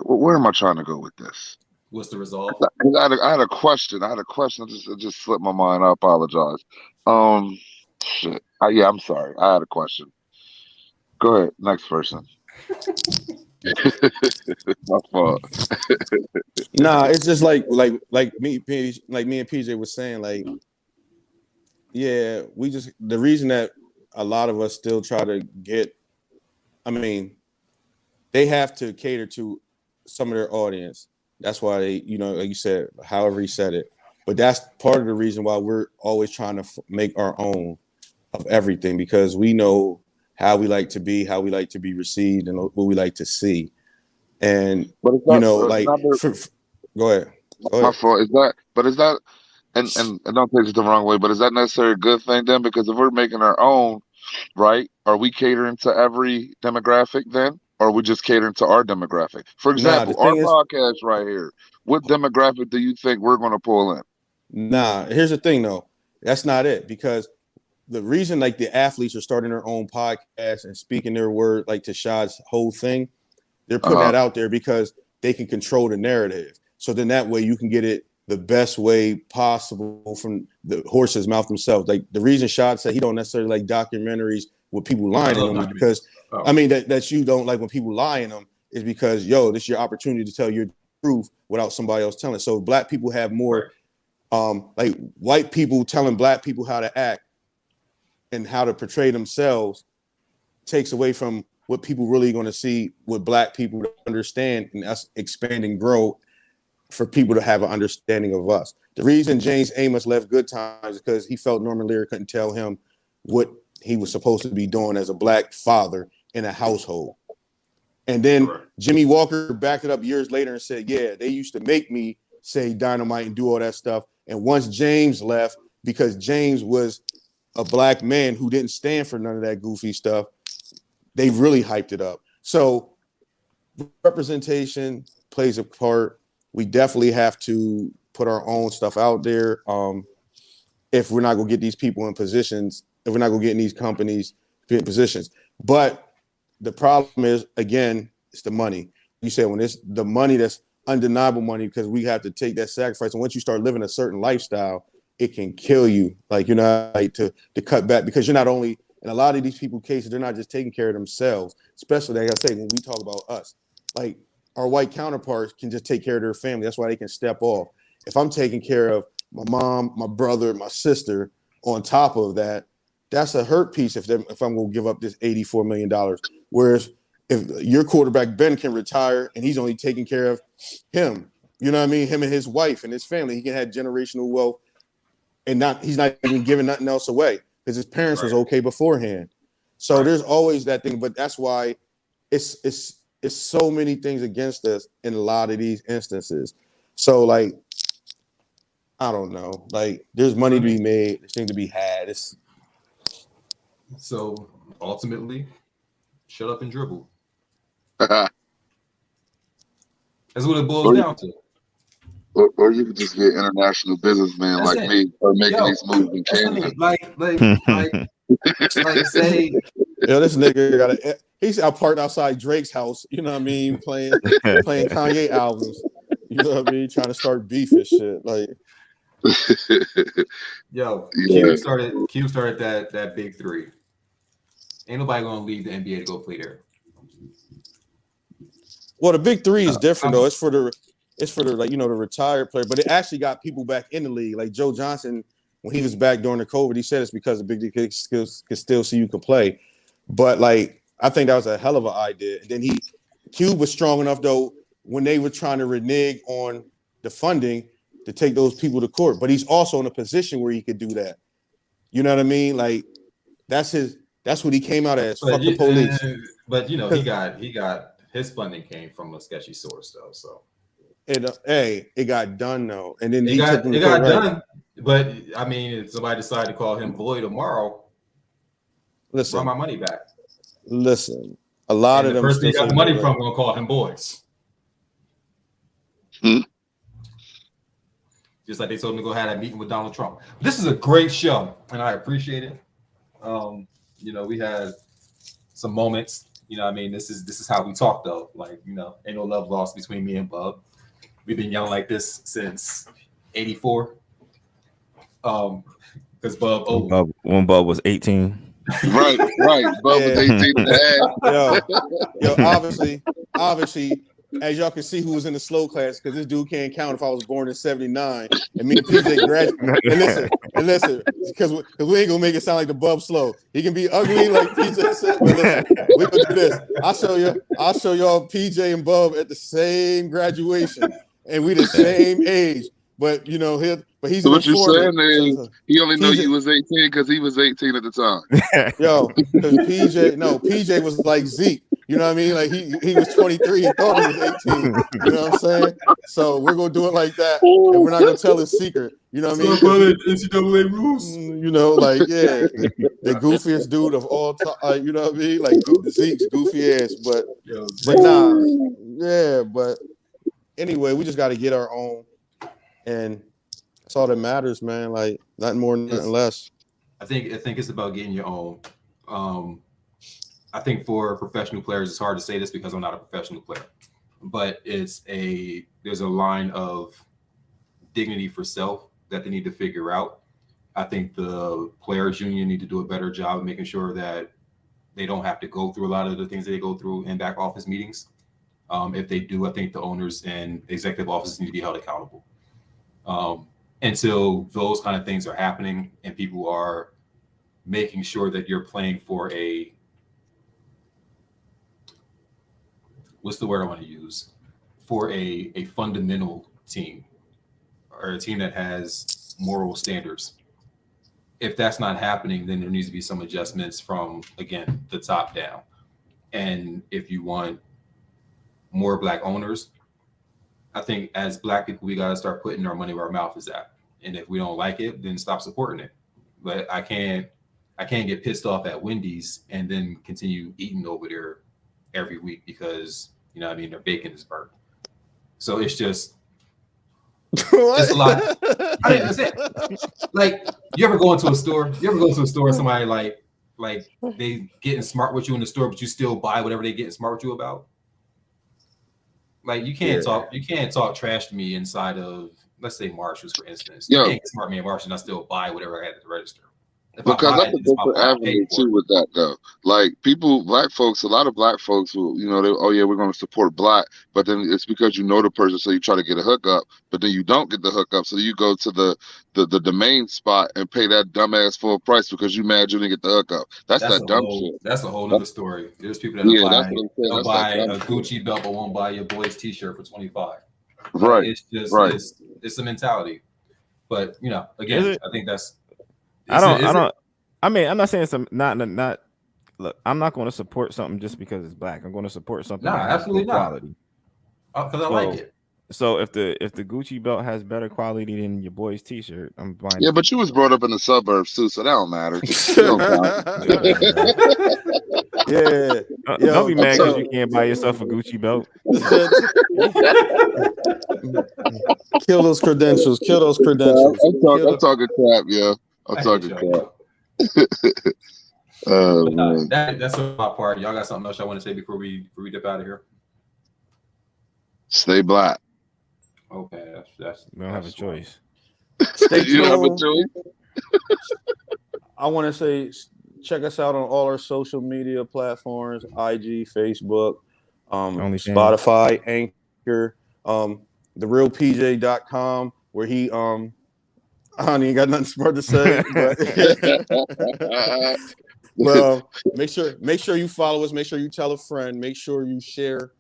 [SPEAKER 20] Where am I trying to go with this?
[SPEAKER 11] What's the result?
[SPEAKER 20] I had a question. It just slipped my mind. I apologize. Shit. Yeah, I'm sorry. I had a question. Go ahead. Next person. My fault.
[SPEAKER 8] nah, it's just like me and PJ was saying, like, yeah, the reason that a lot of us still try to get, I mean, they have to cater to some of their audience. That's why they, you know, like you said, however he said it. But that's part of the reason why we're always trying to make our own of everything, because we know how we like to be, how we like to be received, and what we like to see. And you know, like, go ahead.
[SPEAKER 20] My fault. Is that, and don't take it the wrong way, but is that necessarily a good thing then? Because if we're making our own, right, are we catering to every demographic then? Or are we just catering to our demographic? For example, our podcast right here, what demographic do you think we're going to pull in?
[SPEAKER 8] Nah, here's the thing though. That's not it, because the reason like the athletes are starting their own podcast and speaking their word, like to Shad's whole thing, they're putting that out there because they can control the narrative. So then that way you can get it the best way possible from the horse's mouth themselves. Like the reason Shad said he don't necessarily like documentaries with people lying in them is because, I mean, that you don't like when people lie in them is because, this is your opportunity to tell your truth without somebody else telling. So if black people have more Like white people telling black people how to act and how to portray themselves takes away from what people really going to see, what black people understand, and us expand and grow for people to have an understanding of us. The reason James Amos left Good Times is because he felt Norman Lear couldn't tell him what he was supposed to be doing as a black father in a household. And then Jimmy Walker backed it up years later and said, yeah, they used to make me say dynamite and do all that stuff. And once James left, because James was a black man who didn't stand for none of that goofy stuff, they really hyped it up. So representation plays a part. We definitely have to put our own stuff out there. If we're not going to get these people in positions, if we're not going to get in these companies in positions. But the problem is, again, it's the money. You said when it's the money that's undeniable money, because we have to take that sacrifice. And once you start living a certain lifestyle, it can kill you. Like, you're not like to cut back, because you're not only, in a lot of these people cases, they're not just taking care of themselves, especially like I say, when we talk about us, like our white counterparts can just take care of their family. That's why they can step off. If I'm taking care of my mom, my brother, my sister, on top of that, that's a hurt piece if I'm going to give up this $84 million. Whereas if your quarterback, Ben, can retire and he's only taking care of him, you know what I mean? Him and his wife and his family, he can have generational wealth, and he's not even giving nothing else away because his parents was okay beforehand. So there's always that thing, but that's why it's so many things against us in a lot of these instances. So like, I don't know, like there's money to be made, there's things to be had.
[SPEAKER 11] So ultimately, shut up and dribble.
[SPEAKER 20] That's
[SPEAKER 11] what it boils down to.
[SPEAKER 20] Or you could just get international businessmen like me or making these moves in Canada.
[SPEAKER 11] Like say,
[SPEAKER 8] yo, this nigga he's out parked outside Drake's house, you know what I mean, playing Kanye albums, you know what I mean, trying to start beef and shit. Like,
[SPEAKER 11] yo, Q started that big three. Ain't nobody gonna leave the NBA to go play there.
[SPEAKER 8] Well, the big three is different though. It's for the like, you know, the retired player, but it actually got people back in the league. Like Joe Johnson, when he was back during the COVID, he said it's because the big three could still see you can play. But like, I think that was a hell of an idea. And then Cube was strong enough though when they were trying to renege on the funding to take those people to court. But he's also in a position where he could do that. You know what I mean? Like that's what he came out as. Fuck the police.
[SPEAKER 11] But you know, he got his funding came from a sketchy source though. So
[SPEAKER 8] it got done though, and then
[SPEAKER 11] it got done. But I mean, if somebody decided to call him boy tomorrow,
[SPEAKER 8] listen,
[SPEAKER 11] run my money back.
[SPEAKER 8] Listen, a lot of them.
[SPEAKER 11] The person he got the money from gonna call him boys. Just like they told him to go have that meeting with Donald Trump. This is a great show, and I appreciate it. You know, we had some moments. You know what I mean? This is how we talk though. Like, you know, ain't no love lost between me and Bub. We've been young like this since '84. Because Bub old.
[SPEAKER 7] When Bub was 18.
[SPEAKER 20] Right. Bub was 18 and a half.
[SPEAKER 8] Yo, obviously, as y'all can see who was in the slow class, because this dude can't count if I was born in '79 and me and PJ graduated. And listen, because we ain't gonna make it sound like the Bub slow. He can be ugly like PJ said, but listen, we gonna do this. I'll show y'all PJ and Bub at the same graduation, and we the same age. But you know, he's
[SPEAKER 20] so what you're saying is he only knew you was 18 because he was 18 at the time.
[SPEAKER 8] Yo, because PJ was like Zeke. You know what I mean? Like he was 23 and thought he was 18. You know what I'm saying? So we're gonna do it like that, and we're not gonna tell his secret. You know what I mean?
[SPEAKER 11] NCAA rules.
[SPEAKER 8] You know, like the goofiest dude of all time. You know what I mean? Like Zeke's goofy ass, but but anyway, we just got to get our own, and that's all that matters, man. Like nothing more, nothing less.
[SPEAKER 11] I think it's about getting your own. I think for professional players, it's hard to say this because I'm not a professional player, but there's a line of dignity for self that they need to figure out. I think the players union need to do a better job of making sure that they don't have to go through a lot of the things that they go through in back office meetings. If they do, I think the owners and executive offices need to be held accountable. until those kind of things are happening and people are making sure that you're playing for a, what's the word I want to use, for a fundamental team or a team that has moral standards. If that's not happening, then there needs to be some adjustments from, again, the top down. And if you want more Black owners, I think as Black people, we got to start putting our money where our mouth is at. And if we don't like it, then stop supporting it. But I can't get pissed off at Wendy's and then continue eating over there every week because, you know what I mean, their bacon is burnt. So it's just, it's a lot. I mean, that's it. Like, you ever go into a store and somebody like they getting smart with you in the store, but you still buy whatever they getting smart with you about? Like, you can't talk trash to me inside of, let's say, Marshalls, for instance. You can't get smart me at Marshalls and I still buy whatever I had at the register.
[SPEAKER 20] Because that's a different avenue too with that though. Like people, Black folks, a lot of Black folks will, you know, they, oh yeah, we're going to support Black, but then it's because you know the person, so you try to get a hookup, but then you don't get the hookup, so you go to the main spot and pay that dumbass full price because you mad you didn't get the hookup. That's that dumb shit.
[SPEAKER 11] That's a whole other story. There's people that they'll buy a Gucci belt but won't buy your boy's T-shirt for $25.
[SPEAKER 20] Right.
[SPEAKER 11] It's just
[SPEAKER 20] right.
[SPEAKER 11] It's a mentality. But you know, again, I think that's.
[SPEAKER 7] I mean, I'm not saying some not. Look, I'm not going to support something just because it's Black. I'm going to support something.
[SPEAKER 11] Nah,
[SPEAKER 7] that has
[SPEAKER 11] absolutely
[SPEAKER 7] good quality.
[SPEAKER 11] Because I like it.
[SPEAKER 7] So if the Gucci belt has better quality than your boy's T-shirt, I'm buying.
[SPEAKER 20] Yeah, but you was brought up in the suburbs too, so that don't matter.
[SPEAKER 7] Don't be mad because you can't buy yourself a Gucci belt.
[SPEAKER 8] Kill those credentials. Kill those credentials.
[SPEAKER 20] I'm talking crap, yeah. I'm talking crap.
[SPEAKER 11] That's my part. Y'all got something else y'all want to say before we dip out of here?
[SPEAKER 20] Stay Black.
[SPEAKER 11] Okay, that's
[SPEAKER 7] we don't have a choice.
[SPEAKER 8] Stay
[SPEAKER 20] you don't have a choice.
[SPEAKER 8] I want to say, check us out on all our social media platforms: IG, Facebook, Spotify, Anchor, therealpj.com, where he I ain't got nothing smart to say. But make sure you follow us. Make sure you tell a friend. Make sure you share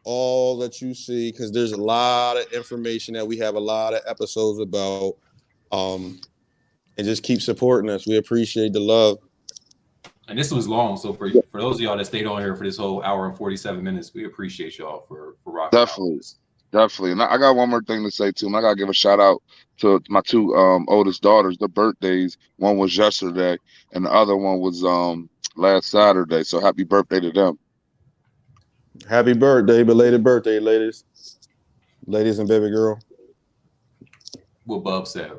[SPEAKER 8] all that you see, because there's a lot of information that we have a lot of episodes about. And just keep supporting us. We appreciate the love.
[SPEAKER 11] And this was long, so for those of y'all that stayed on here for this whole hour and 47 minutes, we appreciate y'all for rocking.
[SPEAKER 20] Definitely. And I got one more thing to say too. I gotta give a shout out to my two oldest daughters. Their birthdays. One was yesterday, and the other one was last Saturday. So happy birthday to them.
[SPEAKER 8] Happy birthday, belated birthday, ladies and baby girl.
[SPEAKER 11] What Bub said.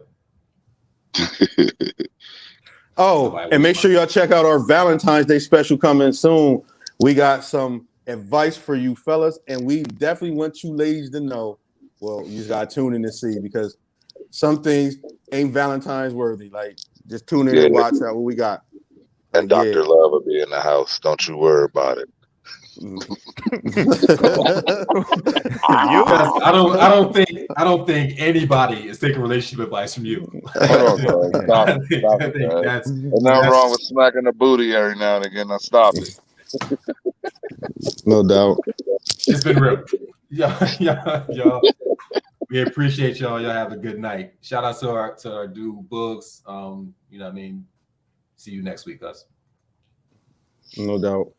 [SPEAKER 8] Oh, and make sure y'all check out our Valentine's Day special coming soon. We got some advice for you fellas, and we definitely want you ladies to know. Well, you just gotta tune in to see, because some things ain't Valentine's worthy. Like, just tune in and watch out what we got.
[SPEAKER 20] And Dr. Love will be in the house. Don't you worry about it.
[SPEAKER 11] I don't think anybody is taking relationship advice from you.
[SPEAKER 20] Hold on, stop it. There's nothing wrong with smacking the booty every now and again. Now stop it.
[SPEAKER 8] No doubt.
[SPEAKER 11] It's been real. Y'all. We appreciate y'all. Y'all have a good night. Shout out to our dude Books. You know what I mean? See you next week, us.
[SPEAKER 8] No doubt.